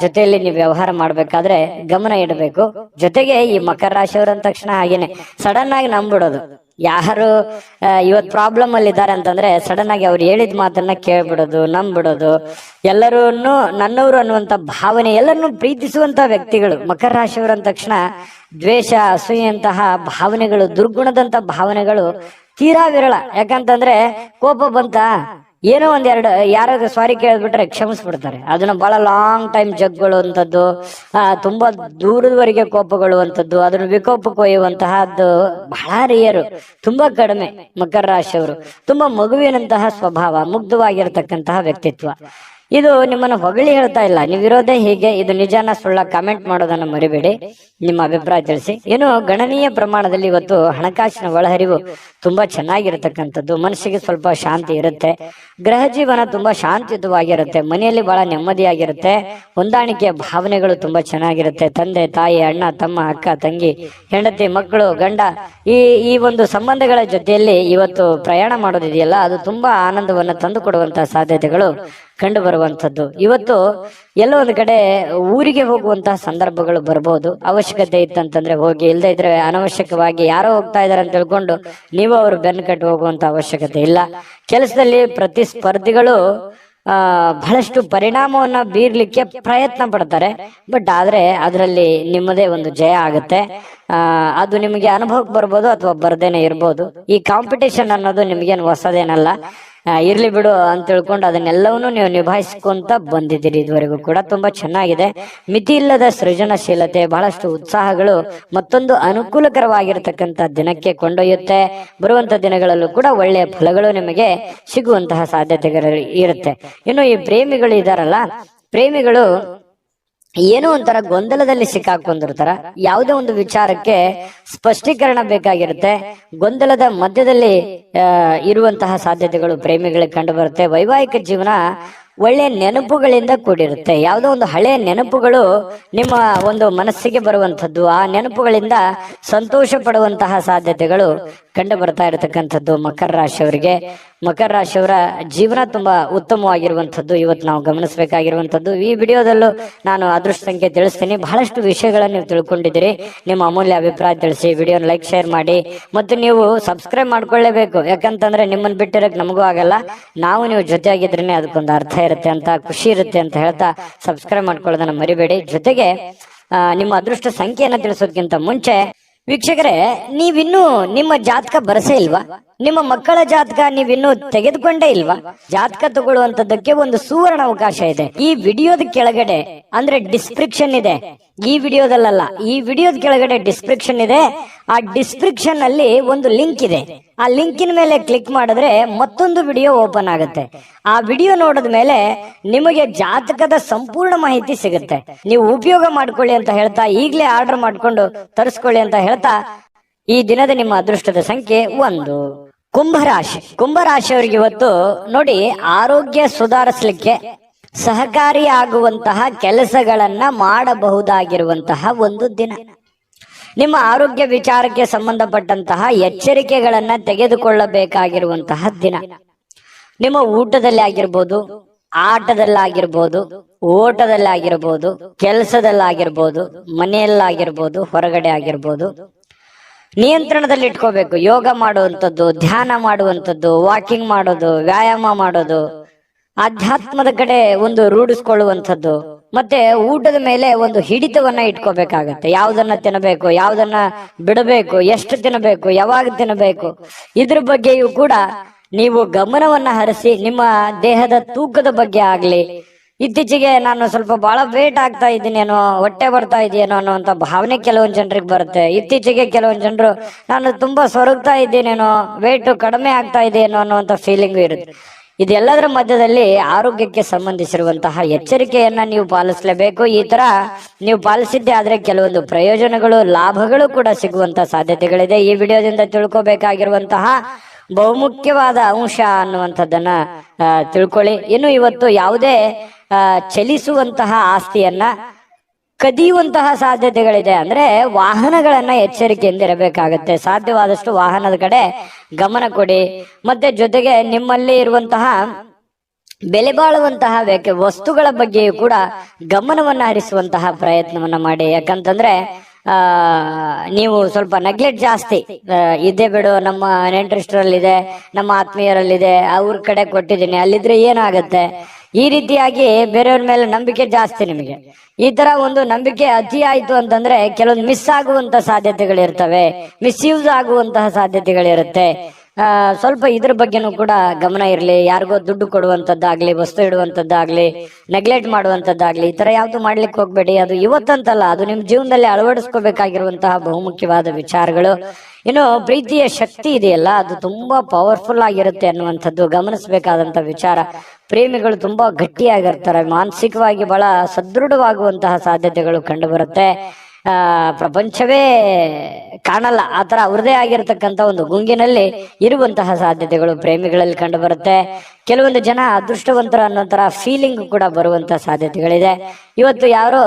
ಜೊತೆಯಲ್ಲಿ ನೀವು ವ್ಯವಹಾರ ಮಾಡ್ಬೇಕಾದ್ರೆ ಗಮನ ಇಡಬೇಕು. ಜೊತೆಗೆ ಈ ಮಕರ ರಾಶಿಯವ್ರ ಅಂದ ತಕ್ಷಣ ಹಾಗೇನೆ ಸಡನ್ ಆಗಿ ನಂಬಿಡೋದು. ಯಾರು ಇವತ್ ಪ್ರಾಬ್ಲಮ್ ಅಲ್ಲಿ ಇದ್ದಾರೆ ಅಂತಂದ್ರೆ ಸಡನ್ ಆಗಿ ಅವ್ರು ಹೇಳಿದ ಮಾತನ್ನ ಕೇಳ್ಬಿಡೋದು, ನಂಬಿಡೋದು. ಎಲ್ಲರೂ ನನ್ನವರು ಅನ್ನುವಂತ ಭಾವನೆ, ಎಲ್ಲರನ್ನು ಪ್ರೀತಿಸುವಂತ ವ್ಯಕ್ತಿಗಳು ಮಕರ ರಾಶಿಯವ್ರ ಅಂದ ತಕ್ಷಣ ದ್ವೇಷ, ಅಸೂಯೆಯಂತಹ ಭಾವನೆಗಳು, ದುರ್ಗುಣದಂತ ಭಾವನೆಗಳು ತೀರಾ ವಿರಳ. ಯಾಕಂತಂದ್ರೆ ಕೋಪ ಬಂತ ಏನೋ ಒಂದೆರಡು ಯಾರಾದ್ರೂ ಸಾರಿ ಕೇಳ್ಬಿಟ್ರೆ ಕ್ಷಮಿಸ್ಬಿಡ್ತಾರೆ. ಅದನ್ನ ಬಹಳ ಲಾಂಗ್ ಟೈಮ್ ಜಗ್ಗೊಳ್ಳುವಂಥದ್ದು, ತುಂಬಾ ದೂರದವರೆಗೆ ಕೋಪಗೊಳ್ಳುವಂಥದ್ದು, ಅದನ್ನು ವಿಕೋಪಕ್ಕೆ ಒಯ್ಯುವಂತಹದ್ದು ಬಹಳ ರೇರು, ತುಂಬಾ ಕಡಿಮೆ. ಮಕರ ರಾಶಿಯವರು ತುಂಬಾ ಮಗುವಿನಂತಹ ಸ್ವಭಾವ, ಮುಗ್ಧವಾಗಿರ್ತಕ್ಕಂತಹ ವ್ಯಕ್ತಿತ್ವ. ಇದು ನಿಮ್ಮನ್ನು ಹೊಗಳಿ ಹೇಳ್ತಾ ಇಲ್ಲ, ನೀವಿರೋದೇ ಹೀಗೆ, ಇದು ನಿಜಾನ ಸುಳ್ಳ ಕಾಮೆಂಟ್ ಮಾಡೋದನ್ನ ಮರಿಬೇಡಿ, ನಿಮ್ಮ ಅಭಿಪ್ರಾಯ ತಿಳಿಸಿ. ಏನು ಗಣನೀಯ ಪ್ರಮಾಣದಲ್ಲಿ ಇವತ್ತು ಹಣಕಾಸಿನ ಒಳಹರಿವು ತುಂಬಾ ಚೆನ್ನಾಗಿರತಕ್ಕಂಥದ್ದು, ಮನಸ್ಸಿಗೆ ಸ್ವಲ್ಪ ಶಾಂತಿ ಇರುತ್ತೆ, ಗ್ರಹ ಜೀವನ ತುಂಬಾ ಶಾಂತಿಯುತವಾಗಿರುತ್ತೆ, ಮನೆಯಲ್ಲಿ ಬಹಳ ನೆಮ್ಮದಿಯಾಗಿರುತ್ತೆ, ಹೊಂದಾಣಿಕೆಯ ಭಾವನೆಗಳು ತುಂಬಾ ಚೆನ್ನಾಗಿರುತ್ತೆ. ತಂದೆ ತಾಯಿ, ಅಣ್ಣ ತಮ್ಮ, ಅಕ್ಕ ತಂಗಿ, ಹೆಂಡತಿ ಮಕ್ಕಳು, ಗಂಡ, ಈ ಒಂದು ಸಂಬಂಧಗಳ ಜೊತೆಯಲ್ಲಿ ಇವತ್ತು ಪ್ರಯಾಣ ಮಾಡೋದಿದೆಯಲ್ಲ, ಅದು ತುಂಬಾ ಆನಂದವನ್ನು ತಂದು ಕೊಡುವಂತಹ ಸಾಧ್ಯತೆಗಳು ಕಂಡು ಬರುವಂತದ್ದು. ಇವತ್ತು ಎಲ್ಲೋ ಒಂದು ಕಡೆ ಊರಿಗೆ ಹೋಗುವಂತಹ ಸಂದರ್ಭಗಳು ಬರ್ಬೋದು. ಅವಶ್ಯಕತೆ ಇತ್ತಂತಂದ್ರೆ ಹೋಗಿ, ಇಲ್ಲದೆ ಇದ್ರೆ ಅನವಶ್ಯಕವಾಗಿ ಯಾರೋ ಹೋಗ್ತಾ ಇದಾರೆ ಅಂತ ತಿಳ್ಕೊಂಡು ನೀವು ಅವರು ಬೆನ್ನು ಕಟ್ಟಿ ಹೋಗುವಂತ ಅವಶ್ಯಕತೆ ಇಲ್ಲ. ಕೆಲಸದಲ್ಲಿ ಪ್ರತಿಸ್ಪರ್ಧಿಗಳು ಬಹಳಷ್ಟು ಪರಿಣಾಮವನ್ನ ಬೀರ್ಲಿಕ್ಕೆ ಪ್ರಯತ್ನ ಪಡ್ತಾರೆ. ಬಟ್ ಆದ್ರೆ ಅದರಲ್ಲಿ ನಿಮ್ಮದೇ ಒಂದು ಜಯ ಆಗುತ್ತೆ. ಅದು ನಿಮಗೆ ಅನುಭವಕ್ಕೆ ಬರ್ಬೋದು ಅಥವಾ ಬರ್ದೇನೆ ಇರ್ಬೋದು. ಈ ಕಾಂಪಿಟೇಷನ್ ಅನ್ನೋದು ನಿಮ್ಗೇನು ಹೊಸದೇನಲ್ಲ, ಇರ್ಲಿ ಬಿಡು ಅಂತ ತಿಳ್ಕೊಂಡು ಅದನ್ನೆಲ್ಲವನ್ನೂ ನೀವು ನಿಭಾಯಿಸ್ಕೊಂತ ಬಂದಿದ್ದೀರಿ ಇದುವರೆಗೂ ಕೂಡ. ತುಂಬಾ ಚೆನ್ನಾಗಿದೆ. ಮಿತಿ ಇಲ್ಲದ ಸೃಜನಶೀಲತೆ, ಬಹಳಷ್ಟು ಉತ್ಸಾಹಗಳು ಮತ್ತೊಂದು ಅನುಕೂಲಕರವಾಗಿರತಕ್ಕಂತ ದಿನಕ್ಕೆ ಕೊಂಡೊಯ್ಯುತ್ತೆ. ಬರುವಂತ ದಿನಗಳಲ್ಲೂ ಕೂಡ ಒಳ್ಳೆಯ ಫಲಗಳು ನಿಮಗೆ ಸಿಗುವಂತಹ ಸಾಧ್ಯತೆಗಳು ಇರುತ್ತೆ. ಇನ್ನು ಈ ಪ್ರೇಮಿಗಳು ಇದಾರಲ್ಲ, ಪ್ರೇಮಿಗಳು ಏನೋ ಒಂಥರ ಗೊಂದಲದಲ್ಲಿ ಸಿಕ್ಕಾಕೊಂಡಿರ್ತಾರ. ಯಾವುದೇ ಒಂದು ವಿಚಾರಕ್ಕೆ ಸ್ಪಷ್ಟೀಕರಣ ಬೇಕಾಗಿರುತ್ತೆ. ಗೊಂದಲದ ಮಧ್ಯದಲ್ಲಿ ಇರುವಂತಹ ಸಾಧ್ಯತೆಗಳು ಪ್ರೇಮಿಗಳಿಗೆ ಕಂಡು ಬರುತ್ತೆ. ವೈವಾಹಿಕ ಜೀವನ ಒಳ್ಳೆಯ ನೆನಪುಗಳಿಂದ ಕೂಡಿರುತ್ತೆ. ಯಾವುದೋ ಒಂದು ಹಳೆಯ ನೆನಪುಗಳು ನಿಮ್ಮ ಒಂದು ಮನಸ್ಸಿಗೆ ಬರುವಂತದ್ದು, ಆ ನೆನಪುಗಳಿಂದ ಸಂತೋಷ ಪಡುವಂತಹ ಸಾಧ್ಯತೆಗಳು ಕಂಡು ಬರ್ತಾ ಇರತಕ್ಕಂಥದ್ದು ಮಕರ ರಾಶಿಯವರಿಗೆ. ಮಕರ ರಾಶಿಯವರ ಜೀವನ ತುಂಬಾ ಉತ್ತಮವಾಗಿರುವಂತದ್ದು ಇವತ್ತು ನಾವು ಗಮನಿಸಬೇಕಾಗಿರುವಂತದ್ದು. ಈ ವಿಡಿಯೋದಲ್ಲೂ ನಾನು ಅದೃಷ್ಟ ಸಂಖ್ಯೆ ತಿಳಿಸ್ತೀನಿ. ಬಹಳಷ್ಟು ವಿಷಯಗಳನ್ನು ನೀವು ತಿಳ್ಕೊಂಡಿದ್ದೀರಿ. ನಿಮ್ಮ ಅಮೂಲ್ಯ ಅಭಿಪ್ರಾಯ ತಿಳಿಸಿ, ವಿಡಿಯೋನ ಲೈಕ್ ಶೇರ್ ಮಾಡಿ, ಮತ್ತು ನೀವು ಸಬ್ಸ್ಕ್ರೈಬ್ ಮಾಡ್ಕೊಳ್ಳೇಬೇಕು. ಯಾಕಂತಂದ್ರೆ ನಿಮ್ಮನ್ನ ಬಿಟ್ಟಿರಕ್ ನಮಗೂ ಆಗಲ್ಲ. ನಾವು ನೀವು ಜೊತೆಯಾಗಿದ್ರೇನೆ ಅದಕ್ಕೊಂದು ಅರ್ಥ ಇರುತ್ತೆ ಅಂತ, ಖುಷಿ ಇರುತ್ತೆ ಅಂತ ಹೇಳ್ತಾ ಸಬ್ಸ್ಕ್ರೈಬ್ ಮಾಡ್ಕೊಳ್ಳೋದನ್ನ ಮರಿಬೇಡಿ. ಜೊತೆಗೆ ನಿಮ್ಮ ಅದೃಷ್ಟ ಸಂಖ್ಯೆಯನ್ನ ತಿಳಿಸೋದಕ್ಕಿಂತ ಮುಂಚೆ ವೀಕ್ಷಕರೇ, ನೀವಿನ್ನೂ ನಿಮ್ಮ ಜಾತಕ ಬರಸೇ ಇಲ್ವಾ? ನಿಮ್ಮ ಮಕ್ಕಳ ಜಾತಕ ನೀವಿನ್ನೂ ತೆಗೆದುಕೊಂಡೇ ಇಲ್ವಾ? ಜಾತಕ ತಗೊಳ್ಳುವಂತದ್ದಕ್ಕೆ ಒಂದು ಸುವರ್ಣ ಅವಕಾಶ ಇದೆ. ಈ ವಿಡಿಯೋದ ಕೆಳಗಡೆ ಅಂದ್ರೆ ಡಿಸ್ಕ್ರಿಪ್ಷನ್ ಇದೆ, ಈ ವಿಡಿಯೋದಲ್ಲ, ಈ ವಿಡಿಯೋದ ಕೆಳಗಡೆ ಡಿಸ್ಕ್ರಿಪ್ಷನ್ ಇದೆ. ಆ ಡಿಸ್ಕ್ರಿಪ್ಷನ್ ಅಲ್ಲಿ ಒಂದು ಲಿಂಕ್ ಇದೆ. ಆ ಲಿಂಕಿನ ಮೇಲೆ ಕ್ಲಿಕ್ ಮಾಡಿದ್ರೆ ಮತ್ತೊಂದು ವಿಡಿಯೋ ಓಪನ್ ಆಗುತ್ತೆ. ಆ ವಿಡಿಯೋ ನೋಡಿದ ಮೇಲೆ ನಿಮಗೆ ಜಾತಕದ ಸಂಪೂರ್ಣ ಮಾಹಿತಿ ಸಿಗುತ್ತೆ. ನೀವು ಉಪಯೋಗ ಮಾಡ್ಕೊಳ್ಳಿ ಅಂತ ಹೇಳ್ತಾ, ಈಗಲೇ ಆರ್ಡರ್ ಮಾಡ್ಕೊಂಡು ತರಿಸ್ಕೊಳ್ಳಿ ಅಂತ ಹೇಳ್ತಾ, ಈ ದಿನದ ನಿಮ್ಮ ಅದೃಷ್ಟದ ಸಂಖ್ಯೆ 1. ಕುಂಭರಾಶಿ. ಕುಂಭರಾಶಿಯವರಿಗೆ ಇವತ್ತು ನೋಡಿ, ಆರೋಗ್ಯ ಸುಧಾರಿಸಲಿಕ್ಕೆ ಸಹಕಾರಿಯಾಗುವಂತಹ ಕೆಲಸಗಳನ್ನ ಮಾಡಬಹುದಾಗಿರುವಂತಹ ಒಂದು ದಿನ. ನಿಮ್ಮ ಆರೋಗ್ಯ ವಿಚಾರಕ್ಕೆ ಸಂಬಂಧಪಟ್ಟಂತಹ ಎಚ್ಚರಿಕೆಗಳನ್ನ ತೆಗೆದುಕೊಳ್ಳಬೇಕಾಗಿರುವಂತಹ ದಿನ. ನಿಮ್ಮ ಊಟದಲ್ಲಿ ಆಗಿರ್ಬೋದು, ಆಟದಲ್ಲಾಗಿರ್ಬೋದು, ಓಟದಲ್ಲಾಗಿರ್ಬೋದು, ಕೆಲಸದಲ್ಲಾಗಿರ್ಬೋದು, ಮನೆಯಲ್ಲಾಗಿರ್ಬೋದು, ಹೊರಗಡೆ ಆಗಿರ್ಬೋದು, ನಿಯಂತ್ರಣದಲ್ಲಿ ಇಟ್ಕೋಬೇಕು. ಯೋಗ ಮಾಡುವಂಥದ್ದು, ಧ್ಯಾನ ಮಾಡುವಂಥದ್ದು, ವಾಕಿಂಗ್ ಮಾಡೋದು, ವ್ಯಾಯಾಮ ಮಾಡೋದು, ಆಧ್ಯಾತ್ಮದ ಕಡೆ ಒಂದು ರೂಢಿಸ್ಕೊಳ್ಳುವಂಥದ್ದು, ಮತ್ತೆ ಊಟದ ಮೇಲೆ ಒಂದು ಹಿಡಿತವನ್ನ ಇಟ್ಕೋಬೇಕಾಗತ್ತೆ. ಯಾವುದನ್ನ ತಿನ್ನಬೇಕು, ಯಾವುದನ್ನ ಬಿಡಬೇಕು, ಎಷ್ಟು ತಿನ್ನಬೇಕು, ಯಾವಾಗ ತಿನ್ನಬೇಕು, ಇದ್ರ ಬಗ್ಗೆಯೂ ಕೂಡ ನೀವು ಗಮನವನ್ನ ಹರಿಸಿ. ನಿಮ್ಮ ದೇಹದ ತೂಕದ ಬಗ್ಗೆ ಆಗ್ಲಿ, ಇತ್ತೀಚೆಗೆ ನಾನು ಸ್ವಲ್ಪ ಬಹಳ ವೇಟ್ ಆಗ್ತಾ ಇದ್ದೀನೇನೋ, ಹೊಟ್ಟೆ ಬರ್ತಾ ಇದೆಯೇನೋ ಅನ್ನೋಂಥ ಭಾವನೆ ಕೆಲವೊಂದು ಜನರಿಗೆ ಬರುತ್ತೆ. ಇತ್ತೀಚೆಗೆ ಕೆಲವೊಂದು ಜನರು ನಾನು ತುಂಬಾ ಸೊರಗ್ತಾ ಇದ್ದೀನೇನೋ, ವೇಟ್ ಕಡಿಮೆ ಆಗ್ತಾ ಇದೆಯೇನೋ ಅನ್ನೋಂಥ ಫೀಲಿಂಗು ಇರುತ್ತೆ. ಇದೆಲ್ಲದರ ಮಧ್ಯದಲ್ಲಿ ಆರೋಗ್ಯಕ್ಕೆ ಸಂಬಂಧಿಸಿರುವಂತಹ ಎಚ್ಚರಿಕೆಯನ್ನ ನೀವು ಪಾಲಿಸಲೇಬೇಕು. ಈ ತರ ನೀವು ಪಾಲಿಸಿದ್ದೆ ಆದ್ರೆ ಕೆಲವೊಂದು ಪ್ರಯೋಜನಗಳು, ಲಾಭಗಳು ಕೂಡ ಸಿಗುವಂತ ಸಾಧ್ಯತೆಗಳಿದೆ. ಈ ವಿಡಿಯೋದಿಂದ ತಿಳ್ಕೊಬೇಕಾಗಿರುವಂತಹ ಬಹುಮುಖ್ಯವಾದ ಅಂಶ ಅನ್ನುವಂಥದ್ದನ್ನ ತಿಳ್ಕೊಳ್ಳಿ. ಇನ್ನು ಇವತ್ತು ಯಾವುದೇ ಚಲಿಸುವಂತಹ ಆಸ್ತಿಯನ್ನ ಕದಿಯುವಂತಹ ಸಾಧ್ಯತೆಗಳಿದೆ. ಅಂದ್ರೆ ವಾಹನಗಳನ್ನ ಎಚ್ಚರಿಕೆಯಿಂದ ಇರಬೇಕಾಗತ್ತೆ. ಸಾಧ್ಯವಾದಷ್ಟು ವಾಹನದ ಕಡೆ ಗಮನ ಕೊಡಿ. ಮತ್ತೆ ಜೊತೆಗೆ ನಿಮ್ಮಲ್ಲಿ ಇರುವಂತಹ ಬೆಲೆ ಬಾಳುವಂತಹ ವಸ್ತುಗಳ ಬಗ್ಗೆಯೂ ಕೂಡ ಗಮನವನ್ನ ಹರಿಸುವಂತಹ ಪ್ರಯತ್ನವನ್ನ ಮಾಡಿ. ಯಾಕಂತಂದ್ರೆ ನೀವು ಸ್ವಲ್ಪ ನೆಗ್ಲೆಕ್ಟ್ ಜಾಸ್ತಿ ಇದೇ ಬಿಡು, ನಮ್ಮ ನೆಂಟರಿಷ್ಟರಲ್ಲಿದೆ, ನಮ್ಮ ಆತ್ಮೀಯರಲ್ಲಿದೆ, ಅವ್ರ ಕಡೆ ಕೊಟ್ಟಿದ್ದೀನಿ, ಅಲ್ಲಿದ್ರೆ ಏನಾಗತ್ತೆ, ಈ ರೀತಿಯಾಗಿ ಬೇರೆಯವ್ರ ಮೇಲೆ ನಂಬಿಕೆ ಜಾಸ್ತಿ ನಿಮಗೆ. ಈ ತರ ಒಂದು ನಂಬಿಕೆ ಅತಿ ಆಯ್ತು ಅಂತಂದ್ರೆ ಕೆಲವೊಂದು ಮಿಸ್ ಆಗುವಂತ ಸಾಧ್ಯತೆಗಳಿರ್ತವೆ, ಮಿಸ್ಯೂಸ್ ಆಗುವಂತಹ ಸಾಧ್ಯತೆಗಳಿರುತ್ತೆ. ಸ್ವಲ್ಪ ಇದ್ರ ಬಗ್ಗೆನೂ ಕೂಡ ಗಮನ ಇರಲಿ. ಯಾರಿಗೋ ದುಡ್ಡು ಕೊಡುವಂತದ್ದಾಗ್ಲಿ, ವಸ್ತು ಇಡುವಂತದ್ದಾಗ್ಲಿ, ನೆಗ್ಲೆಕ್ಟ್ ಮಾಡುವಂತದ್ದಾಗ್ಲಿ, ಈ ತರ ಯಾವ್ದು ಮಾಡ್ಲಿಕ್ಕೆ ಹೋಗ್ಬೇಡಿ. ಅದು ಇವತ್ತಂತಲ್ಲ, ಅದು ನಿಮ್ ಜೀವನದಲ್ಲಿ ಅಳವಡಿಸ್ಕೋಬೇಕಾಗಿರುವಂತಹ ಬಹುಮುಖ್ಯವಾದ ವಿಚಾರಗಳು. ಇನ್ನು ಪ್ರೀತಿಯ ಶಕ್ತಿ ಇದೆಯಲ್ಲ, ಅದು ತುಂಬಾ ಪವರ್ಫುಲ್ ಆಗಿರುತ್ತೆ ಅನ್ನುವಂಥದ್ದು ಗಮನಿಸಬೇಕಾದಂತ ವಿಚಾರ. ಪ್ರೇಮಿಗಳು ತುಂಬಾ ಗಟ್ಟಿಯಾಗಿರ್ತಾರೆ, ಮಾನಸಿಕವಾಗಿ ಬಹಳ ಸದೃಢವಾಗುವಂತಹ ಸಾಧ್ಯತೆಗಳು ಕಂಡು ಬರುತ್ತೆ. ಪ್ರಪಂಚವೇ ಕಾಣಲ್ಲ ಆತರ ಅವ್ರದೇ ಆಗಿರ್ತಕ್ಕಂಥ ಒಂದು ಗುಂಗಿನಲ್ಲಿ ಇರುವಂತಹ ಸಾಧ್ಯತೆಗಳು ಪ್ರೇಮಿಗಳಲ್ಲಿ ಕಂಡು ಬರುತ್ತೆ. ಕೆಲವೊಂದು ಜನ ಅದೃಷ್ಟವಂತರ ಅನ್ನೋ ತರ ಫೀಲಿಂಗ್ ಕೂಡ ಬರುವಂತಹ ಸಾಧ್ಯತೆಗಳಿದೆ. ಇವತ್ತು ಯಾರೋ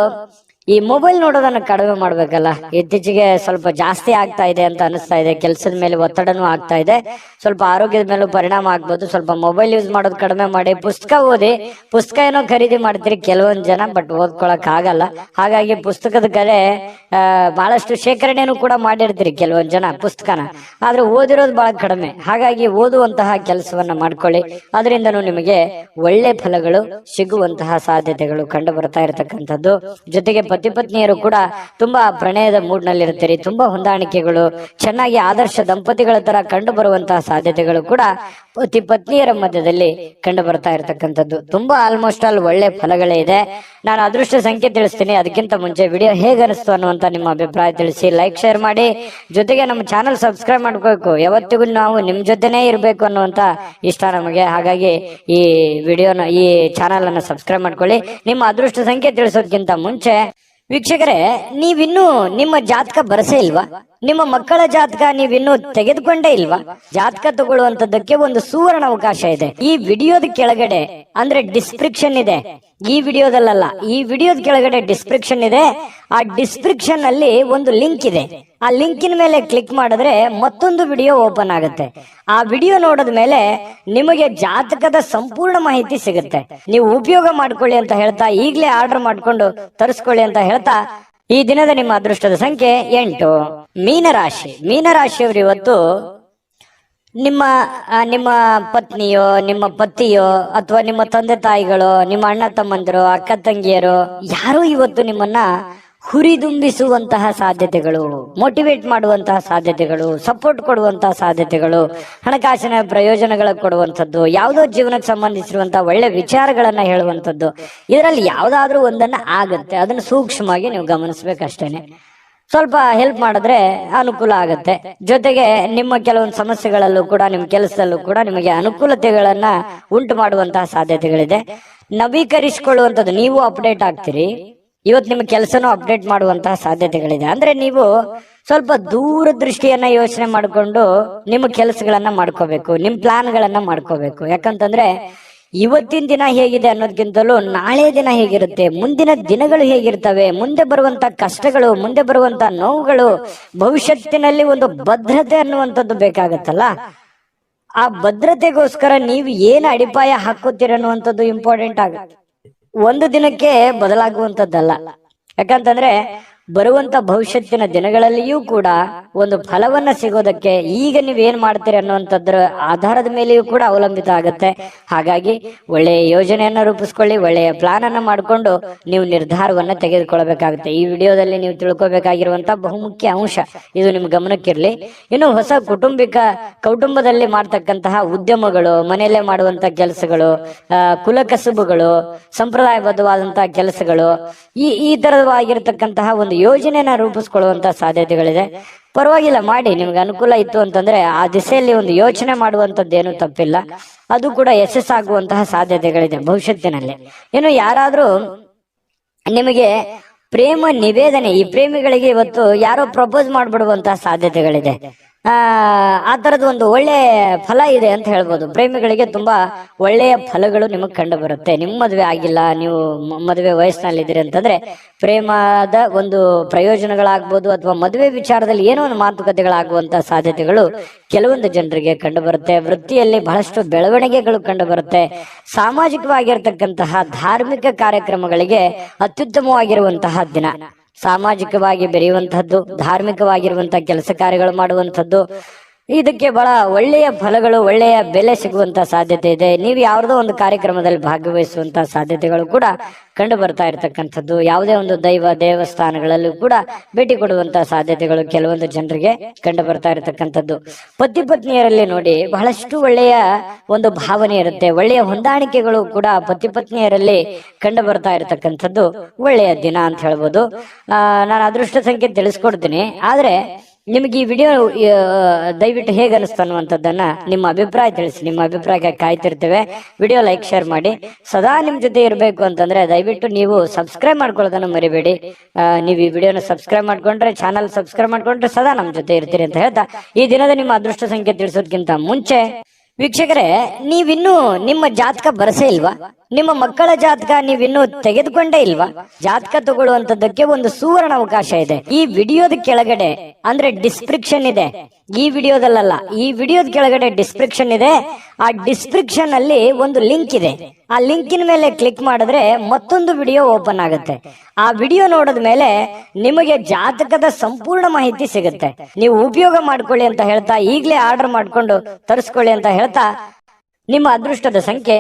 ಈ ಮೊಬೈಲ್ ನೋಡೋದನ್ನ ಕಡಿಮೆ ಮಾಡ್ಬೇಕಲ್ಲ, ಇತ್ತೀಚೆಗೆ ಸ್ವಲ್ಪ ಜಾಸ್ತಿ ಆಗ್ತಾ ಇದೆ ಅಂತ ಅನಿಸ್ತಾ ಇದೆ. ಕೆಲಸದ ಮೇಲೆ ಒತ್ತಡನೂ ಆಗ್ತಾ ಇದೆ, ಸ್ವಲ್ಪ ಆರೋಗ್ಯದ ಮೇಲೂ ಪರಿಣಾಮ ಆಗ್ಬೋದು. ಸ್ವಲ್ಪ ಮೊಬೈಲ್ ಯೂಸ್ ಮಾಡೋದು ಕಡಿಮೆ ಮಾಡಿ, ಪುಸ್ತಕ ಓದಿ. ಪುಸ್ತಕ ಏನೋ ಖರೀದಿ ಮಾಡ್ತೀರಿ ಕೆಲವೊಂದು ಜನ, ಬಟ್ ಓದ್ಕೊಳಕ್ ಆಗಲ್ಲ. ಹಾಗಾಗಿ ಪುಸ್ತಕದ ಕಡೆ ಬಹಳಷ್ಟು ಶೇಖರಣೆನೂ ಕೂಡ ಮಾಡಿರ್ತೀರಿ ಕೆಲವೊಂದು ಜನ ಪುಸ್ತಕನ, ಆದ್ರೆ ಓದಿರೋದು ಬಹಳ ಕಡಿಮೆ. ಹಾಗಾಗಿ ಓದುವಂತಹ ಕೆಲಸವನ್ನ ಮಾಡ್ಕೊಳ್ಳಿ, ಅದರಿಂದನೂ ನಿಮಗೆ ಒಳ್ಳೆ ಫಲಗಳು ಸಿಗುವಂತಹ ಸಾಧ್ಯತೆಗಳು ಕಂಡು ಬರ್ತಾ ಇರತಕ್ಕಂಥದ್ದು. ಜೊತೆಗೆ ಪತಿ ಪತ್ನಿಯರು ಕೂಡ ತುಂಬಾ ಪ್ರಣಯದ ಮೂಡ್ ನಲ್ಲಿ ಇರ್ತೀರಿ, ತುಂಬಾ ಹೊಂದಾಣಿಕೆಗಳು, ಚೆನ್ನಾಗಿ ಆದರ್ಶ ದಂಪತಿಗಳ ತರ ಕಂಡು ಬರುವಂತಹ ಸಾಧ್ಯತೆಗಳು ಕೂಡ ಪತಿ ಪತ್ನಿಯರ ಮಧ್ಯದಲ್ಲಿ ಕಂಡು ಬರ್ತಾ ಇರತಕ್ಕಂಥದ್ದು. ತುಂಬಾ ಆಲ್ಮೋಸ್ಟ್ ಆಲ್ ಒಳ್ಳೆ ಫಲಗಳೇ ಇದೆ. ನಾನು ಅದೃಷ್ಟ ಸಂಖ್ಯೆ ತಿಳಿಸ್ತೀನಿ. ಅದಕ್ಕಿಂತ ಮುಂಚೆ ವಿಡಿಯೋ ಹೇಗೆ ಅನಿಸ್ತು ಅನ್ನುವಂತ ನಿಮ್ಮ ಅಭಿಪ್ರಾಯ ತಿಳಿಸಿ, ಲೈಕ್ ಶೇರ್ ಮಾಡಿ. ಜೊತೆಗೆ ನಮ್ಮ ಚಾನಲ್ ಸಬ್ಸ್ಕ್ರೈಬ್ ಮಾಡ್ಕೋಬೇಕು. ಯಾವತ್ತಿಗೂ ನಾವು ನಿಮ್ ಜೊತೆನೇ ಇರಬೇಕು ಅನ್ನುವಂತ ಇಷ್ಟ ನಮಗೆ. ಹಾಗಾಗಿ ಈ ವಿಡಿಯೋನ, ಈ ಚಾನಲ್ ಅನ್ನ ಸಬ್ಸ್ಕ್ರೈಬ್ ಮಾಡ್ಕೊಳ್ಳಿ. ನಿಮ್ಮ ಅದೃಷ್ಟ ಸಂಖ್ಯೆ ತಿಳಿಸೋದಕ್ಕಿಂತ ಮುಂಚೆ ವೀಕ್ಷಕರೇ, ನೀವಿನ್ನೂ ನಿಮ್ಮ ಜಾತಕ ಬರಸೇ ಇಲ್ವಾ? ನಿಮ್ಮ ಮಕ್ಕಳ ಜಾತಕ ನೀವಿನ್ನೂ ತೆಗೆದುಕೊಂಡೇ ಇಲ್ವಾ? ಜಾತಕ ತಗೊಳ್ಳುವಂತದ್ದಕ್ಕೆ ಒಂದು ಸುವರ್ಣ ಅವಕಾಶ ಇದೆ. ಈ ವಿಡಿಯೋದ ಕೆಳಗಡೆ, ಅಂದ್ರೆ ಡಿಸ್ಕ್ರಿಪ್ಷನ್ ಇದೆ, ಈ ವಿಡಿಯೋದಲ್ಲ, ಈ ವಿಡಿಯೋದ ಕೆಳಗಡೆ ಡಿಸ್ಕ್ರಿಪ್ಷನ್ ಇದೆ. ಆ ಡಿಸ್ಕ್ರಿಪ್ಷನ್ ಅಲ್ಲಿ ಒಂದು ಲಿಂಕ್ ಇದೆ. ಆ ಲಿಂಕಿನ ಮೇಲೆ ಕ್ಲಿಕ್ ಮಾಡಿದ್ರೆ ಮತ್ತೊಂದು ವಿಡಿಯೋ ಓಪನ್ ಆಗುತ್ತೆ. ಆ ವಿಡಿಯೋ ನೋಡಿದ ಮೇಲೆ ನಿಮಗೆ ಜಾತಕದ ಸಂಪೂರ್ಣ ಮಾಹಿತಿ ಸಿಗುತ್ತೆ. ನೀವು ಉಪಯೋಗ ಮಾಡ್ಕೊಳ್ಳಿ ಅಂತ ಹೇಳ್ತಾ, ಈಗಲೇ ಆರ್ಡರ್ ಮಾಡ್ಕೊಂಡು ತರಿಸ್ಕೊಳ್ಳಿ ಅಂತ ಹೇಳ್ತಾ, ಈ ದಿನದ ನಿಮ್ಮ ಅದೃಷ್ಟದ ಸಂಖ್ಯೆ 8. ಮೀನರಾಶಿ. ಮೀನರಾಶಿಯವರು ಇವತ್ತು ನಿಮ್ಮ ಪತ್ನಿಯೋ, ನಿಮ್ಮ ಪತಿಯೋ, ಅಥವಾ ನಿಮ್ಮ ತಂದೆ ತಾಯಿಗಳು, ನಿಮ್ಮ ಅಣ್ಣ ತಮ್ಮಂದಿರು, ಅಕ್ಕ ತಂಗಿಯರು, ಯಾರು ಇವತ್ತು ನಿಮ್ಮನ್ನ ಹುರಿದುಂಬಿಸುವಂತಹ ಸಾಧ್ಯತೆಗಳು, ಮೋಟಿವೇಟ್ ಮಾಡುವಂತಹ ಸಾಧ್ಯತೆಗಳು, ಸಪೋರ್ಟ್ ಕೊಡುವಂತಹ ಸಾಧ್ಯತೆಗಳು, ಹಣಕಾಸಿನ ಪ್ರಯೋಜನಗಳ ಕೊಡುವಂಥದ್ದು, ಯಾವುದೋ ಜೀವನಕ್ಕೆ ಸಂಬಂಧಿಸಿರುವಂತಹ ಒಳ್ಳೆ ವಿಚಾರಗಳನ್ನ ಹೇಳುವಂಥದ್ದು, ಇದರಲ್ಲಿ ಯಾವ್ದಾದ್ರೂ ಒಂದನ್ನ ಆಗತ್ತೆ. ಅದನ್ನ ಸೂಕ್ಷ್ಮವಾಗಿ ನೀವು ಗಮನಿಸ್ಬೇಕಷ್ಟೇನೆ. ಸ್ವಲ್ಪ ಹೆಲ್ಪ್ ಮಾಡಿದ್ರೆ ಅನುಕೂಲ ಆಗತ್ತೆ. ಜೊತೆಗೆ ನಿಮ್ಮ ಕೆಲವೊಂದು ಸಮಸ್ಯೆಗಳಲ್ಲೂ ಕೂಡ, ನಿಮ್ಮ ಕೆಲಸದಲ್ಲೂ ಕೂಡ ನಿಮಗೆ ಅನುಕೂಲತೆಗಳನ್ನ ಉಂಟು ಮಾಡುವಂತಹ ಸಾಧ್ಯತೆಗಳಿದೆ. ನವೀಕರಿಸಿಕೊಳ್ಳುವಂಥದ್ದು, ನೀವು ಅಪ್ಡೇಟ್ ಆಗ್ತೀರಿ. ಇವತ್ತು ನಿಮ್ಮ ಕೆಲಸನೂ ಅಪ್ಡೇಟ್ ಮಾಡುವಂತಹ ಸಾಧ್ಯತೆಗಳಿದೆ. ಅಂದ್ರೆ ನೀವು ಸ್ವಲ್ಪ ದೂರದೃಷ್ಟಿಯನ್ನ ಯೋಚನೆ ಮಾಡಿಕೊಂಡು ನಿಮ್ಮ ಕೆಲಸಗಳನ್ನ ಮಾಡ್ಕೋಬೇಕು, ನಿಮ್ ಪ್ಲಾನ್ಗಳನ್ನ ಮಾಡ್ಕೋಬೇಕು. ಯಾಕಂತಂದ್ರೆ ಇವತ್ತಿನ ದಿನ ಹೇಗಿದೆ ಅನ್ನೋದಕ್ಕಿಂತಲೂ ನಾಳೆ ದಿನ ಹೇಗಿರುತ್ತೆ, ಮುಂದಿನ ದಿನಗಳು ಹೇಗಿರ್ತವೆ, ಮುಂದೆ ಬರುವಂತ ಕಷ್ಟಗಳು, ಮುಂದೆ ಬರುವಂತ ನೋವುಗಳು, ಭವಿಷ್ಯತ್ತಿನಲ್ಲಿ ಒಂದು ಭದ್ರತೆ ಅನ್ನುವಂಥದ್ದು ಬೇಕಾಗತ್ತಲ್ಲ. ಆ ಭದ್ರತೆಗೋಸ್ಕರ ನೀವು ಏನು ಅಡಿಪಾಯ ಹಾಕೋತೀರ ಅನ್ನುವಂಥದ್ದು ಇಂಪಾರ್ಟೆಂಟ್ ಆಗುತ್ತೆ. ಒಂದು ದಿನಕ್ಕೆ ಬದಲಾಗುವಂತದ್ದಲ್ಲ. ಯಾಕಂತಂದ್ರೆ ಬರುವಂತ ಭವಿಷ್ಯತ್ತಿನ ದಿನಗಳಲ್ಲಿಯೂ ಕೂಡ ಒಂದು ಫಲವನ್ನ ಸಿಗೋದಕ್ಕೆ ಈಗ ನೀವೇನ್ ಮಾಡ್ತೀರಿ ಅನ್ನುವಂಥದ್ರ ಆಧಾರದ ಮೇಲೆಯೂ ಕೂಡ ಅವಲಂಬಿತ ಆಗುತ್ತೆ. ಹಾಗಾಗಿ ಒಳ್ಳೆಯ ಯೋಜನೆಯನ್ನ ರೂಪಿಸ್ಕೊಳ್ಳಿ, ಒಳ್ಳೆಯ ಪ್ಲಾನ್ ಅನ್ನ ಮಾಡಿಕೊಂಡು ನೀವು ನಿರ್ಧಾರವನ್ನ ತೆಗೆದುಕೊಳ್ಬೇಕಾಗುತ್ತೆ. ಈ ವಿಡಿಯೋದಲ್ಲಿ ನೀವು ತಿಳ್ಕೊಬೇಕಾಗಿರುವಂತ ಬಹುಮುಖ್ಯ ಅಂಶ ಇದು ನಿಮ್ಮ ಗಮನಕ್ಕಿರ್ಲಿ. ಇನ್ನು ಹೊಸ ಕೌಟುಂಬದಲ್ಲಿ ಮಾಡ್ತಕ್ಕಂತಹ ಉದ್ಯಮಗಳು, ಮನೆಯಲ್ಲೇ ಮಾಡುವಂತ ಕೆಲಸಗಳು, ಕುಲಕಸುಬುಗಳು, ಸಂಪ್ರದಾಯಬದ್ಧವಾದಂತಹ ಕೆಲಸಗಳು, ಈ ತರವಾಗಿರ್ತಕ್ಕಂತಹ ಒಂದು ಒಂದು ಯೋಜನೆನ ರೂಪಿಸ್ಕೊಳ್ಳುವಂತ ಸಾಧ್ಯತೆಗಳಿದೆ. ಪರವಾಗಿಲ್ಲ, ಮಾಡಿ. ನಿಮ್ಗೆ ಅನುಕೂಲ ಇತ್ತು ಅಂತಂದ್ರೆ ಆ ದಿಸೆಯಲ್ಲಿ ಒಂದು ಯೋಚನೆ ಮಾಡುವಂತದ್ದೇನು ತಪ್ಪಿಲ್ಲ. ಅದು ಕೂಡ ಯಶಸ್ಸಾಗುವಂತಹ ಸಾಧ್ಯತೆಗಳಿದೆ ಭವಿಷ್ಯತ್ತಿನಲ್ಲಿ. ಇನ್ನು ಯಾರಾದ್ರೂ ನಿಮಗೆ ಪ್ರೇಮ ನಿವೇದನೆ, ಈ ಪ್ರೇಮಿಗಳಿಗೆ ಇವತ್ತು ಯಾರೋ ಪ್ರಪೋಸ್ ಮಾಡ್ಬಿಡುವಂತಹ ಸಾಧ್ಯತೆಗಳಿದೆ. ಆ ತರದ ಒಂದು ಒಳ್ಳೆ ಫಲ ಇದೆ ಅಂತ ಹೇಳ್ಬೋದು. ಪ್ರೇಮಿಗಳಿಗೆ ತುಂಬಾ ಒಳ್ಳೆಯ ಫಲಗಳು ನಿಮಗೆ ಕಂಡು ಬರುತ್ತೆ. ನಿಮ್ಮ ಮದುವೆ ಆಗಿಲ್ಲ, ನೀವು ಮದುವೆ ವಯಸ್ಸಿನಲ್ಲಿದ್ದೀರಿ ಅಂತಂದ್ರೆ ಪ್ರೇಮದ ಒಂದು ಪ್ರಯೋಜನಗಳಾಗ್ಬೋದು ಅಥವಾ ಮದುವೆ ವಿಚಾರದಲ್ಲಿ ಏನೋ ಒಂದು ಮಾತುಕತೆಗಳಾಗುವಂತಹ ಸಾಧ್ಯತೆಗಳು ಕೆಲವೊಂದು ಜನರಿಗೆ ಕಂಡು ಬರುತ್ತೆ. ವೃತ್ತಿಯಲ್ಲಿ ಬಹಳಷ್ಟು ಬೆಳವಣಿಗೆಗಳು ಕಂಡು ಬರುತ್ತೆ. ಸಾಮಾಜಿಕವಾಗಿರ್ತಕ್ಕಂತಹ ಧಾರ್ಮಿಕ ಕಾರ್ಯಕ್ರಮಗಳಿಗೆ ಅತ್ಯುತ್ತಮವಾಗಿರುವಂತಹ ದಿನ. ಸಾಮಾಜಿಕವಾಗಿ ಬೆರೆಯುವಂತಹದ್ದು, ಧಾರ್ಮಿಕವಾಗಿರುವಂತಹ ಕೆಲಸ ಕಾರ್ಯಗಳು ಮಾಡುವಂಥದ್ದು, ಇದಕ್ಕೆ ಬಹಳ ಒಳ್ಳೆಯ ಫಲಗಳು, ಒಳ್ಳೆಯ ಬೆಲೆ ಸಿಗುವಂತ ಸಾಧ್ಯತೆ ಇದೆ. ನೀವು ಯಾವುದೋ ಒಂದು ಕಾರ್ಯಕ್ರಮದಲ್ಲಿ ಭಾಗವಹಿಸುವಂತಹ ಸಾಧ್ಯತೆಗಳು ಕೂಡ ಕಂಡು ಬರ್ತಾ ಇರತಕ್ಕಂಥದ್ದು. ಯಾವುದೇ ಒಂದು ದೇವಸ್ಥಾನಗಳಲ್ಲೂ ಕೂಡ ಭೇಟಿ ಕೊಡುವಂತಹ ಸಾಧ್ಯತೆಗಳು ಕೆಲವೊಂದು ಜನರಿಗೆ ಕಂಡು ಬರ್ತಾ ಇರತಕ್ಕಂಥದ್ದು. ಪತಿ ಪತ್ನಿಯರಲ್ಲಿ ನೋಡಿ ಬಹಳಷ್ಟು ಒಳ್ಳೆಯ ಒಂದು ಭಾವನೆ ಇರುತ್ತೆ. ಒಳ್ಳೆಯ ಹೊಂದಾಣಿಕೆಗಳು ಕೂಡ ಪತಿ ಪತ್ನಿಯರಲ್ಲಿ ಕಂಡು ಬರ್ತಾ ಇರತಕ್ಕಂಥದ್ದು ಒಳ್ಳೆಯ ದಿನ ಅಂತ ಹೇಳ್ಬೋದು. ನಾನು ಅದೃಷ್ಟ ಸಂಖ್ಯೆ ತಿಳಿಸ್ಕೊಡ್ತೀನಿ. ಆದ್ರೆ ನಿಮ್ಗೆ ಈ ವಿಡಿಯೋ ದಯವಿಟ್ಟು ಹೇಗೆ ಅನಿಸ್ತು ಅನ್ನುವಂಥದ್ದನ್ನ ನಿಮ್ಮ ಅಭಿಪ್ರಾಯ ತಿಳಿಸಿ. ನಿಮ್ಮ ಅಭಿಪ್ರಾಯಕ್ಕೆ ಕಾಯ್ತಿರ್ತೇವೆ. ವಿಡಿಯೋ ಲೈಕ್, ಶೇರ್ ಮಾಡಿ. ಸದಾ ನಿಮ್ ಜೊತೆ ಇರಬೇಕು ಅಂತಂದ್ರೆ ದಯವಿಟ್ಟು ನೀವು ಸಬ್ಸ್ಕ್ರೈಬ್ ಮಾಡ್ಕೊಳ್ಳೋದನ್ನು ಮರಿಬೇಡಿ. ನೀವು ಈ ವಿಡಿಯೋನ ಸಬ್ಸ್ಕ್ರೈಬ್ ಮಾಡ್ಕೊಂಡ್ರೆ, ಚಾನಲ್ ಸಬ್ಸ್ಕ್ರೈಬ್ ಮಾಡ್ಕೊಂಡ್ರೆ ಸದಾ ನಮ್ ಜೊತೆ ಇರ್ತೀರಿ ಅಂತ ಹೇಳ್ತಾ, ಈ ದಿನದ ನಿಮ್ಮ ಅದೃಷ್ಟ ಸಂಖ್ಯೆ ತಿಳಿಸೋದಕ್ಕಿಂತ ಮುಂಚೆ ವೀಕ್ಷಕರೇ, ನೀವಿನ್ನೂ ನಿಮ್ಮ ಜಾತಕ ಬರಸೇ ಇಲ್ವಾ? ನಿಮ್ಮ ಮಕ್ಕಳ ಜಾತಕ ನೀವಿನ್ನೂ ತೆಗೆದುಕೊಂಡೇ ಇಲ್ವಾ? ಜಾತಕ ತಗೊಳ್ಳುವಂತದ್ದಕ್ಕೆ ಒಂದು ಸುವರ್ಣ ಅವಕಾಶ ಇದೆ. ಈ ವಿಡಿಯೋದ ಕೆಳಗಡೆ ಅಂದ್ರೆ ಡಿಸ್ಕ್ರಿಪ್ಷನ್ ಇದೆ. ಈ ವಿಡಿಯೋದಲ್ಲ, ಈ ವಿಡಿಯೋದ ಕೆಳಗಡೆ ಡಿಸ್ಕ್ರಿಪ್ಷನ್ ಇದೆ. ಆ ಡಿಸ್ಕ್ರಿಪ್ಷನ್ ಅಲ್ಲಿ ಒಂದು ಲಿಂಕ್ ಇದೆ. ಆ ಲಿಂಕಿನ ಮೇಲೆ ಕ್ಲಿಕ್ ಮಾಡಿದ್ರೆ ಮತ್ತೊಂದು ವಿಡಿಯೋ ಓಪನ್ ಆಗುತ್ತೆ. ಆ ವಿಡಿಯೋ ನೋಡಿದ ಮೇಲೆ ನಿಮಗೆ ಜಾತಕದ ಸಂಪೂರ್ಣ ಮಾಹಿತಿ ಸಿಗುತ್ತೆ. ನೀವು ಉಪಯೋಗ ಮಾಡ್ಕೊಳ್ಳಿ ಅಂತ ಹೇಳ್ತಾ, ಈಗಲೇ ಆರ್ಡರ್ ಮಾಡ್ಕೊಂಡು ತರಿಸ್ಕೊಳ್ಳಿ ಅಂತ ಹೇಳ್ತಾ, ನಿಮ್ಮ ಅದೃಷ್ಟದ ಸಂಖ್ಯೆ